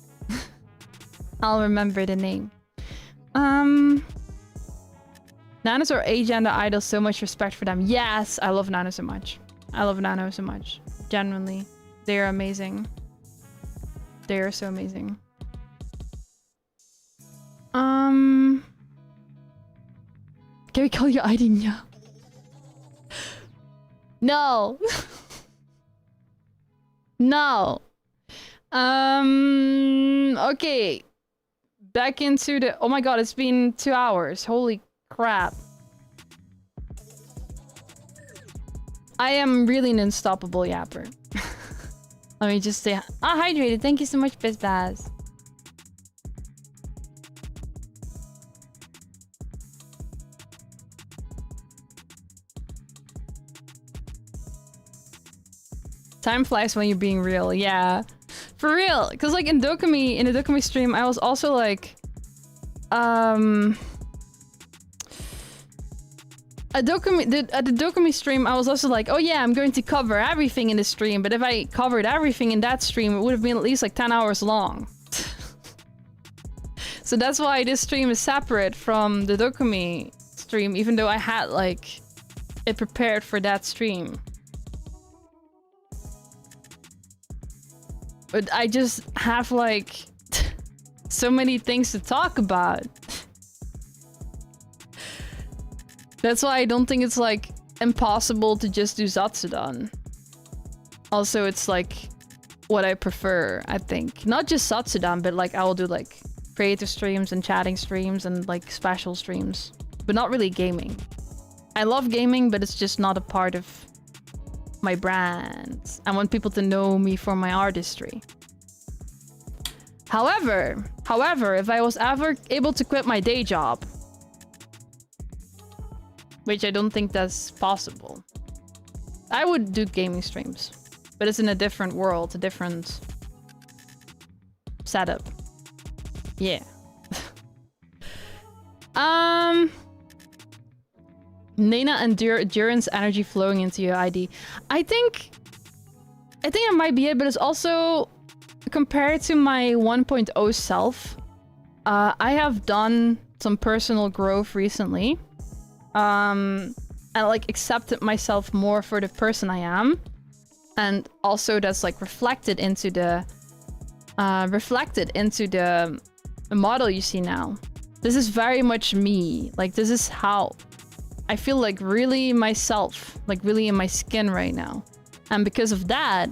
I'll remember the name. Nanos are agenda idols, so much respect for them. Yes, I love Nano so much. I love Nano so much. Genuinely. They are amazing. They are so amazing. Can we call you ID now? No. No. Okay. Back into the... Oh my god, it's been 2 hours. Holy crap. I am really an unstoppable yapper. Let me just say... hydrated. Thank you so much, BizBaz. Time flies when you're being real. Yeah. For real. Because like in the Dokumi stream, I was also like... At the Dokumi stream, I was also like, oh yeah, I'm going to cover everything in the stream. But if I covered everything in that stream, it would have been at least like 10 hours long. So that's why this stream is separate from the Dokumi stream, even though I had like it prepared for that stream. But I just have like so many things to talk about. That's why I don't think it's like impossible to just do Zatsudan. Also, it's like what I prefer, I think. Not just Zatsudan, but like I will do like creative streams and chatting streams and like special streams. But not really gaming. I love gaming, but it's just not a part of my brand. I want people to know me for my artistry. However, if I was ever able to quit my day job, which I don't think that's possible, I would do gaming streams. But it's in a different world, a different setup. Yeah. Nena endurance energy flowing into your ID. I think it might be it, but it's also compared to my 1.0 self. I have done some personal growth recently. I like accepted myself more for the person I am, and also that's like reflected into the model you see now. This is very much me. Like this is how I feel, like really myself, like really in my skin right now. And because of that,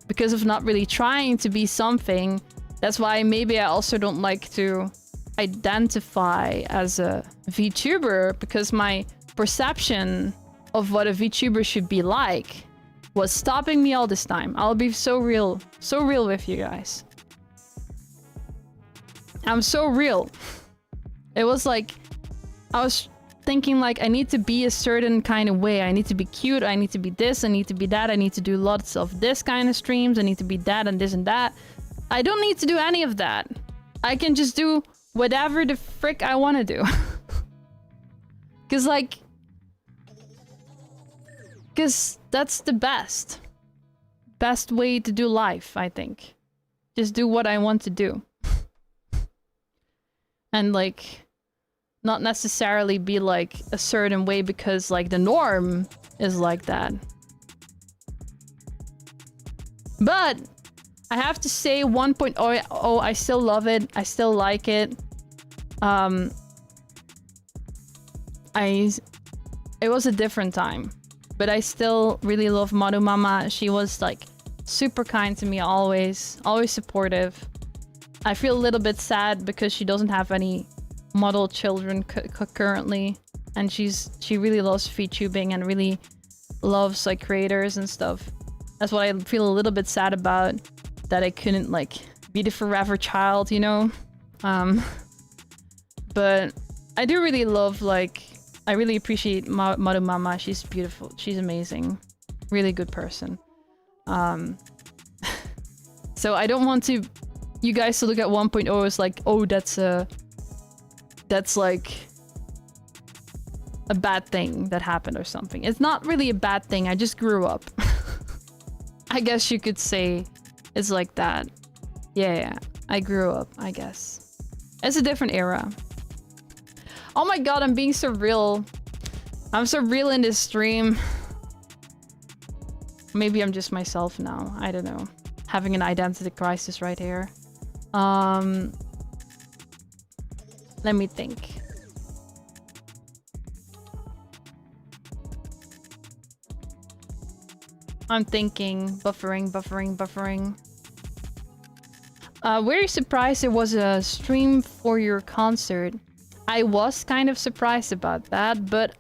because of not really trying to be something, that's why maybe I also don't like to identify as a VTuber, because my perception of what a VTuber should be like was stopping me all this time. I'll be so real with you guys. I'm so real. It was like, I was thinking like, I need to be a certain kind of way. I need to be cute, I need to be this, I need to be that, I need to do lots of this kind of streams, I need to be that and this and that. I don't need to do any of that. I can just do whatever the frick I want to do. Cause that's the best way to do life, I think. Just do what I want to do. And like, not necessarily be like a certain way because like the norm is like that. But I have to say 1.0, I still love it. I still like it. It was a different time, but I still really love Maru Mama. She was like super kind to me, always supportive. I feel a little bit sad because she doesn't have any model children currently, and she really loves VTubing and really loves like creators and stuff. That's what I feel a little bit sad about, that I couldn't like be the forever child, you know. But I do really love, like, I really appreciate Maru Mama. She's beautiful, she's amazing, really good person. So I don't want you guys to look at 1.0 as like, oh, that's like a bad thing that happened or something. It's not really a bad thing. I just grew up. I guess you could say it's like that. Yeah, I grew up, I guess. It's a different era. Oh my god, I'm being so real. I'm so real in this stream. Maybe I'm just myself now. I don't know. Having an identity crisis right here. Let me think. I'm thinking. Buffering. Very surprised there was a stream for your concert. I was kind of surprised about that, but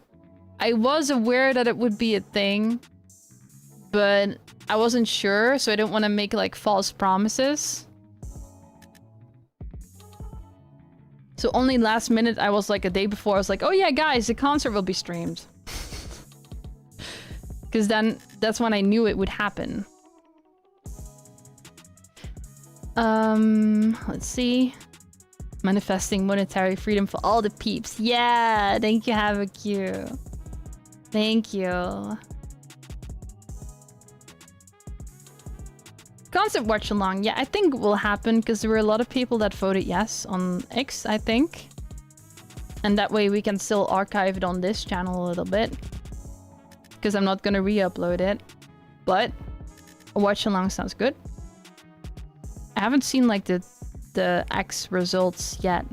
I was aware that it would be a thing. But I wasn't sure, so I didn't want to make like false promises. So only last minute, I was like a day before, I was like, oh yeah, guys, the concert will be streamed. Because then that's when I knew it would happen. Let's see. Manifesting monetary freedom for all the peeps. Yeah, thank you, Havoc. Thank you. Concert watch along. Yeah, I think it will happen because there were a lot of people that voted yes on X, I think. And that way we can still archive it on this channel a little bit. Because I'm not going to re-upload it. But a watch along sounds good. I haven't seen like the X results yet.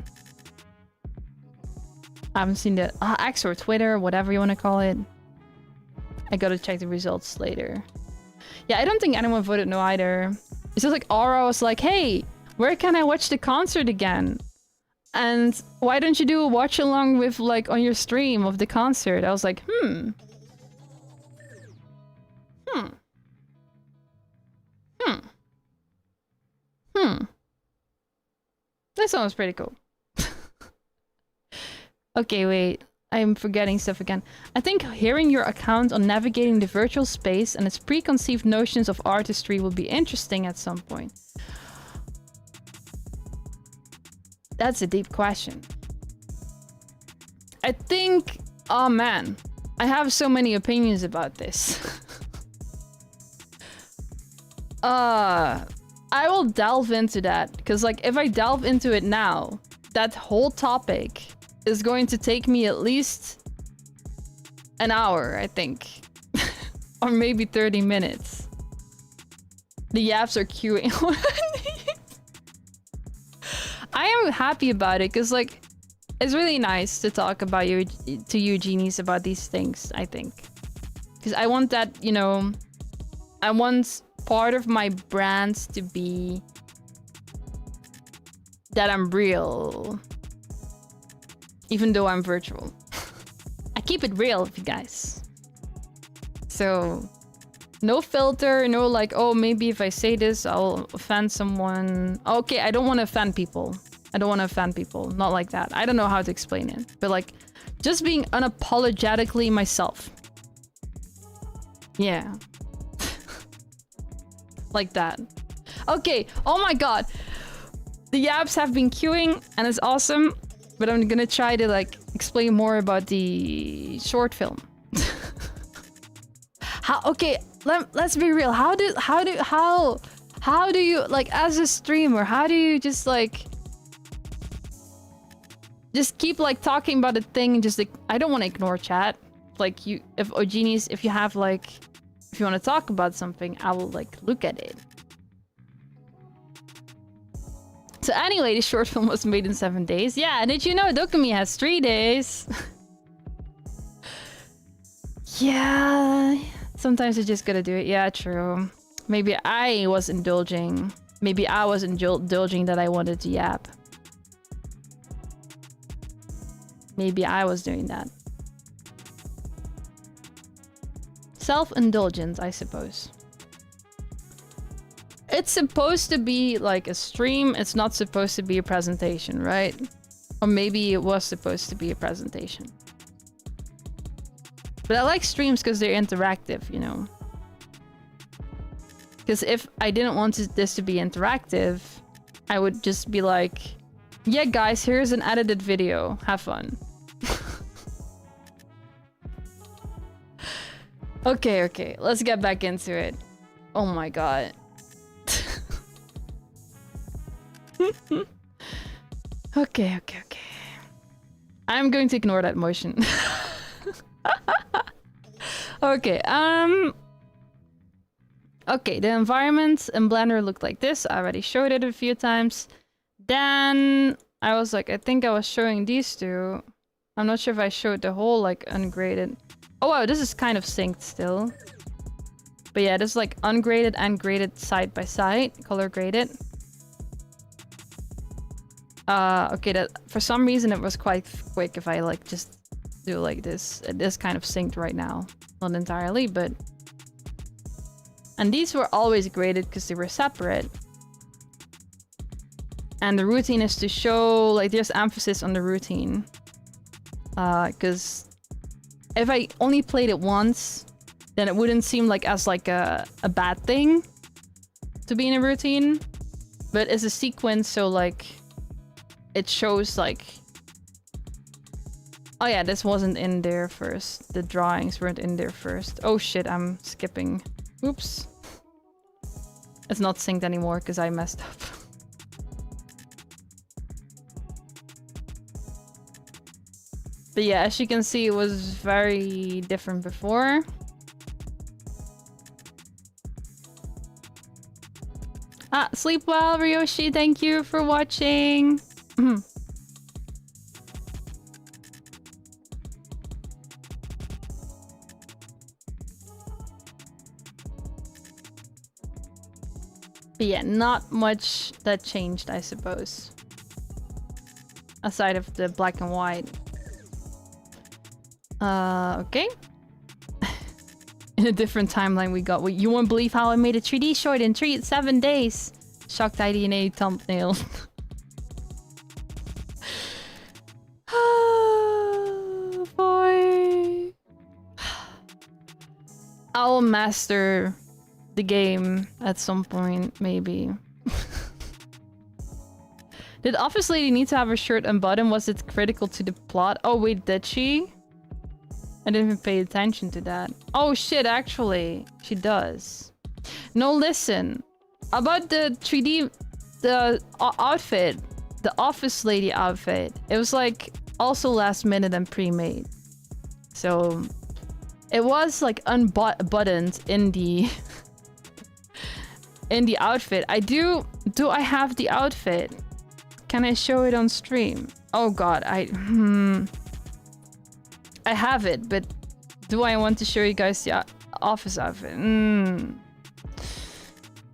I haven't seen the X or Twitter, whatever you want to call it. I gotta check the results later. Yeah, I don't think anyone voted no either. It's just like Aura was like, hey, where can I watch the concert again? And why don't you do a watch along with like on your stream of the concert? I was like, This sounds pretty cool. Okay, wait. I'm forgetting stuff again. I think hearing your account on navigating the virtual space and its preconceived notions of artistry will be interesting at some point. That's a deep question. I think... Oh man. I have so many opinions about this. I will delve into that. Because like, if I delve into it now, that whole topic is going to take me at least an hour, I think. Or maybe 30 minutes. The yaps are queuing. I am happy about it because like it's really nice to talk about you genies about these things, I think. Because I want that, you know, I want part of my brand to be that I'm real. Even though I'm virtual. I keep it real, you guys. So, no filter, no like, oh, maybe if I say this, I'll offend someone. Okay, I don't want to offend people. Not like that. I don't know how to explain it. But like, just being unapologetically myself. Yeah. Like that. Okay, oh my god. The yaps have been queuing and it's awesome. But I'm gonna try to like explain more about the short film. Okay, let's be real. How do you like as a streamer? How do you just like keep like talking about a thing and just like I don't want to ignore chat. Like you, if Ogenies, if you have like if you want to talk about something, I will like look at it. So anyway, the short film was made in 7 days. Yeah, and did you know Dokumi has 3 days? Yeah, sometimes I just gotta do it. Yeah, true. Maybe I was indulging. Maybe I was indulging that I wanted to yap. Maybe I was doing that. Self-indulgence, I suppose. It's supposed to be like a stream. It's not supposed to be a presentation, right? Or maybe it was supposed to be a presentation. But I like streams because they're interactive, you know? Because if I didn't want this to be interactive, I would just be like, yeah, guys, here's an edited video. Have fun. Okay, let's get back into it. Oh my god. Okay. I'm going to ignore that motion. Okay, okay, the environment in Blender looked like this. I already showed it a few times. Then I was like, I think I was showing these two. I'm not sure if I showed the whole like ungraded. Oh wow, this is kind of synced still. But yeah, this is like ungraded and graded side by side, color graded. Okay, that for some reason it was quite quick if I like just do like this. It is kind of synced right now. Not entirely, but... And these were always graded because they were separate. And the routine is to show, like, there's emphasis on the routine. Because if I only played it once, then it wouldn't seem like as like a bad thing to be in a routine. But it's a sequence, so like it shows like, oh yeah, this wasn't in there first. The drawings weren't in there first. Oh shit, I'm skipping. Oops. It's not synced anymore because I messed up. But yeah, as you can see, it was very different before. Sleep well, Ryoshi. Thank you for watching. But yeah, not much that changed, I suppose. Aside of the black and white. Okay. In a different timeline we got... You won't believe how I made a 3D short in 7 days. Shocked IDNA thumbnail. Oh, boy. I'll master the game at some point, maybe. Did Office Lady need to have her shirt unbuttoned? Was it critical to the plot? Oh wait, did she? I didn't even pay attention to that. Oh shit, actually, she does. No, listen. About the 3D... the outfit. The Office Lady outfit. It was like also last minute and pre-made. So... it was like unbuttoned in the... in the outfit. Do I have the outfit? Can I show it on stream? Oh god, I have it, but do I want to show you guys the office outfit?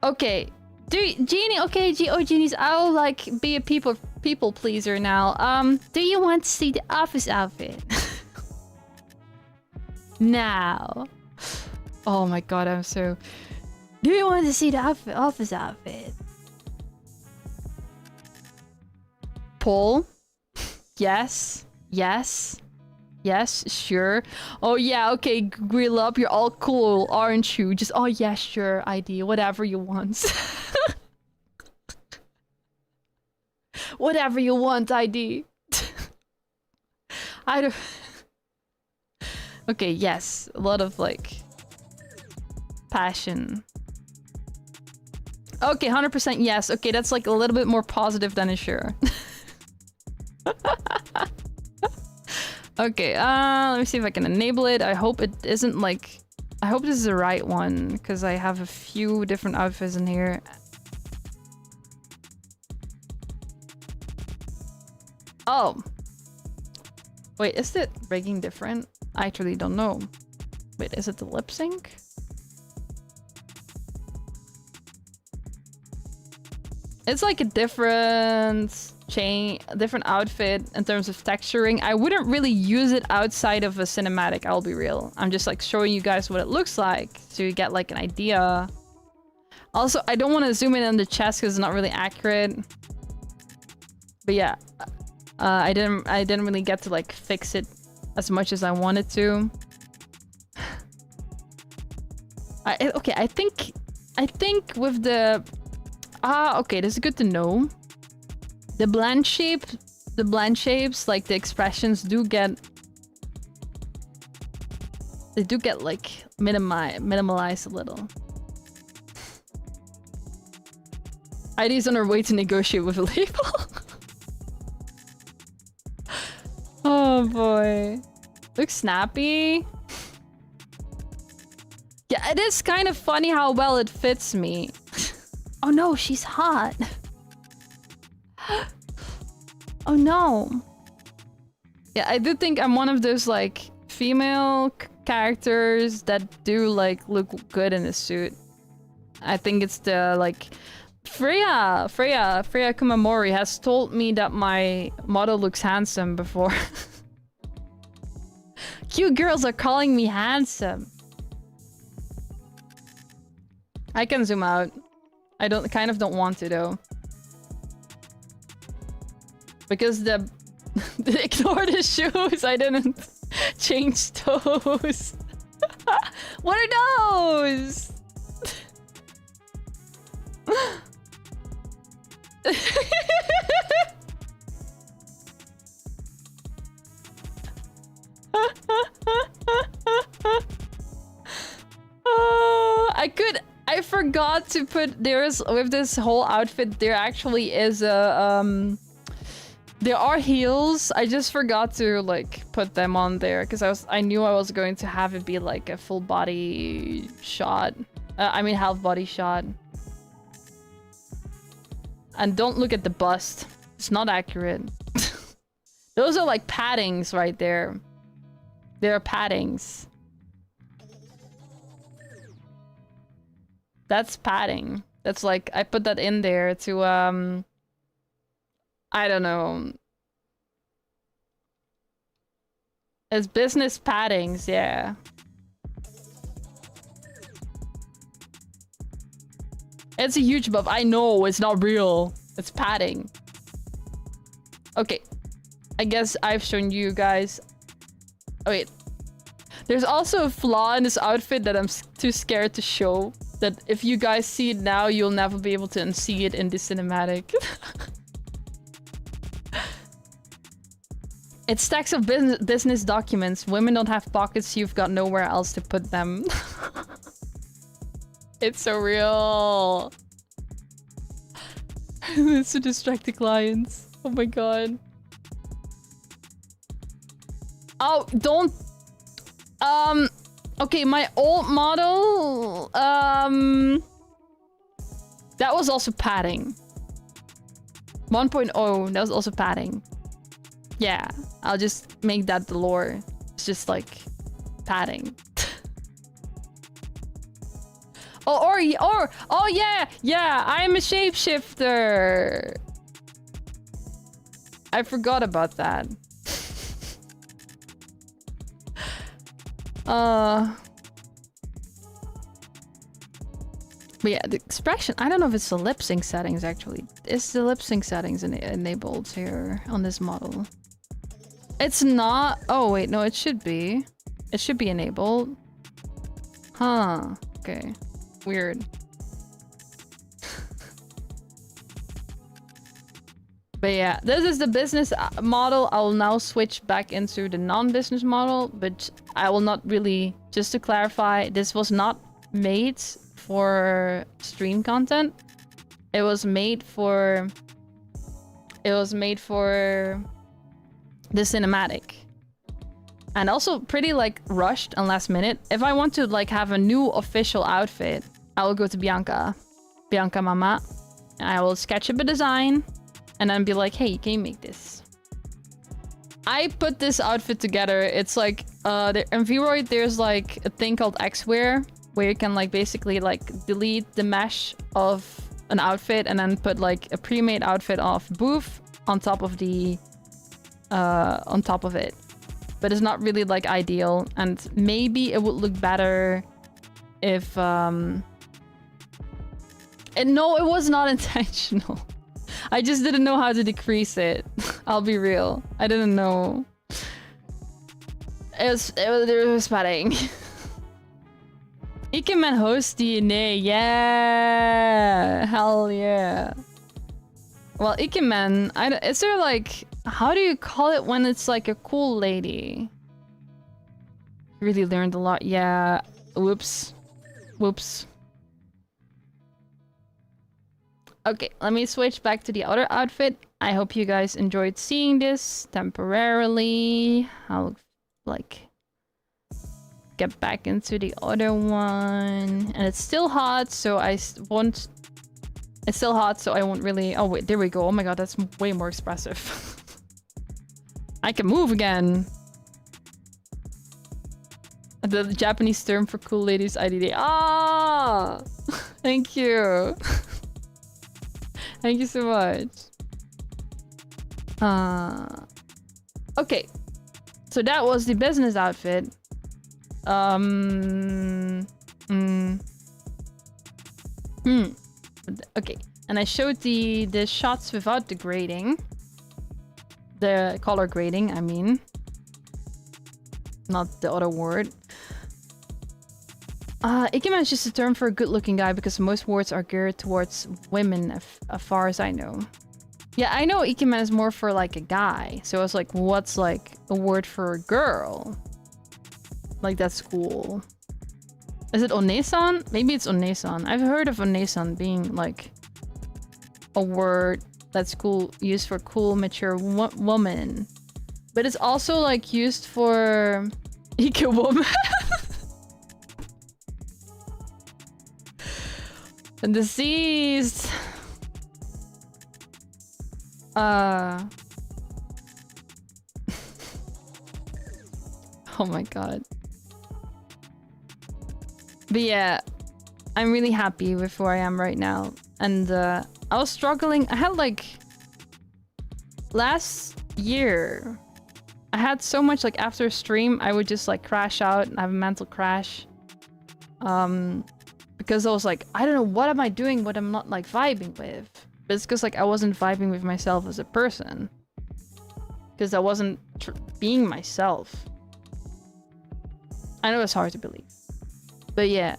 Okay. Genie, okay, genies, I'll like be a people pleaser now. Do you want to see the office outfit? Now. Oh my god, I'm so... Do you want to see the office outfit? Paul? Yes. Yes. Yes, sure. Oh yeah, okay, grill up. You're all cool, aren't you? Just, oh yeah, sure, ID. Whatever you want. Whatever you want, ID. I don't... Okay, yes. A lot of, like... passion. Okay, 100% yes. Okay, that's like a little bit more positive than a sure. Okay, let me see if I can enable it. I hope it isn't like... I hope this is the right one, because I have a few different outfits in here. Oh. Wait, is it rigging different? I actually don't know. Wait, is it the lip sync? It's like a different different outfit in terms of texturing. I wouldn't really use it outside of a cinematic, I'll be real. I'm just like showing you guys what it looks like so you get like an idea. Also, I don't want to zoom in on the chest because it's not really accurate. But yeah, I didn't really get to like fix it as much as I wanted to. Okay, I think with the... okay, this is good to know. The blend shapes, like the expressions do get... They do get like minimalized a little. ID's on her way to negotiate with a label. Oh boy. Looks snappy. Yeah, it is kind of funny how well it fits me. Oh no, she's hot. Oh no. Yeah, I do think I'm one of those like female characters that do like look good in a suit. I think it's the like Freya Kumamori has told me that my model looks handsome before. Cute girls are calling me handsome. I can zoom out. I kind of don't want to though. Because ignore the shoes, I didn't change those. What are those? I forgot to put, with this whole outfit, there actually is a, there are heels. I just forgot to like put them on there because I knew I was going to have it be like a full body shot. I mean half body shot. And don't look at the bust. It's not accurate. Those are like paddings right there. They're paddings. That's padding. That's like, I put that in there to, I don't know. It's business paddings, yeah. It's a huge buff. I know, it's not real. It's padding. Okay. I guess I've shown you guys. Oh, wait. There's also a flaw in this outfit that I'm too scared to show. That if you guys see it now, you'll never be able to unsee it in the cinematic. It's stacks of business documents. Women don't have pockets, you've got nowhere else to put them. It's so real. It's to distract the clients. Oh my god. Oh, don't... Okay, my old model... That was also padding. 1.0, that was also padding. Yeah, I'll just make that the lore. It's just like padding. Oh yeah, I'm a shapeshifter. I forgot about that. But yeah, the expression, I don't know if it's the lip sync settings actually. Is the lip sync settings enabled here on this model? It's not. Oh wait, no, it should be. It should be enabled. Huh. Okay. Weird. But yeah, this is the business model. I will now switch back into the non-business model, but I will not really, just to clarify, this was not made for stream content. It was made for the cinematic. And also pretty like rushed and last minute. If I want to like have a new official outfit, I will go to Bianca Mama, and I will sketch up a design and then be like, hey, can you make this? I put this outfit together. It's like, in Vroid, there's like a thing called Xwear, where you can like basically like delete the mesh of an outfit and then put like a pre-made outfit of Booth on top of the, on top of it. But it's not really like ideal, and maybe it would look better if, no, it was not intentional. I just didn't know how to decrease it. I'll be real. I didn't know. It was padding. Ikemen host DNA. Yeah. Hell yeah. Well, Ikemen, is there like... How do you call it when it's like a cool lady? Really learned a lot. Yeah. Whoops. Whoops. Okay, let me switch back to the other outfit. I hope you guys enjoyed seeing this temporarily. I'll like get back into the other one. And it's still hot, so I won't... It's still hot, so I won't really... Oh, wait, there we go. Oh my god, that's way more expressive. I can move again. The Japanese term for cool ladies, IDD. Ah! Thank you. Thank you so much. Okay. So that was the business outfit. Okay. And I showed the shots without the grading. The color grading, I mean. Not the other word. Ikemen is just a term for a good-looking guy because most words are geared towards women, as far as I know. Yeah, I know Ikemen is more for like a guy. So I was like, what's like a word for a girl? Like, that's cool. Is it onesan? Maybe it's onesan. I've heard of onesan being like a word that's cool, used for cool, mature woman. But it's also like used for Ike woman. And deceased. Oh my god. But yeah, I'm really happy with where I am right now. And I was struggling. I had like... Last year, I had so much like after a stream, I would just like crash out and have a mental crash. Because I was like, I don't know, what am I doing what I'm not like vibing with? But it's because like I wasn't vibing with myself as a person. Because I wasn't being myself. I know it's hard to believe. But yeah,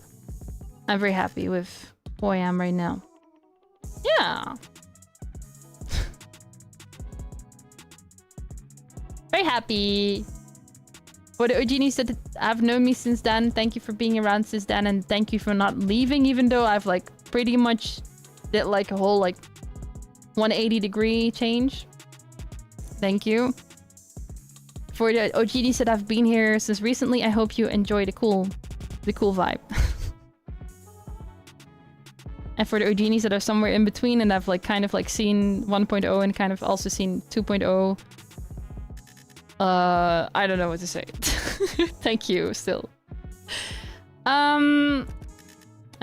I'm very happy with who I am right now. Yeah. Very happy. For the Ojini that have known me since then, thank you for being around since then, and thank you for not leaving, even though I've like pretty much did like a whole like 180-degree change. Thank you. For the Ojinis that have been here since recently, I hope you enjoy the cool vibe. And for the Ojinis that are somewhere in between and I've like kind of like seen 1.0 and kind of also seen 2.0. I don't know what to say. Thank you, still. And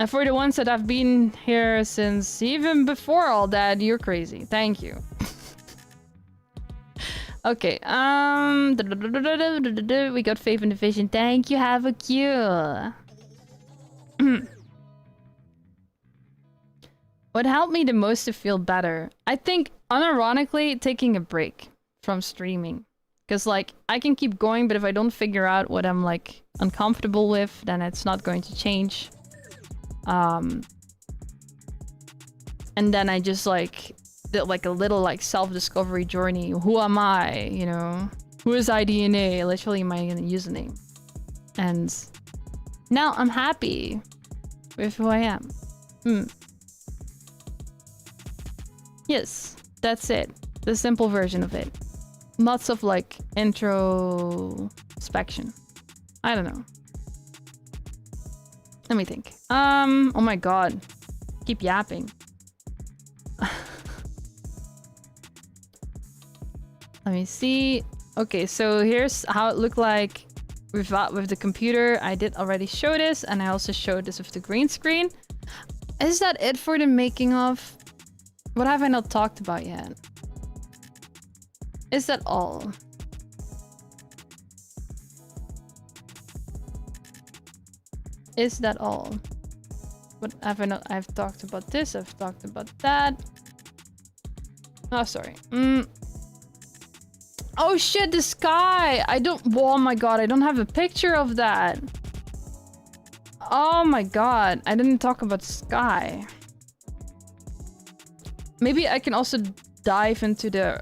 for the ones that have been here since even before all that, you're crazy. Thank you. Okay, we got Faith in the Vision. Thank you, have a cue. What helped me the most to feel better? I think, unironically, taking a break from streaming. Because, like, I can keep going, but if I don't figure out what I'm, like, uncomfortable with, then it's not going to change. And then I just, like, did, like, a little, like, self-discovery journey. Who am I, you know? Who is IDNA? Literally my username. And now I'm happy with who I am. Yes, that's it. The simple version of it. Lots of like introspection. I don't know. Let me think. Oh my god. Keep yapping. Let me see. Okay, so here's how it looked like with the computer. I did already show this, and I also showed this with the green screen. Is that it for the making of? What have I not talked about yet? Is that all? Is that all? What have I not? I've talked about this, I've talked about that. Oh, sorry. Oh shit, the sky! I don't... Oh my god, I don't have a picture of that. Oh my god, I didn't talk about sky. Maybe I can also dive into the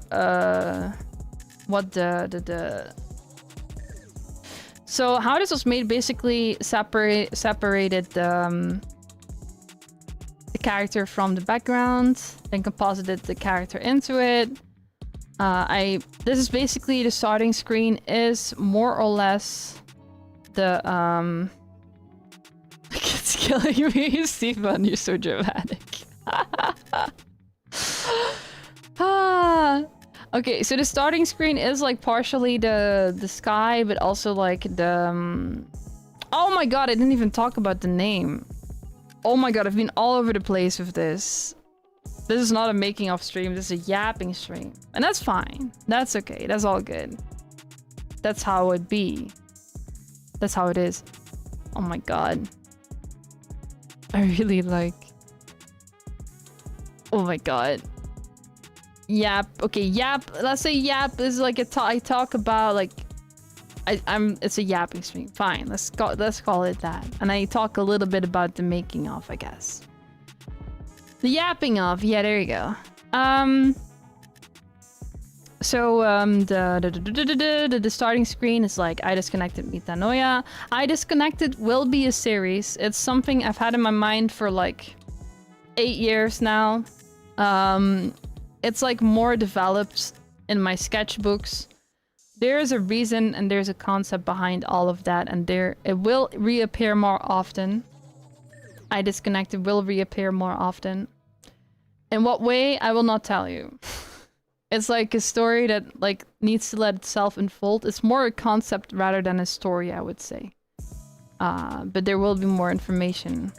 so how this was made, basically separated the character from the background, then composited the character into it. This is basically the starting screen is more or less the It's killing me, Stephen. You're so dramatic. Okay, so the starting screen is like partially the sky, but also like the. Oh my god! I didn't even talk about the name. Oh my god! I've been all over the place with this. This is not a making of stream. This is a yapping stream, and that's fine. That's okay. That's all good. That's how it be. That's how it is. Oh my god. I really like... Oh my god. Yap. Okay, yap. Let's say yap is like I talk about like... It's a yapping stream. Fine, let's call it that. And I talk a little bit about the making of, I guess. The yapping of. Yeah, there you go. So the starting screen is like IDISCONNECTED Metanoia. IDISCONNECTED will be a series. It's something I've had in my mind for like 8 years now. It's like more developed in my sketchbooks. There's a reason and there's a concept behind all of that, and it will reappear more often. IDISCONNECTED will reappear more often. In what way, I will not tell you. It's like a story that like needs to let itself unfold. It's more a concept rather than a story, I would say. But there will be more information.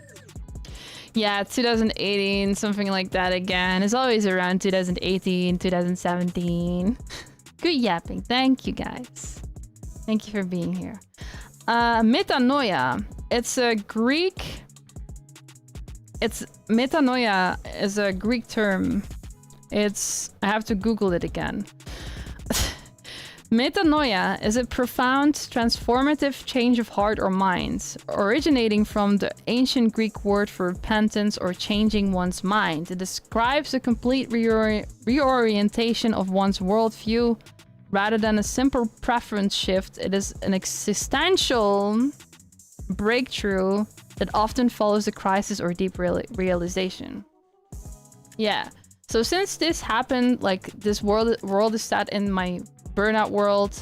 Yeah, 2018, something like that again. It's always around 2018, 2017. Good yapping. Thank you, guys. Thank you for being here. Metanoia. It's a Greek... Metanoia is a Greek term. I have to Google it again. Metanoia is a profound, transformative change of heart or mind, originating from the ancient Greek word for repentance or changing one's mind. It describes a complete reorientation of one's worldview. Rather than a simple preference shift, it is an existential breakthrough that often follows a crisis or deep realization. Yeah. So since this happened, like this world is set in my burnout world,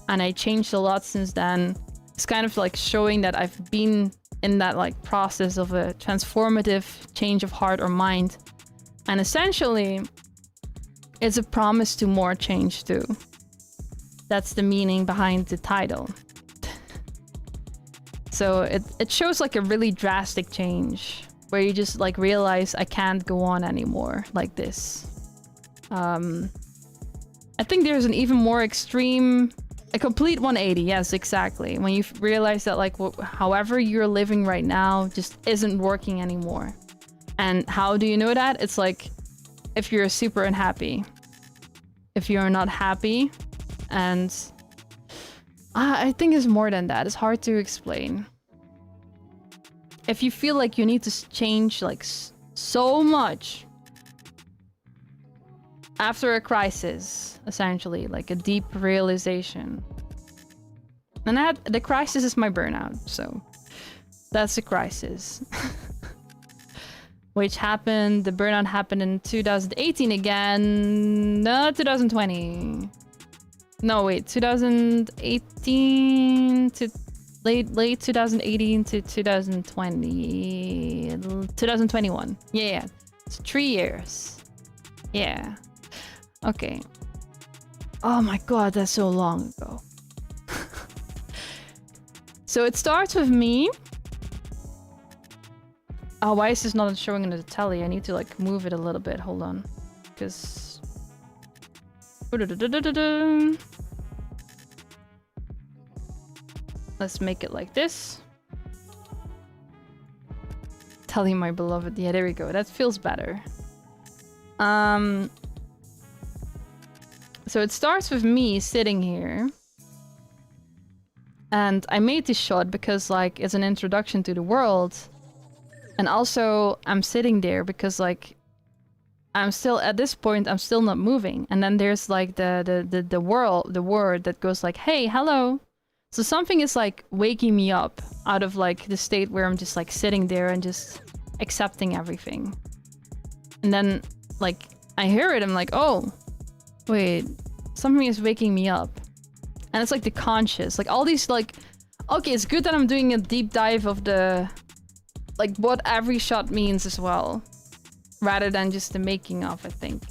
and I changed a lot since then. It's kind of like showing that I've been in that like process of a transformative change of heart or mind. And essentially, it's a promise to more change too. That's the meaning behind the title. So it shows like a really drastic change where you just like realize I can't go on anymore like this. I think there's an even more extreme, a complete 180. Yes, exactly. When you realize that like however you're living right now just isn't working anymore. And how do you know that? It's like if you're super unhappy. If you're not happy, and I think it's more than that. It's hard to explain. If you feel like you need to change like so much after a crisis, essentially, like a deep realization. And the crisis is my burnout, so that's a crisis. Which happened, the burnout happened in 2018 again. No, 2020. No, wait, 2018 to late 2018 to 2020. 2021. Yeah. It's 3 years. Yeah. Okay. Oh my god, that's so long ago. So it starts with me. Oh, why is this not showing in the tally? I need to like move it a little bit. Hold on. Because... Let's make it like this. Tell you, my beloved. Yeah, there we go. That feels better. So it starts with me sitting here. And I made this shot because like it's an introduction to the world. And also I'm sitting there because like I'm still at this point, I'm still not moving. And then there's like the word that goes like, hey, hello. So something is like waking me up out of like the state where I'm just like sitting there and just accepting everything. And then like I hear it, I'm like, oh, wait, something is waking me up. And it's like the conscious, like all these like, okay, it's good that I'm doing a deep dive of the, like what every shot means as well, rather than just the making of, I think.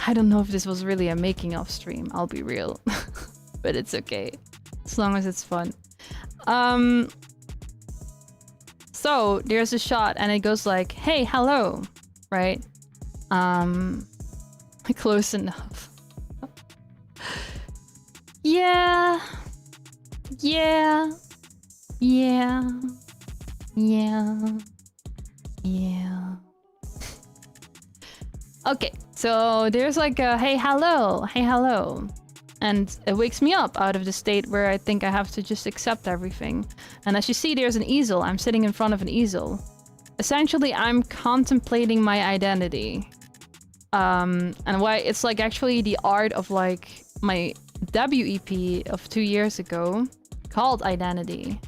I don't know if this was really a making of stream, I'll be real. But it's okay, as long as it's fun. So there's a shot and it goes like, hey, hello, right? Close enough. Yeah. Yeah. Yeah. Yeah. Yeah. Okay, so there's like a hey hello, hey hello. And it wakes me up out of the state where I think I have to just accept everything. And as you see, there's an easel. I'm sitting in front of an easel. Essentially, I'm contemplating my identity. And why it's like actually the art of like my debut EP of 2 years ago called Identity.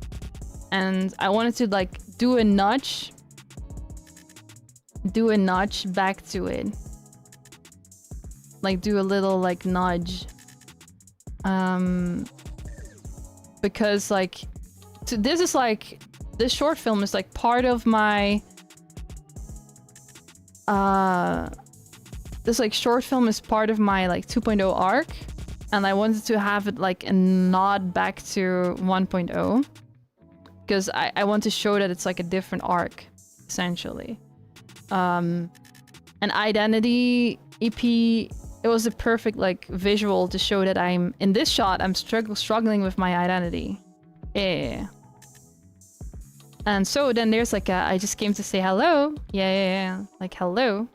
And I wanted to like do a nudge back to it. Like do a little like nudge. Because like this is like this short film is like part of my this like short film is part of my like 2.0 arc, and I wanted to have it like a nod back to 1.0 because I want to show that it's like a different arc essentially. An Identity EP, it was a perfect like visual to show that I'm in this shot I'm struggling with my identity. Yeah. And so then there's like I just came to say hello. Yeah. Like hello.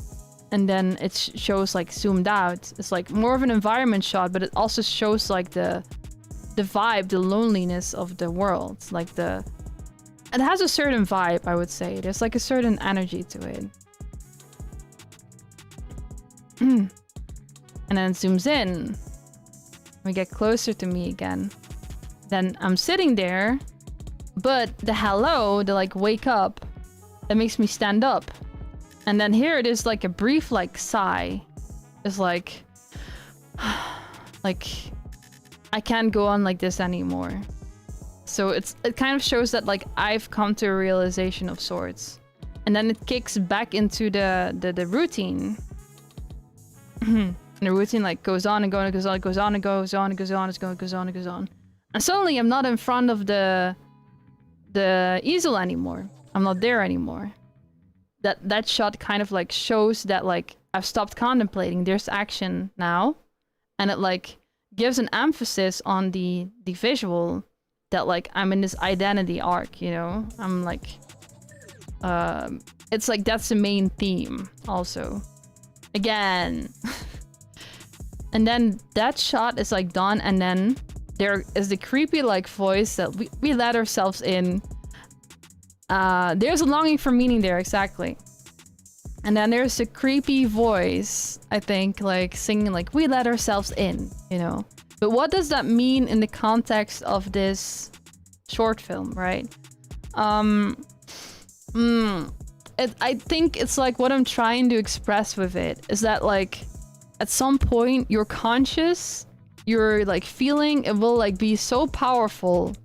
And then it shows like zoomed out. It's like more of an environment shot, but it also shows like the vibe, the loneliness of the world. Like it has a certain vibe, I would say. There's like a certain energy to it. And then it zooms in. We get closer to me again. Then I'm sitting there, but the hello, the like wake up, that makes me stand up. And then here it is like a brief like sigh. It's like, like I can't go on like this anymore. So it kind of shows that like I've come to a realization of sorts. And then it kicks back into the routine. And the routine like goes on and goes on and goes on and goes on and goes on and goes on and goes on. And suddenly I'm not in front of the easel anymore. I'm not there anymore. That shot kind of like shows that like I've stopped contemplating. There's action now. And it like gives an emphasis on the visual that like I'm in this identity arc, you know? I'm like it's like that's the main theme also. Again. And then that shot is like done, and then there is the creepy like voice that we let ourselves in. There's a longing for meaning there, exactly. And then there's a creepy voice, I think, like singing like we let ourselves in, you know. But what does that mean in the context of this short film, right? I think it's like what I'm trying to express with it is that like at some point you're conscious, you're like feeling, it will like be so powerful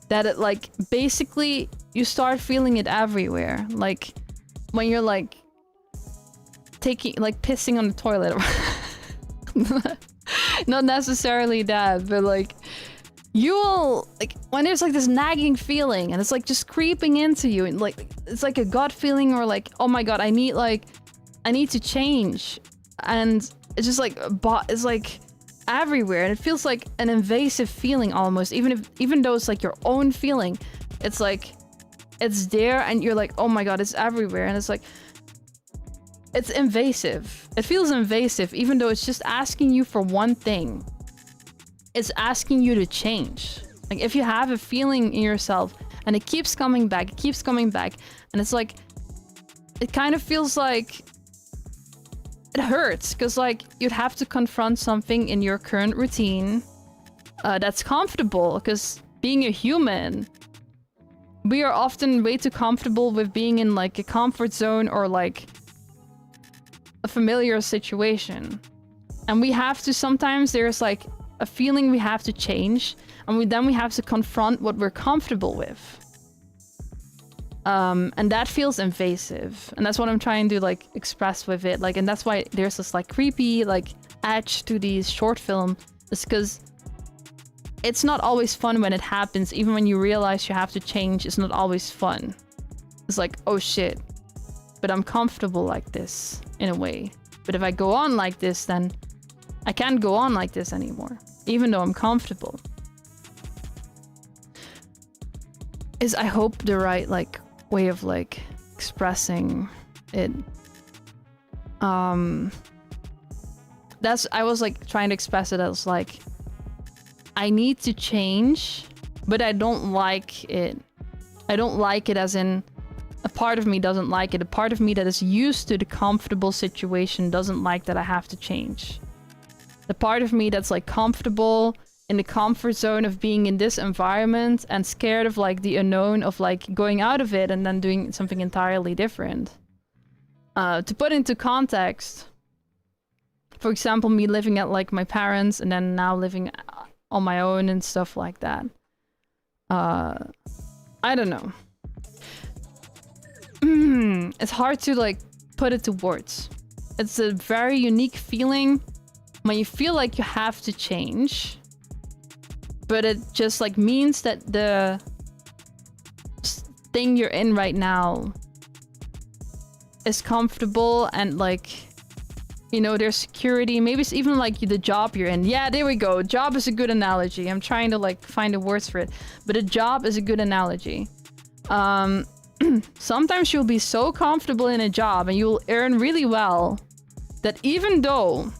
that it like basically you start feeling it everywhere. Like when you're like pissing on the toilet. Not necessarily that, but like you'll like when there's like this nagging feeling and it's like just creeping into you, and like it's like a gut feeling, or like, oh my god, I need to change, and it's just like it's like everywhere, and it feels like an invasive feeling almost, even though it's like your own feeling. It's like it's there and you're like, oh my god, it's everywhere, and it's like it's invasive. It feels invasive even though it's just asking you for one thing. It's asking you to change. Like if you have a feeling in yourself and it keeps coming back, and it's like it kind of feels like it hurts because like you'd have to confront something in your current routine that's comfortable, because being a human, we are often way too comfortable with being in like a comfort zone, or like a familiar situation. And we have to, sometimes there's like a feeling we have to change, and then we have to confront what we're comfortable with. And that feels invasive, and that's what I'm trying to like express with it. Like, and that's why there's this like creepy like edge to these short films, is because it's not always fun when it happens. Even when you realize you have to change, it's not always fun. It's like, oh shit, but I'm comfortable like this in a way. But if I go on like this, then I can't go on like this anymore, even though I'm comfortable. Is, I hope, the right like way of like expressing it. That's, I was like trying to express it as like, I need to change, but I don't like it. I don't like it as in, a part of me doesn't like it. A part of me that is used to the comfortable situation doesn't like that I have to change. The part of me that's like comfortable in the comfort zone of being in this environment and scared of like the unknown of like going out of it and then doing something entirely different. To put into context, for example, me living at like my parents and then now living on my own and stuff like that. I don't know. It's hard to like put it to words. It's a very unique feeling when you feel like you have to change, but it just like means that the thing you're in right now is comfortable and like, you know, there's security. Maybe it's even like the job you're in. Yeah, there we go. Job is a good analogy. I'm trying to like find the words for it, but a job is a good analogy. Sometimes you'll be so comfortable in a job and you'll earn really well that even though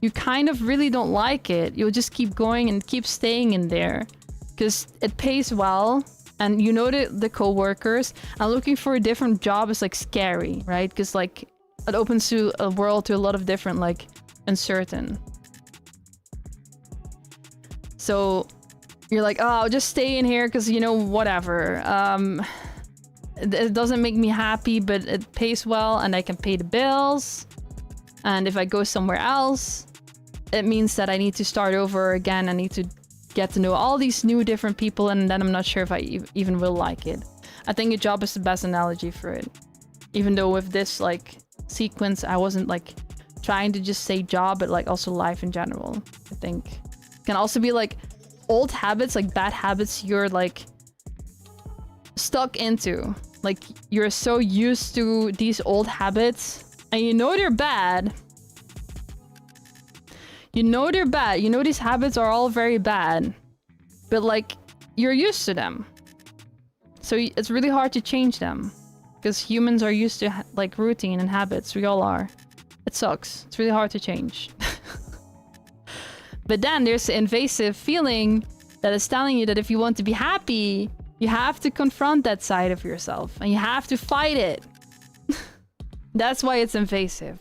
you kind of really don't like it, you'll just keep going and keep staying in there because it pays well and you know the co-workers. And looking for a different job is like scary, right? Because like it opens to a world to a lot of different like uncertain. So you're like, oh, I'll just stay in here because, you know, whatever. It doesn't make me happy, but it pays well and I can pay the bills. And if I go somewhere else, it means that I need to start over again. I need to get to know all these new different people, and then I'm not sure if I even will like it. I think a job is the best analogy for it. Even though with this like sequence, I wasn't like trying to just say job, but like also life in general. I think it can also be like old habits, like bad habits you're like stuck into. Like you're so used to these old habits and you know they're bad. You know they're bad. You know these habits are all very bad. But like you're used to them. So it's really hard to change them. Because humans are used to like routine and habits. We all are. It sucks. It's really hard to change. But then there's the invasive feeling that is telling you that if you want to be happy, you have to confront that side of yourself and you have to fight it. That's why it's invasive.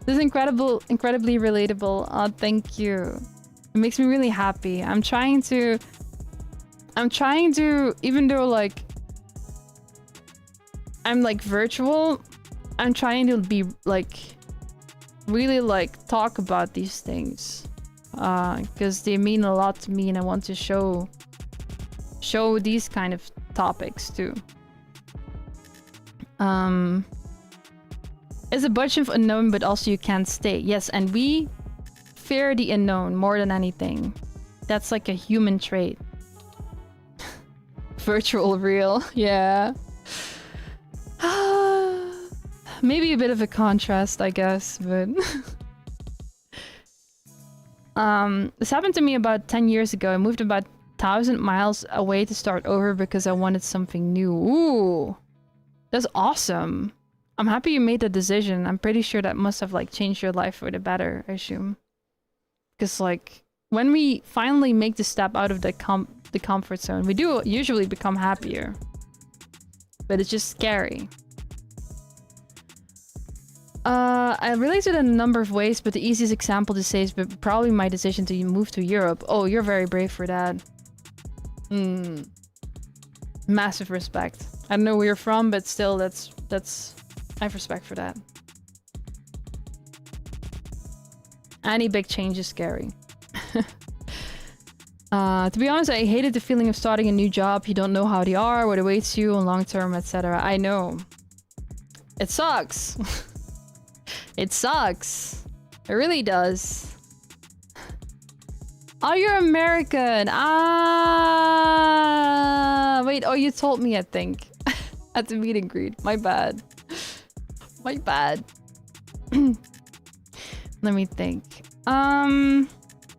This is incredibly relatable. Oh, thank you. It makes me really happy. I'm trying to, even though like I'm like virtual, I'm trying to be like really like talk about these things. Because they mean a lot to me and I want to show these kind of topics too. It's a bunch of unknown, but also you can't stay. Yes, and we fear the unknown more than anything. That's like a human trait. Virtual real, yeah. Maybe a bit of a contrast, I guess, but... This happened to me about 10 years ago. I moved about 1,000 miles away to start over because I wanted something new. Ooh, that's awesome. I'm happy you made that decision. I'm pretty sure that must have like changed your life for the better, I assume. Because like when we finally make the step out of the comfort zone, we do usually become happier. But it's just scary. I relate to it in a number of ways, but the easiest example to say is probably my decision to move to Europe. Oh, you're very brave for that. Massive respect. I don't know where you're from, but still, that's I have respect for that. Any big change is scary. To be honest, I hated the feeling of starting a new job. You don't know how they are, what awaits you on long term, etc. I know. It sucks. It sucks. It really does. Oh, you're American. Ah, wait. Oh, you told me, I think. At the meet and greet. My bad. My bad. Let me think.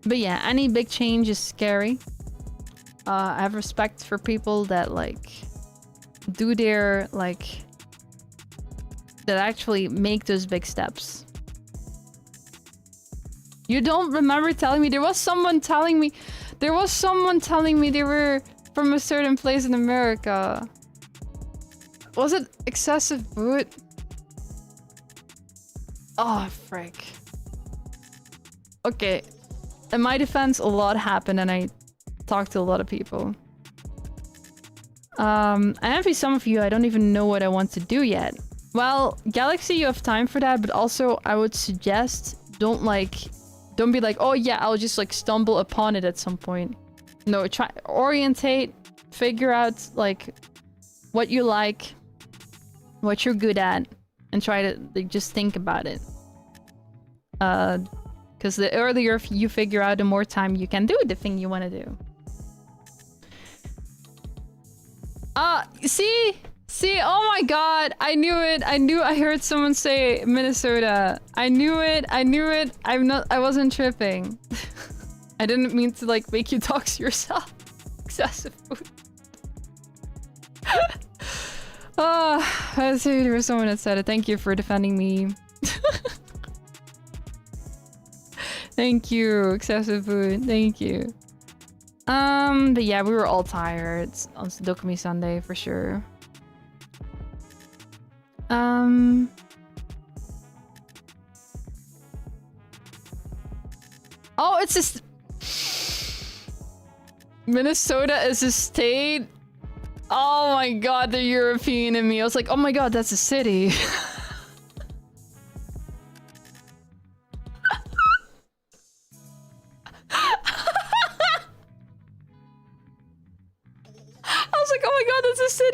But yeah, any big change is scary. I have respect for people that like do their like that actually make those big steps. You don't remember telling me? There was someone telling me they were from a certain place in America. Was it excessive boot? Oh, frick. Okay. In my defense, a lot happened and I talked to a lot of people. I envy some of you. I don't even know what I want to do yet. Well, Galaxy, you have time for that, but also I would suggest don't be like, oh yeah, I'll just like stumble upon it at some point. No, try orientate, figure out like what you like, what you're good at, and try to like, just think about it. Because the earlier you figure out, the more time you can do the thing you want to do. See, oh my god, I knew it. I heard someone say Minnesota. I knew it. I wasn't tripping. I didn't mean to like make you talk to yourself. Excessive food. I see there was someone that said it. Thank you for defending me. Thank you, excessive food. Thank you. But yeah, we were all tired on Dokumi Sunday for sure. Oh, it's just Minnesota is a state. Oh my god, the European in me. I was like, oh my god, that's a city.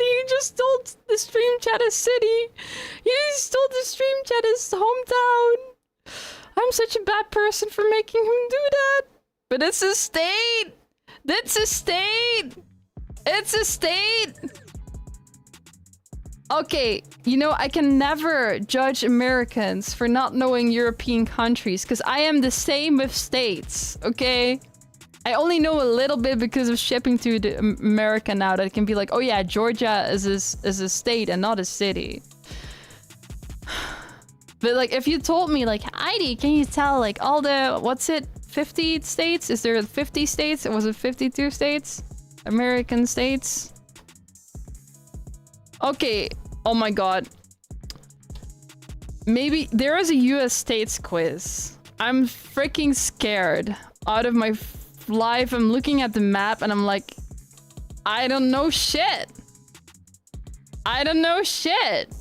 You just told the stream chat a city. You just told the stream chat his hometown. I'm such a bad person for making him do that. But it's a state. It's a state. It's a state. Okay, you know, I can never judge Americans for not knowing European countries because I am the same with states, okay? I only know a little bit because of shipping to America now that it can be like, oh yeah, Georgia is a state and not a city. But like, if you told me like, Heidi, can you tell like all the, what's it, 50 states? Is there 50 states? Or was it 52 states? American states? Okay, oh my god. Maybe there is a US states quiz. I'm freaking scared out of my life. I'm looking at the map and I'm like, I don't know shit. I don't know shit.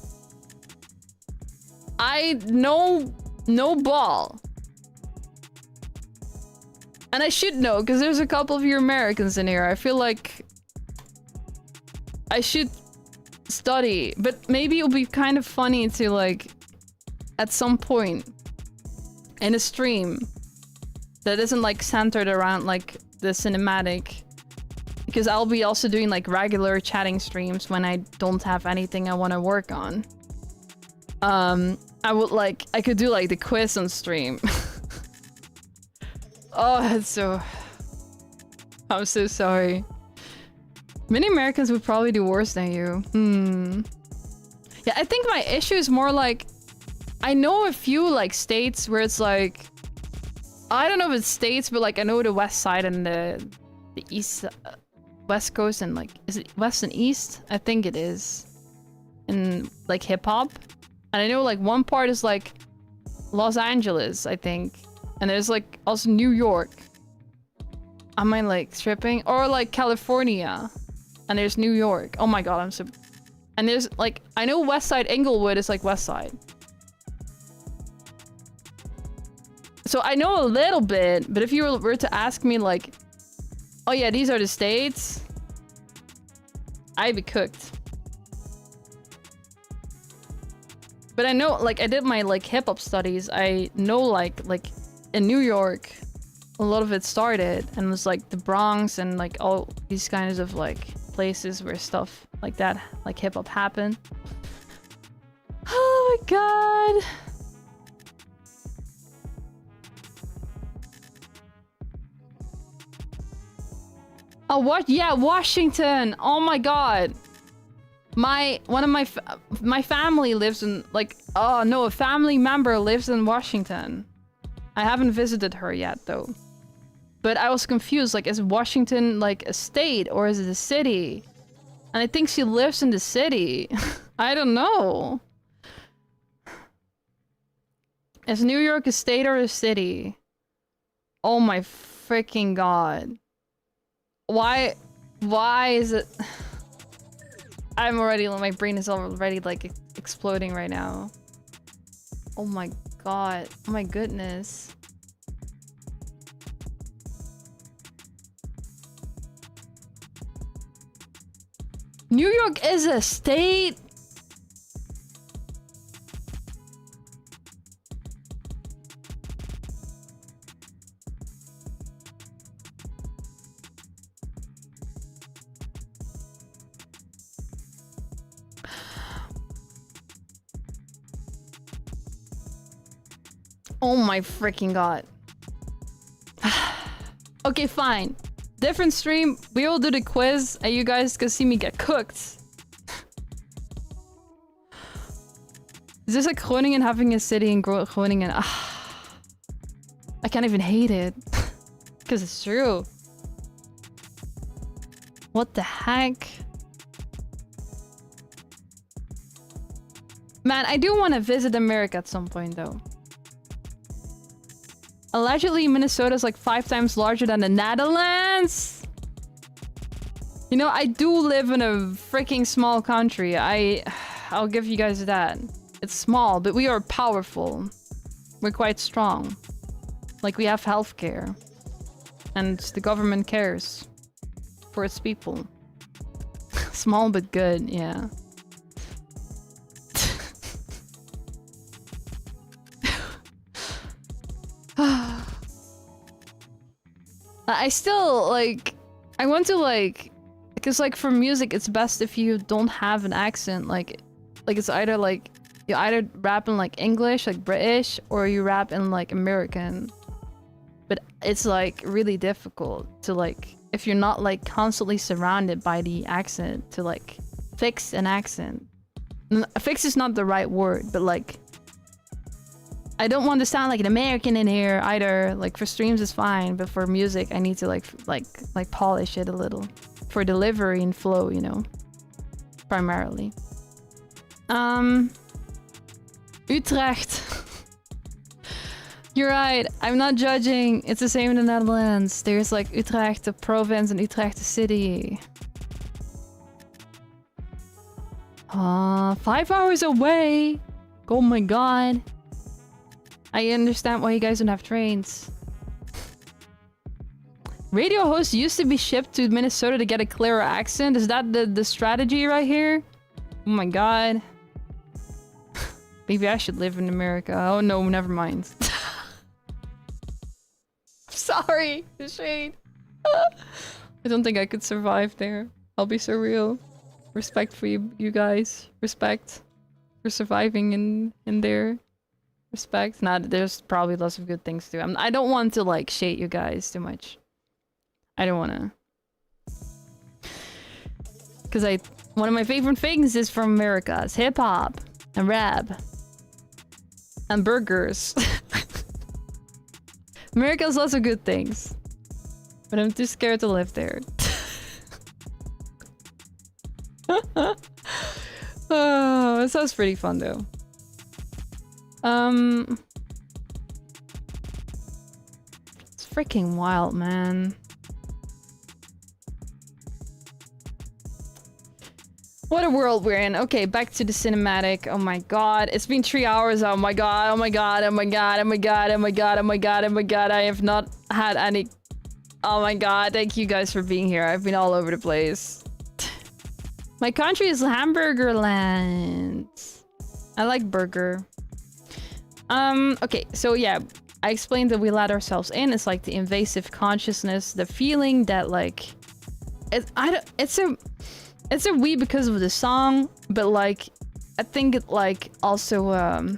I know no ball. And I should know because there's a couple of you Americans in here. I feel like I should study, but maybe it'll be kind of funny to like at some point in a stream that isn't like centered around like the cinematic, because I'll be also doing like regular chatting streams when I don't have anything I want to work on. I could do like the quiz on stream. Oh, that's so... I'm so sorry. Many Americans would probably do worse than you. Yeah, I think my issue is more like, I know a few like states where it's like, I don't know if it's states, but like I know the west side and the east, west coast, and like, is it west and east? I think it is. In like hip hop. And I know like one part is like Los Angeles, I think. And there's like also New York. Am I like tripping? Or like California. And there's New York. Oh my god, And there's like, I know West Side Inglewood is like West Side. So I know a little bit, but if you were to ask me like, oh yeah, these are the states, I'd be cooked. But I know, like, I did my like hip-hop studies. I know like in New York, a lot of it started and it was like the Bronx and like all these kinds of like places where stuff like that, like hip-hop happened. Oh my god. Oh, what? Yeah, Washington. Oh my god. One of my family lives in like, oh no, a family member lives in Washington. I haven't visited her yet though. But I was confused, like, is Washington like a state or is it a city? And I think she lives in the city. I don't know. Is New York a state or a city? Oh my freaking god. Why is it... I'm already, my brain is already like exploding right now. Oh my god. Oh my goodness. New York is a state? Oh my freaking god. Okay, fine. Different stream. We will do the quiz and you guys can see me get cooked. Is this like Groningen having a city in Groningen? I can't even hate it. Because it's true. What the heck? Man, I do want to visit America at some point though. Allegedly, Minnesota is like 5 times larger than the Netherlands. You know, I do live in a freaking small country. I'll give you guys that. It's small, but we are powerful. We're quite strong. Like, we have healthcare. And the government cares for its people. Small but good, yeah. I still, like, I want to, like, because, like, for music, it's best if you don't have an accent. Like it's either, like, you either rap in, like, English, like, British, or you rap in, like, American. But it's, like, really difficult to, like, if you're not, like, constantly surrounded by the accent, to, like, fix an accent. Fix is not the right word, but, like, I don't want to sound like an American in here either. Like, for streams is fine, but for music I need to like polish it a little for delivery and flow, you know, primarily. Utrecht. You're right. I'm not judging. It's the same in the Netherlands. There's like Utrecht, the province, and Utrecht, the city. 5 hours away. Oh my god. I understand why you guys don't have trains. Radio hosts used to be shipped to Minnesota to get a clearer accent. Is that the strategy right here? Oh my god. Maybe I should live in America. Oh no, never mind. Sorry, the shade. I don't think I could survive there. I'll be so real. Respect for you guys. Respect for surviving in there. Respect. Nah, there's probably lots of good things too. I don't want to like shade you guys too much. I don't want to. Because one of my favorite things is from America. It's hip-hop and rap and burgers. America has lots of good things. But I'm too scared to live there. Oh, it sounds pretty fun though. It's freaking wild, man. What a world we're in. Okay, back to the cinematic. Oh my god. It's been 3 hours. Oh my god. Oh my god. Oh my god. Oh my god. Oh my god. Oh my god. Oh my god. I have not had any... Oh my god. Thank you guys for being here. I've been all over the place. My country is Hamburger Land. I like burger. Okay, so yeah. I explained that we let ourselves in. It's like the invasive consciousness. The feeling that like... It's a we because of the song, but like, I think it like also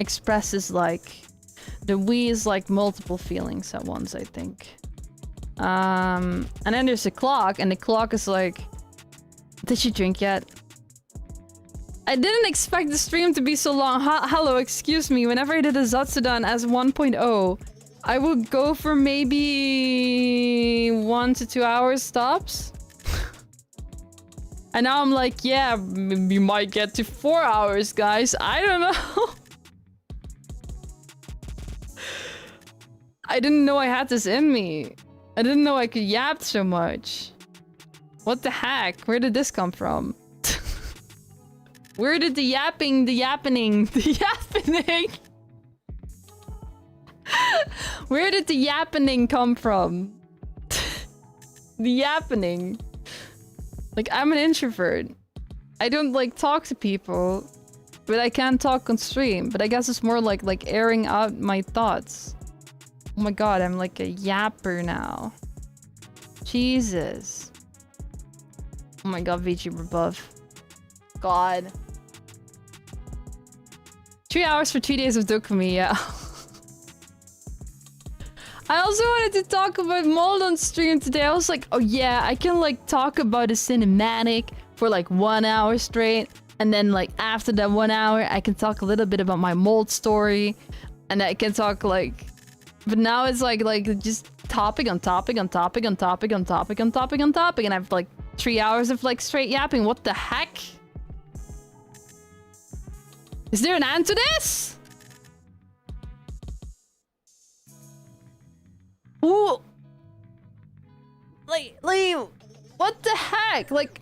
expresses like the we is like multiple feelings at once, I think. And then there's a clock, and the clock is like, did you drink yet? I didn't expect the stream to be so long. Hello, excuse me. Whenever I did a Zatsudan as 1.0, I would go for maybe 1 to 2 hours tops. And now I'm like, yeah, we might get to 4 hours, guys. I don't know. I didn't know I had this in me. I didn't know I could yap so much. What the heck? Where did this come from? Where did the yappening... Where did the yappening come from? The yappening. Like, I'm an introvert. I don't, like, talk to people. But I can talk on stream. But I guess it's more like airing out my thoughts. Oh my god, I'm like a yapper now. Jesus. Oh my god, VTuber buff. God. 3 hours for 3 days of dopamine, yeah. I also wanted to talk about Mold on stream today. I was like, oh yeah, I can like talk about a cinematic for like 1 hour straight. And then like after that 1 hour, I can talk a little bit about my Mold story. And I can talk like... But now it's like just topic on topic on topic on topic on topic on topic on topic. And I have like 3 hours of like straight yapping. What the heck? Is there an end to this? Ooh. Like, what the heck? Like,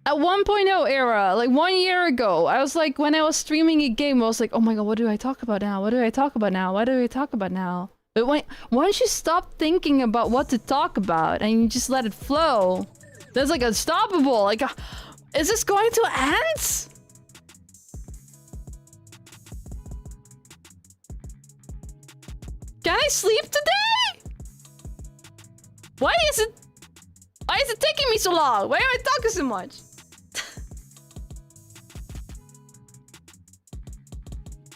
at 1.0 era, like 1 year ago, I was like, when I was streaming a game, I was like, oh my god, what do I talk about now? What do I talk about now? What do I talk about now? But once you stop thinking about what to talk about and you just let it flow, that's like unstoppable. Like, is this going to end? Can I sleep today? Why is it taking me so long? Why am I talking so much?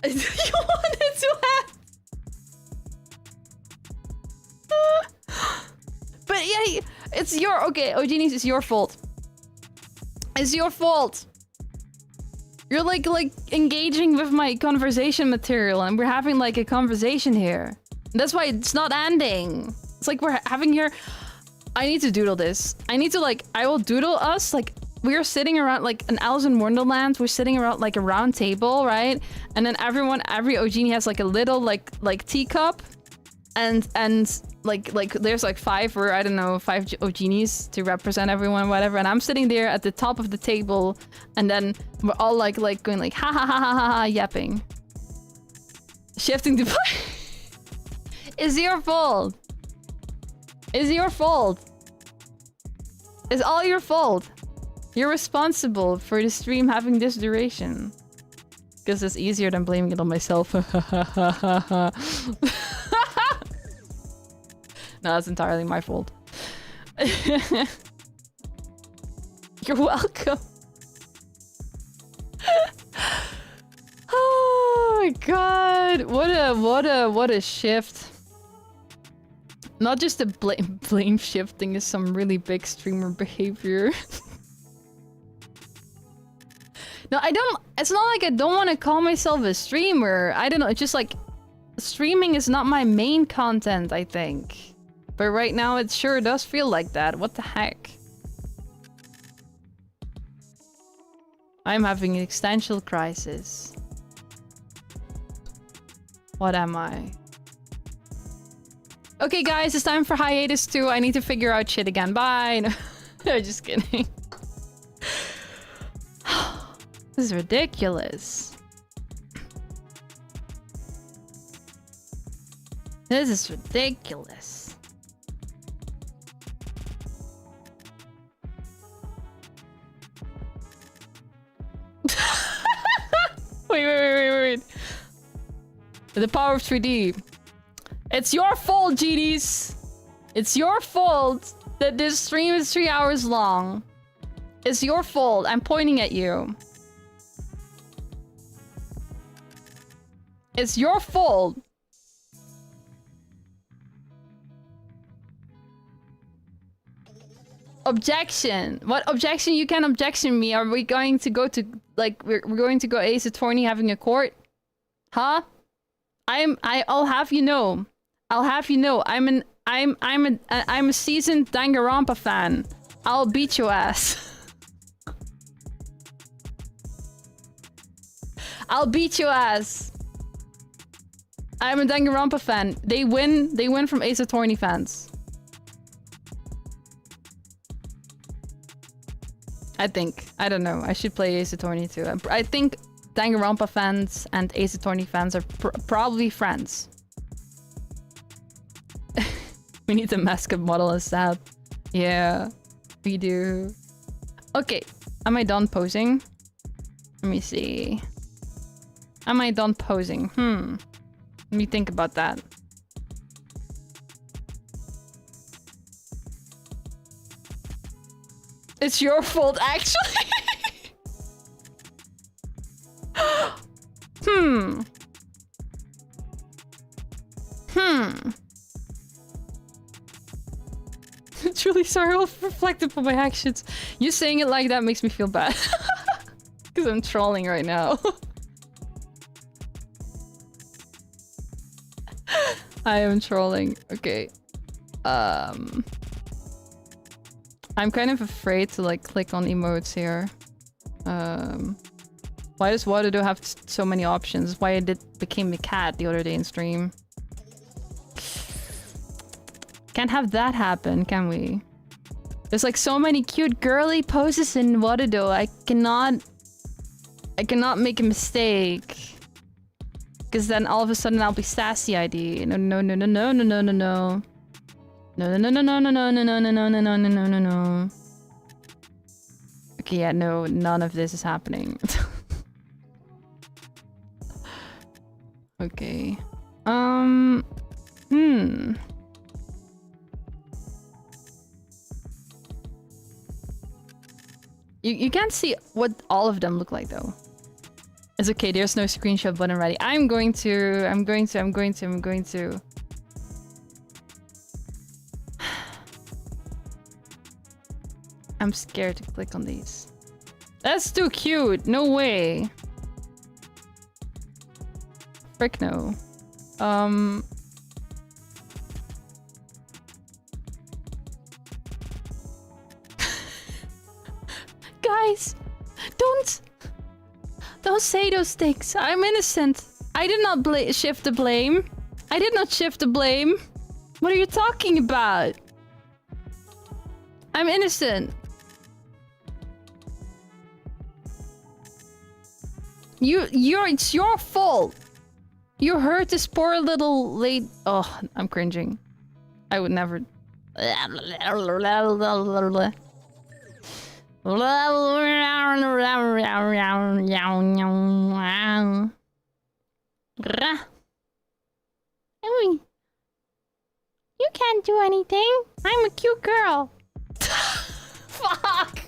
You wanted to have... But yeah, it's your... Okay, Ogenies, it's your fault. It's your fault. You're like engaging with my conversation material and we're having like a conversation here. That's why it's not ending. It's like we're having here... I need to doodle this. I need to like... I will doodle us like... We are sitting around like an Alice in Wonderland. We're sitting around like a round table, right? And then every Ogenie has like a little like teacup. And like there's like 5 or I don't know, 5 Ogenies to represent everyone, whatever. And I'm sitting there at the top of the table. And then we're all like going like ha ha ha ha ha ha yapping. Shifting to... It's your fault. It's your fault. It's all your fault. You're responsible for the stream having this duration. Because it's easier than blaming it on myself. No, that's entirely my fault. You're welcome. Oh my god. What a shift. Not just the blame shifting is some really big streamer behavior. No, I don't... It's not like I don't want to call myself a streamer. I don't know. It's just like... Streaming is not my main content, I think. But right now it sure does feel like that. What the heck? I'm having an existential crisis. What am I? Okay, guys, it's time for hiatus 2. I need to figure out shit again. Bye. I'm just kidding. This is ridiculous. This is ridiculous. Wait. The power of 3D. It's your fault, GDs. It's your fault that this stream is 3 hours long. It's your fault. I'm pointing at you. It's your fault. Objection. What objection? You can't objection me. Are we going to go to, like, we're going to go Ace Attorney having a court? Huh? I'll have you know. I'll have you know. I'm a seasoned Danganronpa fan. I'll beat your ass. I'll beat your ass. I'm a Danganronpa fan. They win from Ace Attorney fans. I think. I don't know. I should play Ace Attorney too. I think Danganronpa fans and Ace Attorney fans are probably friends. We need a mascot model ASAP. Yeah, we do. Okay, am I done posing? Let me see. Am I done posing? Let me think about that. It's your fault, actually. Truly sorry, I'll reflect upon my actions. You saying it like that makes me feel bad. Because I'm trolling right now. I am trolling. Okay. I'm kind of afraid to like click on emotes here. Why does Waterdo have so many options? Why it became a cat the other day in stream? Can't have that happen, can we? There's like so many cute girly poses in Waterdo. I cannot make a mistake. Because then all of a sudden I'll be sassy ID. No. Okay, yeah, no, none of this is happening. Okay. You can't see what all of them look like though. It's okay, there's no screenshot button ready. I'm going to. I'm scared to click on these. That's too cute. No way. Frick no. Guys, don't say those things. I'm innocent. I did not shift the blame. I did not shift the blame. What are you talking about? I'm innocent. It's your fault. You hurt this poor little lady. Oh, I'm cringing. I would never. You can't do anything. I'm a cute girl. Fuck.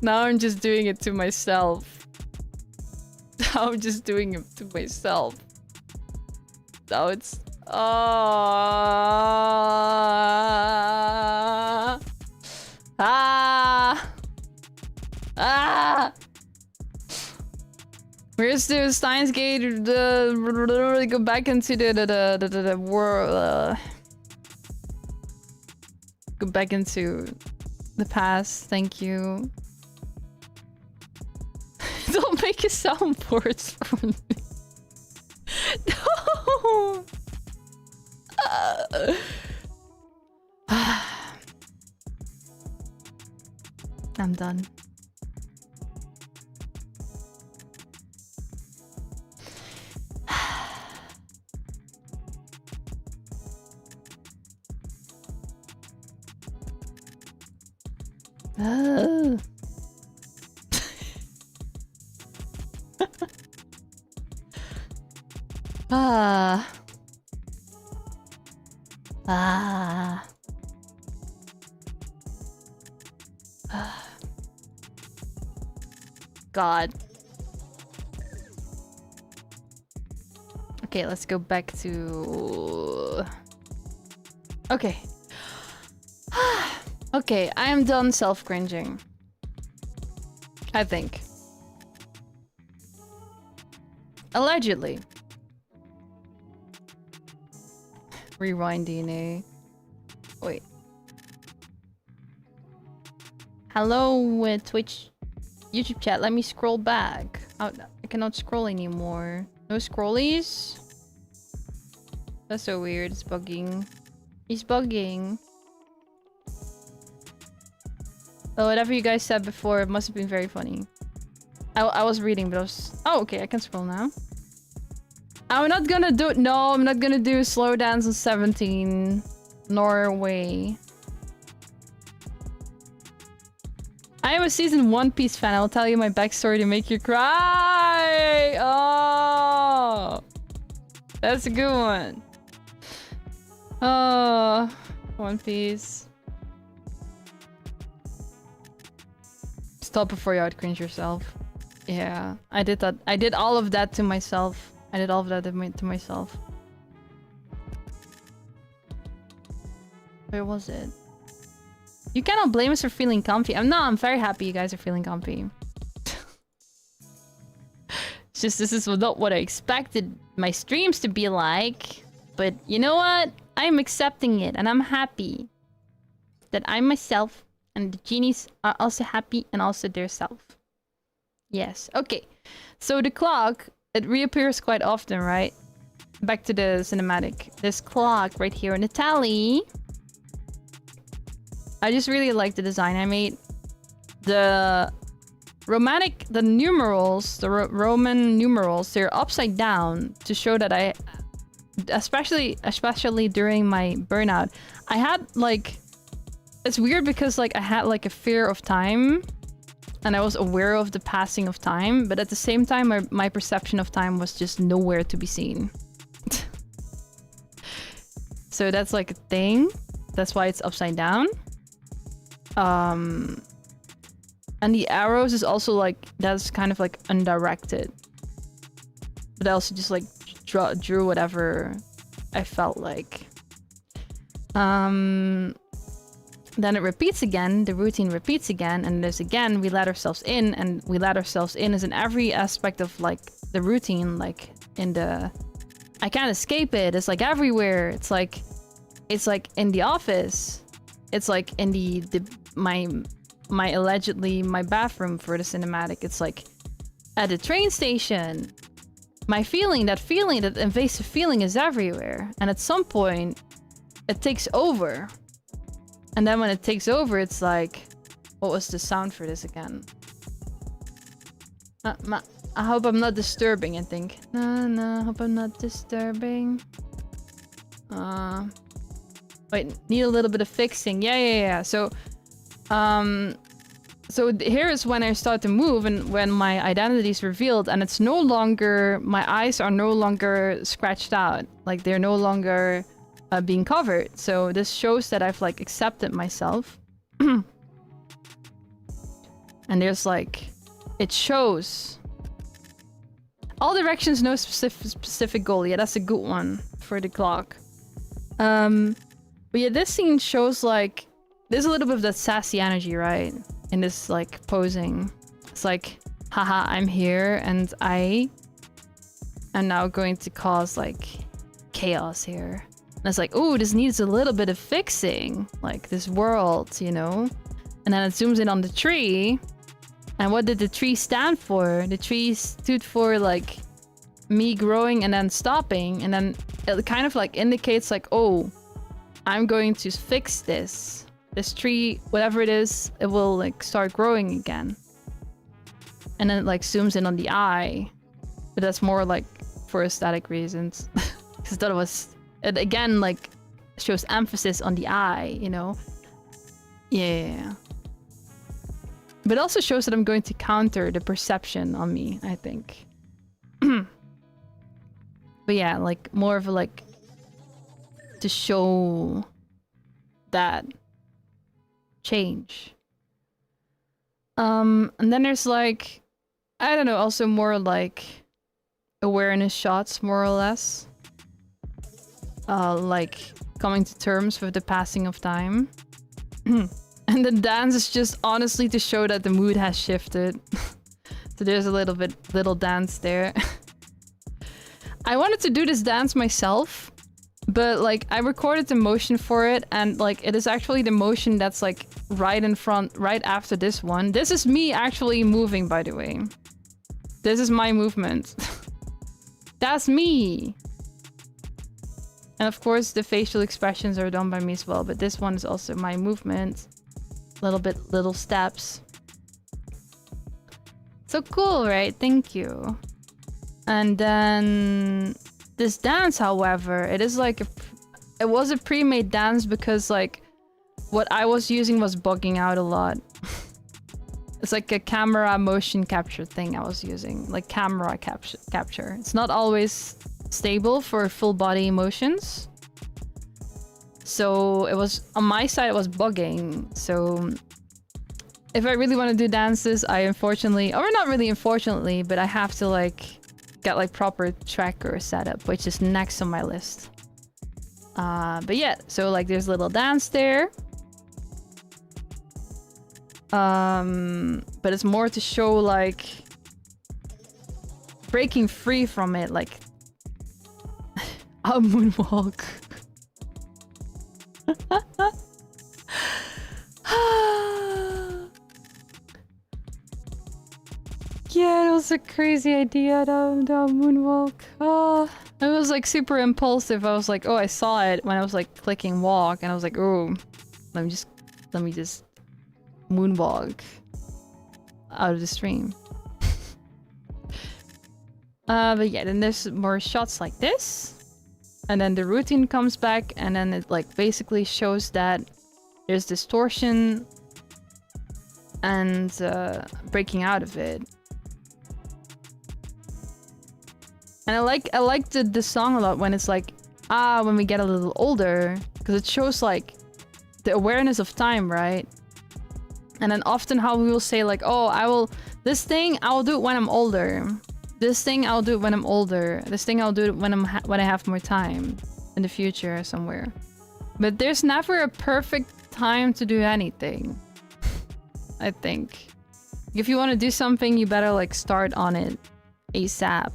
Now I'm just doing it to myself. Now I'm just doing it to myself. Now it's... Where's the Steins Gate? Go back into the world. Go back into the past. Thank you. Don't make a soundboard for me. No. I'm done. Ah. Ah. God. Okay, let's go back to... Okay. Okay, I'm done self-cringing. I think. Allegedly. Rewind DNA. Wait. Hello, Twitch, YouTube chat. Let me scroll back. Oh, I cannot scroll anymore. No scrollies? That's so weird. It's bugging. He's bugging. Oh, whatever you guys said before, it must have been very funny. I was reading, but I was... Oh, okay, I can scroll now. I'm not gonna do... No, I'm not gonna do Slow Dance on 17. Norway. I am a season One Piece fan. I'll tell you my backstory to make you cry. Oh, that's a good one. Oh, One Piece. Stop before you out cringe yourself. Yeah, I did that. I did all of that to myself. I did all of that to myself. Where was it? You cannot blame us for feeling comfy. I'm very happy you guys are feeling comfy. It's just this is not what I expected my streams to be like. But you know what? I'm accepting it and I'm happy that I'm myself and the genies are also happy and also their self. Yes. Okay. So the clock, it reappears quite often, right? Back to the cinematic. This clock right here in the tally. I just really like the design I made. The numerals, the Roman numerals, they're upside down to show that I, especially during my burnout, I had like, it's weird because like I had like a fear of time and I was aware of the passing of time, but at the same time, my perception of time was just nowhere to be seen. So that's like a thing. That's why it's upside down. And the arrows is also like, that's kind of like undirected. But I also just like drew whatever I felt like. Then it repeats again, the routine repeats again, and there's again, we let ourselves in, and we let ourselves in as in every aspect of like the routine, like in the, I can't escape it, it's like everywhere, it's like in the office, it's like in my allegedly my bathroom for the cinematic, it's like at the train station, my feeling, that invasive feeling is everywhere, and at some point it takes over. And then when it takes over, it's like... What was the sound for this again? I hope I'm not disturbing, I think. No, hope I'm not disturbing. Wait, need a little bit of fixing. Yeah. So here is when I start to move and when my identity is revealed, and it's no longer... My eyes are no longer scratched out. Like, they're no longer... being covered. So this shows that I've like accepted myself. And there's like, it shows all directions, no specific goal. Yeah, that's a good one for the clock. But yeah, this scene shows like, there's a little bit of that sassy energy, right? In this like posing. It's like, haha, I'm here and I am now going to cause like chaos here. And it's like, ooh, this needs a little bit of fixing. Like, this world, you know? And then it zooms in on the tree. And what did the tree stand for? The tree stood for, like, me growing and then stopping. And then it kind of, like, indicates, like, oh, I'm going to fix this. This tree, whatever it is, it will like start growing again. And then it like zooms in on the eye. But that's more like for aesthetic reasons. Because that was, it again like shows emphasis on the eye, you know? Yeah. But it also shows that I'm going to counter the perception on me, I think. But yeah, like more of a like to show that change. And then there's like, I don't know, also more like awareness shots, more or less. Like coming to terms with the passing of time. And the dance is just honestly to show that the mood has shifted. So there's a little dance there. I wanted to do this dance myself, but like I recorded the motion for it, and like it is actually the motion that's like right in front, right after this one. This is me actually moving, by the way. This is my movement. That's me. And of course the facial expressions are done by me as well, but this one is also my movement. Little steps. So cool, right? Thank you. And then this dance, however, it is like it was a pre-made dance because like what I was using was bugging out a lot. It's like a camera motion capture thing I was using, like camera capture. It's not always stable for full body motions. So it was, on my side, it was bugging. So if I really want to do dances, I unfortunately, or not really unfortunately, but I have to like get like proper tracker setup, which is next on my list. But yeah, so like there's a little dance there. But it's more to show like breaking free from it, like a moonwalk. Yeah, it was a crazy idea, the moonwalk. Oh, it was like super impulsive. I was like, oh, I saw it when I was like clicking walk, and I was like, oh, let me just moonwalk out of the stream. But yeah, then there's more shots like this. And then the routine comes back, and then it like basically shows that there's distortion and breaking out of it. And I like the song a lot when it's like, when we get a little older, because it shows like the awareness of time, right? And then often how we will say like, oh, this thing I will do it when I'm older. This thing I'll do it when I'm older. This thing I'll do it when I have more time in the future somewhere. But there's never a perfect time to do anything. I think. If you want to do something, you better like start on it ASAP.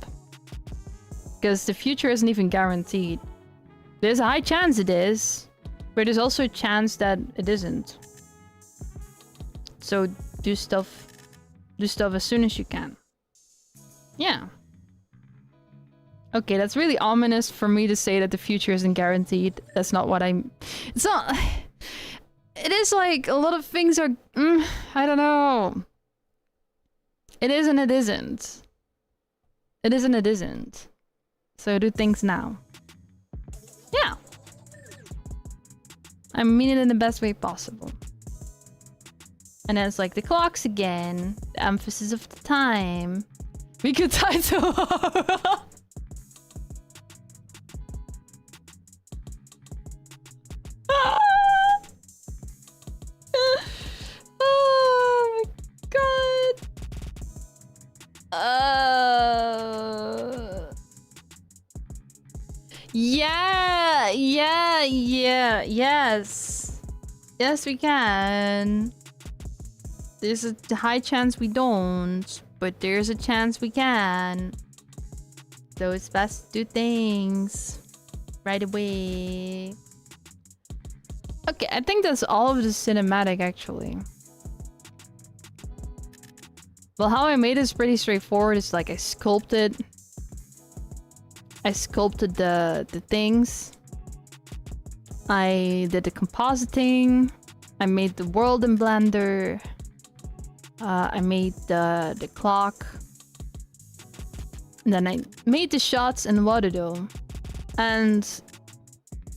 Because the future isn't even guaranteed. There's a high chance it is, but there's also a chance that it isn't. So do stuff as soon as you can. Yeah. Okay, that's really ominous for me to say that the future isn't guaranteed. That's not what I'm... It's not... It is like a lot of things are... I don't know. It is and it isn't. It is and it isn't. So do things now. Yeah. I mean it in the best way possible. And then it's like the clocks again. The emphasis of the time. We could title. Oh my god. Yes. Yes, we can. There's a high chance we don't, but there's a chance we can. So it's best to do things right away. Okay, I think that's all of the cinematic, actually. Well, how I made it is pretty straightforward. It's like I sculpted the things. I did the compositing. I made the world in Blender. I made the clock. And then I made the shots in Waterdo. And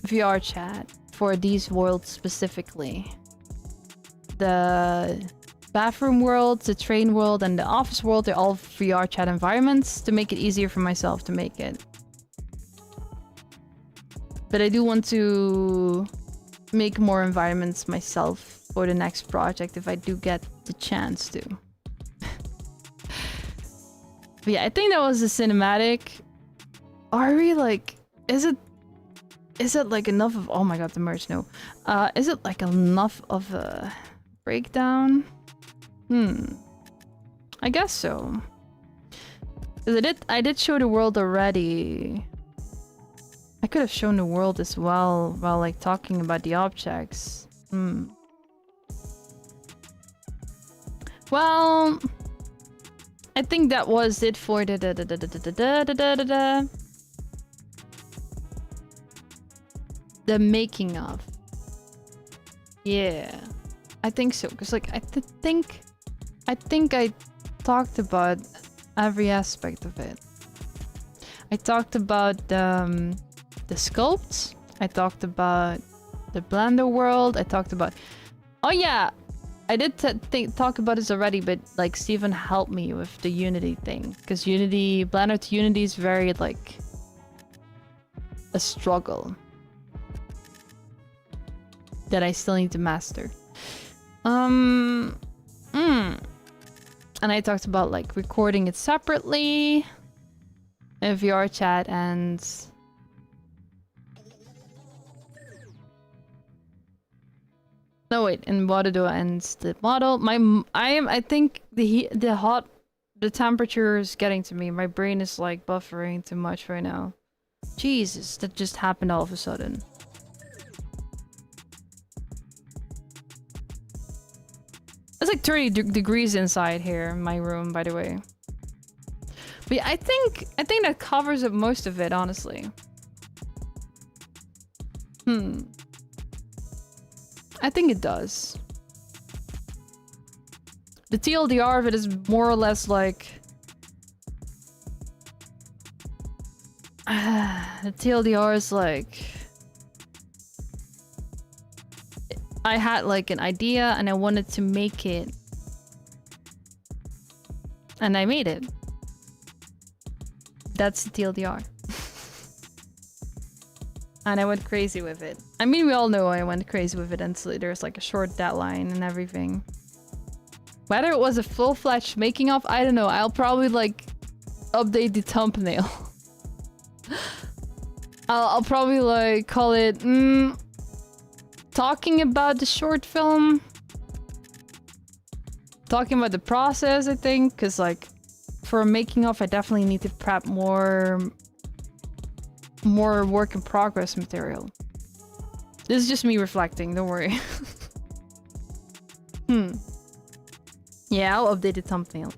VR chat for these worlds specifically. The bathroom world, the train world, and the office world, they're all VR chat environments to make it easier for myself to make it. But I do want to make more environments myself for the next project if I do get the chance to. But yeah, I think that was the cinematic. Are we like, is it like enough of, oh my god, the merge, no. Is it like enough of a breakdown? I guess so. 'Cause I did show the world already. I could have shown the world as well while like talking about the objects. Well, I think that was it for the making of. Yeah, I think so. Cause like I think I talked about every aspect of it. I talked about the sculpts. I talked about the Blender world. I talked about... Oh yeah! I did talk about this already, but like Steven helped me with the Unity thing. Because Unity... Blender to Unity is very like... a struggle. That I still need to master. And I talked about like recording it separately. In VR chat and... No wait, in Waterdo and the model. I think the temperature is getting to me. My brain is like buffering too much right now. Jesus, that just happened all of a sudden. It's like 30 degrees inside here in my room, by the way. But yeah, I think that covers up most of it, honestly. I think it does. The TLDR of it is more or less like... the TLDR is like... I had like an idea and I wanted to make it. And I made it. That's the TLDR. And I went crazy with it. I mean, we all know I went crazy with it until there's like a short deadline and everything. Whether it was a full-fledged making of, I don't know. I'll probably like update the thumbnail. I'll probably like call it talking about the short film. Talking about the process, I think, because like for a making of, I definitely need to prep more work in progress material. This is just me reflecting, don't worry. Yeah, I'll update the thumbnail.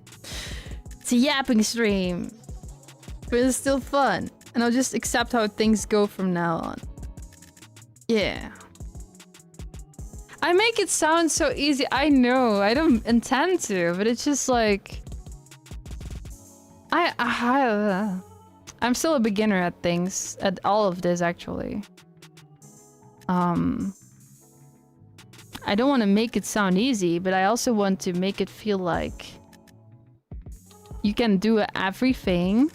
It's a yapping stream, but it's still fun, and I'll just accept how things go from now on. Yeah. I make it sound so easy. I know, I don't intend to, but it's just like... I'm still a beginner at things, at all of this actually. I don't want to make it sound easy, but I also want to make it feel like you can do everything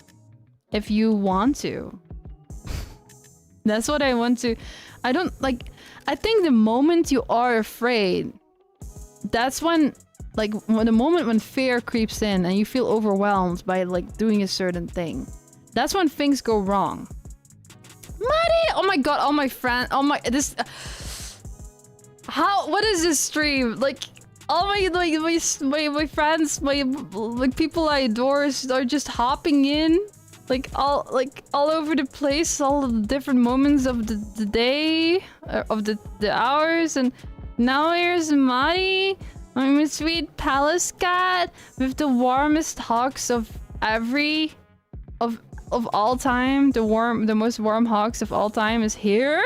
if you want to. That's what I want to... I don't like... I think the moment you are afraid, that's when... Like, the moment when fear creeps in and you feel overwhelmed by like doing a certain thing. That's when things go wrong. Maddie! Oh my god, all my friends... Oh my... This... How... What is this stream? Like... All my friends, like people I adore are just hopping in. Like all over the place, all of the different moments of the day, of the hours, and now here's Maddie, my sweet palace cat with the warmest hugs of all time. The most warm hugs of all time is here.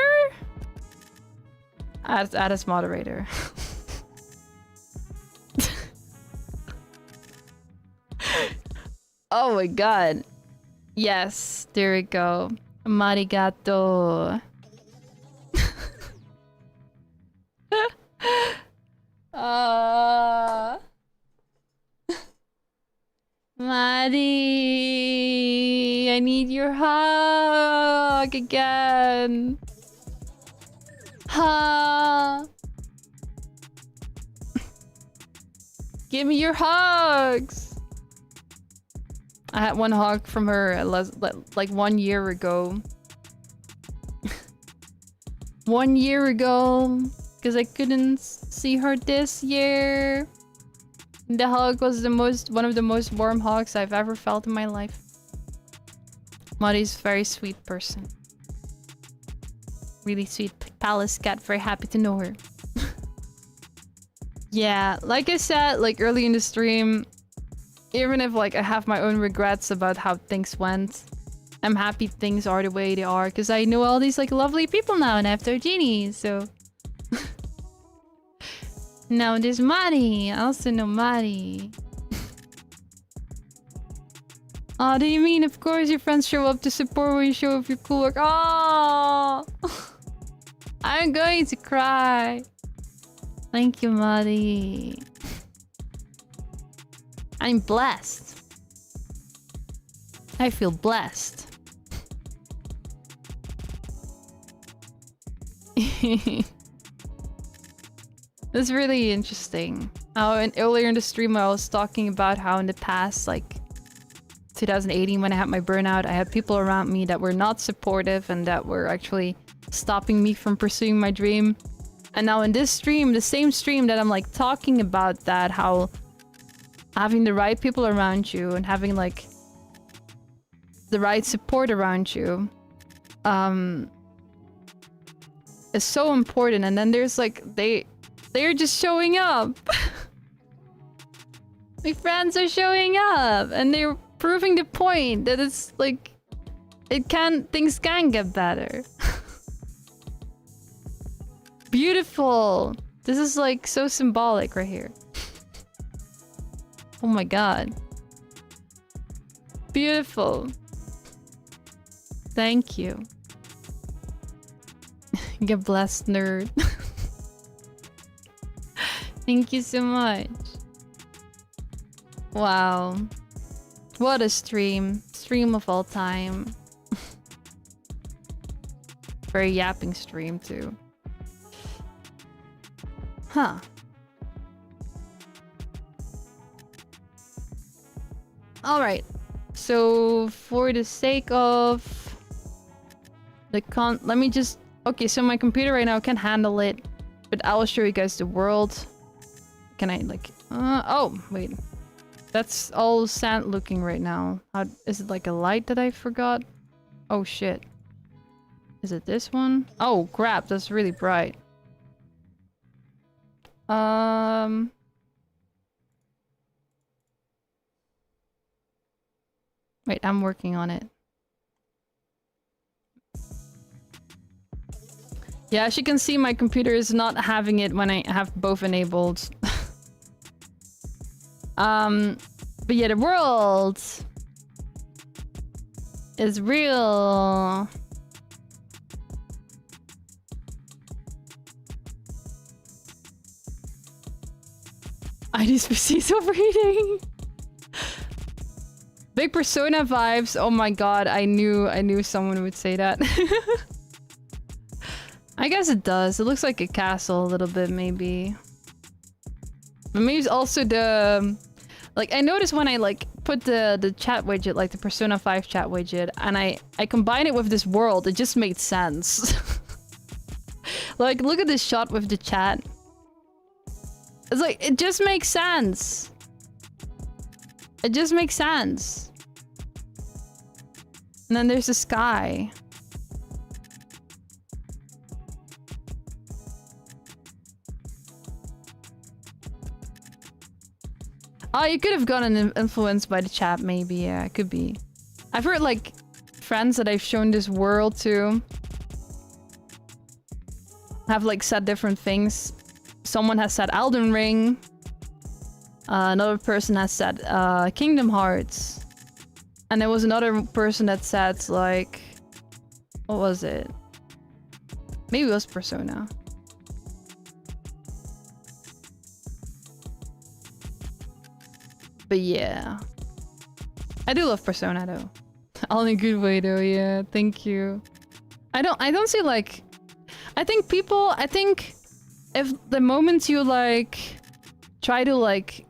Add as moderator. Oh my god. Yes, there we go. Marigato. Maddie, I need your hug again. Ha. Give me your hugs. I had one hug from her like 1 year ago. 1 year ago, because I couldn't see her this year. The hug was one of the most warm hugs I've ever felt in my life. Maddie's a very sweet person. Really sweet palace cat, very happy to know her. Yeah, like I said, like early in the stream, even if like I have my own regrets about how things went, I'm happy things are the way they are, because I know all these like lovely people now and I have their genies, so... Now there's Maddie. I also know Maddie. Oh, do you mean, of course, your friends show up to support when you show up your cool work? Oh, I'm going to cry. Thank you, Maddie. I'm blessed. I feel blessed. It's really interesting. Earlier in the stream, I was talking about how in the past, like 2018, when I had my burnout, I had people around me that were not supportive and that were actually stopping me from pursuing my dream. And now in this stream, the same stream that I'm like talking about that, how having the right people around you and having like the right support around you is so important. And then there's like, they're just showing up. My friends are showing up and they're proving the point that it's like things can get better. Beautiful. This is like so symbolic right here. Oh my god. Beautiful. Thank you. Get blessed, nerd. Thank you so much. Wow. What a stream. Stream of all time. Very yapping stream too. Huh. Alright. So for the sake of the let me just... Okay, so my computer right now can handle it, but I will show you guys the world. Can I like... oh, wait. That's all sand looking right now. Is it like a light that I forgot? Oh shit. Is it this one? Oh crap, that's really bright. Wait, I'm working on it. Yeah, as you can see, my computer is not having it when I have both enabled. But yeah, the world is real. IDISCONNECTED overheating. Big Persona vibes. Oh my god, I knew someone would say that. I guess it does. It looks like a castle a little bit, maybe. But maybe it's also the... Like, I noticed when I, like, put the chat widget, like the Persona 5 chat widget, and I combine it with this world, it just made sense. Like, look at this shot with the chat. It's like, it just makes sense. It just makes sense. And then there's the sky. Oh, you could have gotten influenced by the chat, maybe. Yeah, it could be. I've heard, like, friends that I've shown this world to have like said different things. Someone has said Elden Ring. Another person has said Kingdom Hearts. And there was another person that said like... What was it? Maybe it was Persona. But yeah. I do love Persona though. All in a good way though, yeah. Thank you. I don't see like... I think if the moment you like try to like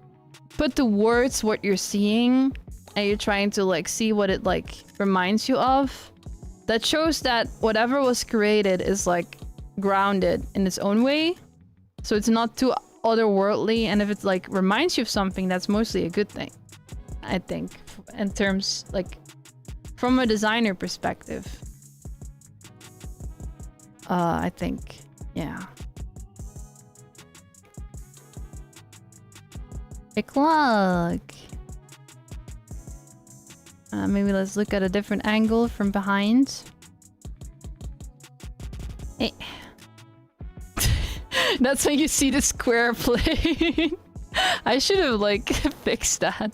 put to words what you're seeing and you're trying to like see what it like reminds you of, that shows that whatever was created is like grounded in its own way. So it's not too otherworldly, and if it like reminds you of something, that's mostly a good thing. I think in terms like from a designer perspective. I think, yeah. Pick luck. Maybe let's look at a different angle from behind. Hey. That's when you see the square plane. I should have like fixed that.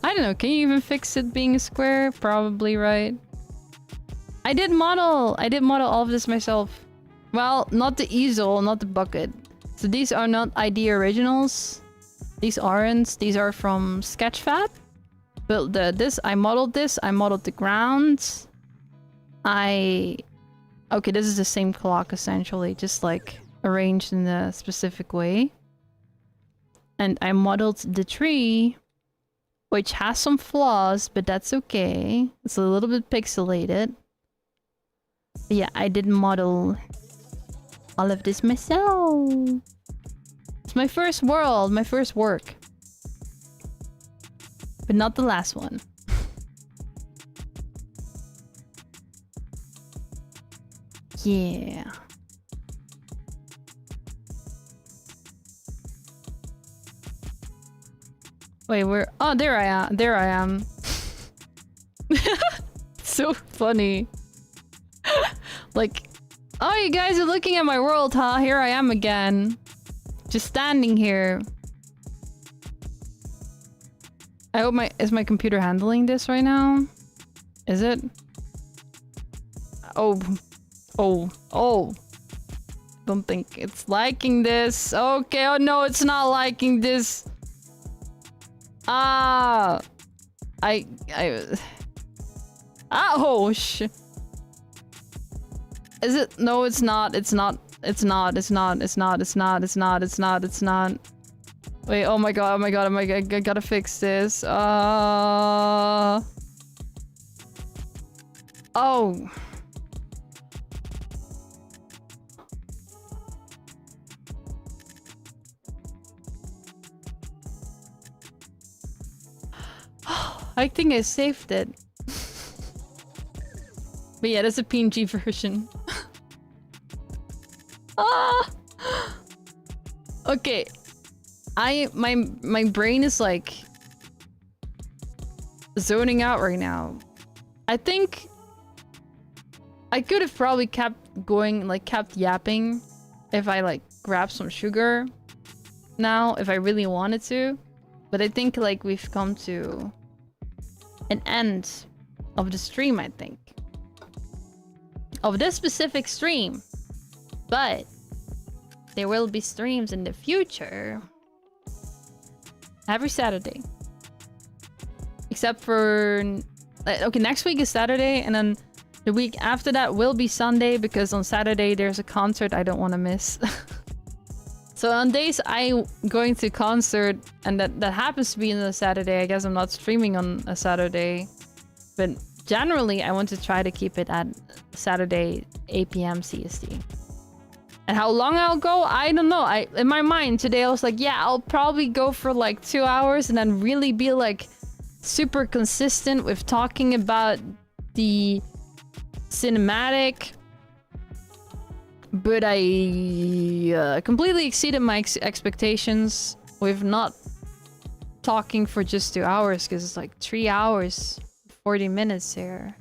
I don't know, can you even fix it being a square? Probably, right? I did model all of this myself. Well, not the easel, not the bucket. So these are not ID originals. These aren't. These are from Sketchfab. Built this. I modeled this. I modeled the ground. Okay, this is the same clock essentially, just like arranged in a specific way. And I modeled the tree, which has some flaws, but that's okay. It's a little bit pixelated. But yeah, I did model all of this myself. It's my first world, my first work. But not the last one. Yeah. Wait, where? Oh, there I am. There I am. So funny. Like, oh, you guys are looking at my world, huh? Here I am again. Just standing here. I hope is my computer handling this right now? Is it? Oh. Don't think it's liking this. Okay, oh no, it's not liking this. Oh, shit. Is it? No, it's not. It's not. It's not. It's not. It's not. It's not. It's not. It's not. It's not. Wait, oh my god. Oh my god. Oh my god. I gotta fix this. Oh. I think I saved it. But yeah, that's a PNG version. Okay. My brain is like zoning out right now. I think I could have probably kept going, like kept yapping if I like grabbed some sugar now, if I really wanted to. But I think like we've come to an end of the stream, I think. Of this specific stream. But there will be streams in the future. Every Saturday. Except for... okay, next week is Saturday, and then the week after that will be Sunday, because on Saturday there's a concert I don't want to miss. So on days I'm going to concert, and that happens to be on a Saturday, I guess I'm not streaming on a Saturday. But generally, I want to try to keep it at Saturday, 8 p.m. CST. And how long I'll go, I don't know. In my mind today, I was like, yeah, I'll probably go for like 2 hours and then really be like super consistent with talking about the cinematic. But I completely exceeded my expectations with not talking for just 2 hours, because it's like 3 hours, 40 minutes here.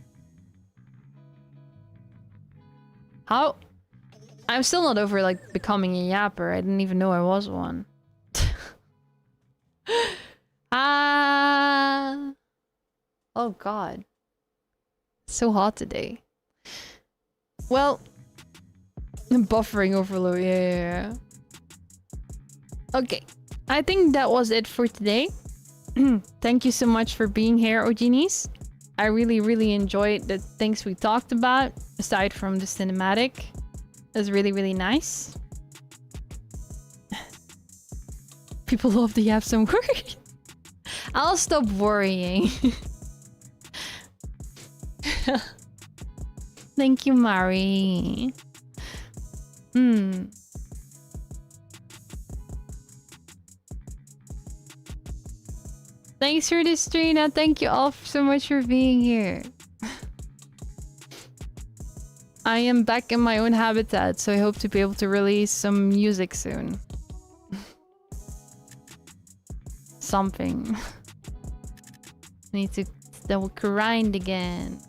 How? I'm still not over like becoming a yapper. I didn't even know I was one. Ah. Oh god. It's so hot today. Well, buffering overload. Yeah. Okay. I think that was it for today. Thank you so much for being here, Ogenies. I really, really enjoyed the things we talked about, aside from the cinematic. It was really, really nice. People love the apps, I'm worried. I'll stop worrying. Thank you, Mari. Thanks for this stream. Thank you all so much for being here. I am back in my own habitat, so I hope to be able to release some music soon. Something. I need to grind again.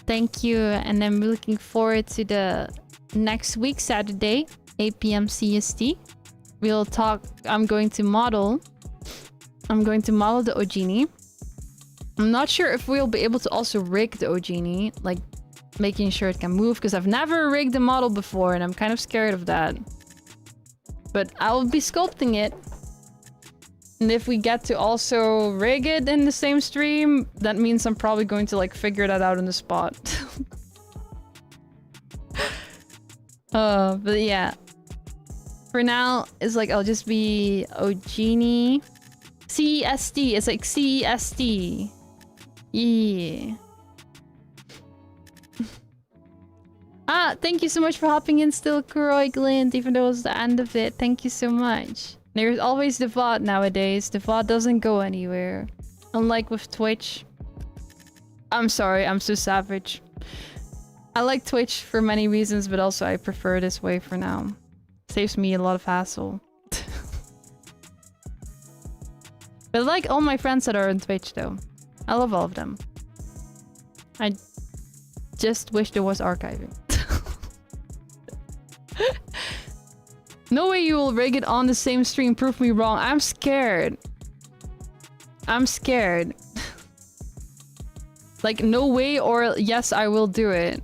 Thank you, and I'm looking forward to the next week, Saturday, 8 p.m. CST. We'll talk. I'm going to model the Ogini. I'm not sure if we'll be able to also rig the Ogini, like making sure it can move, because I've never rigged a model before and I'm kind of scared of that. But I'll be sculpting it. And if we get to also rig it in the same stream, that means I'm probably going to like figure that out on the spot. But yeah. For now, it's like I'll just be Ogini. CEST. It's like CEST. Yeah. Thank you so much for hopping in still, Kuroi Glint, even though it was the end of it. Thank you so much. There's always the VOD nowadays. The VOD doesn't go anywhere. Unlike with Twitch. I'm sorry, I'm so savage. I like Twitch for many reasons, but also I prefer this way for now. Saves me a lot of hassle. But I like all my friends that are on Twitch though. I love all of them. I just wish there was archiving. No way you will rig it on the same stream. Prove me wrong. I'm scared. I'm scared. Like, no way or yes, I will do it.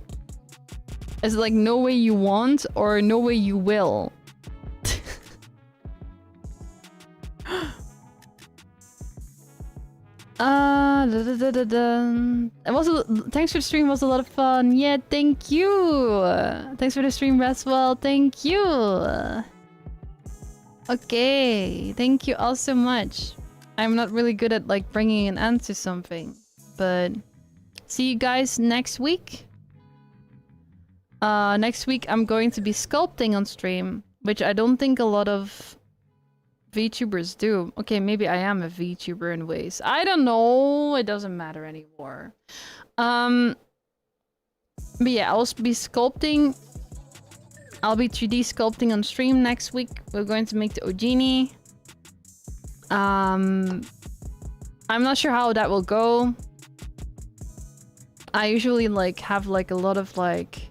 Is it like no way you want or no way you will? It was thanks for the stream, it was a lot of fun. Yeah, thank you. Thanks for the stream, Raswell. Thank you. Okay, thank you all so much. I'm not really good at like bringing an end to something, but see you guys next week. Next week I'm going to be sculpting on stream, which I don't think a lot of VTubers do. Okay, maybe I am a VTuber in ways. I don't know. It doesn't matter anymore. But yeah, I'll be sculpting. I'll be 3D sculpting on stream next week. We're going to make the Ogini. I'm not sure how that will go. I usually like have like a lot of like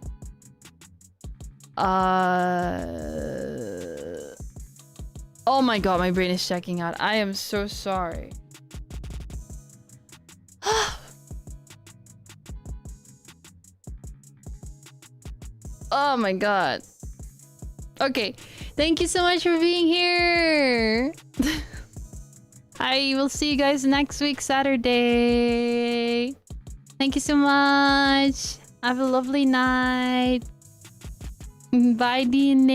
oh my god, my brain is checking out. I am so sorry. Oh my god. Okay, thank you so much for being here. I will see you guys next week, Saturday. Thank you so much. Have a lovely night. Bye, DNA.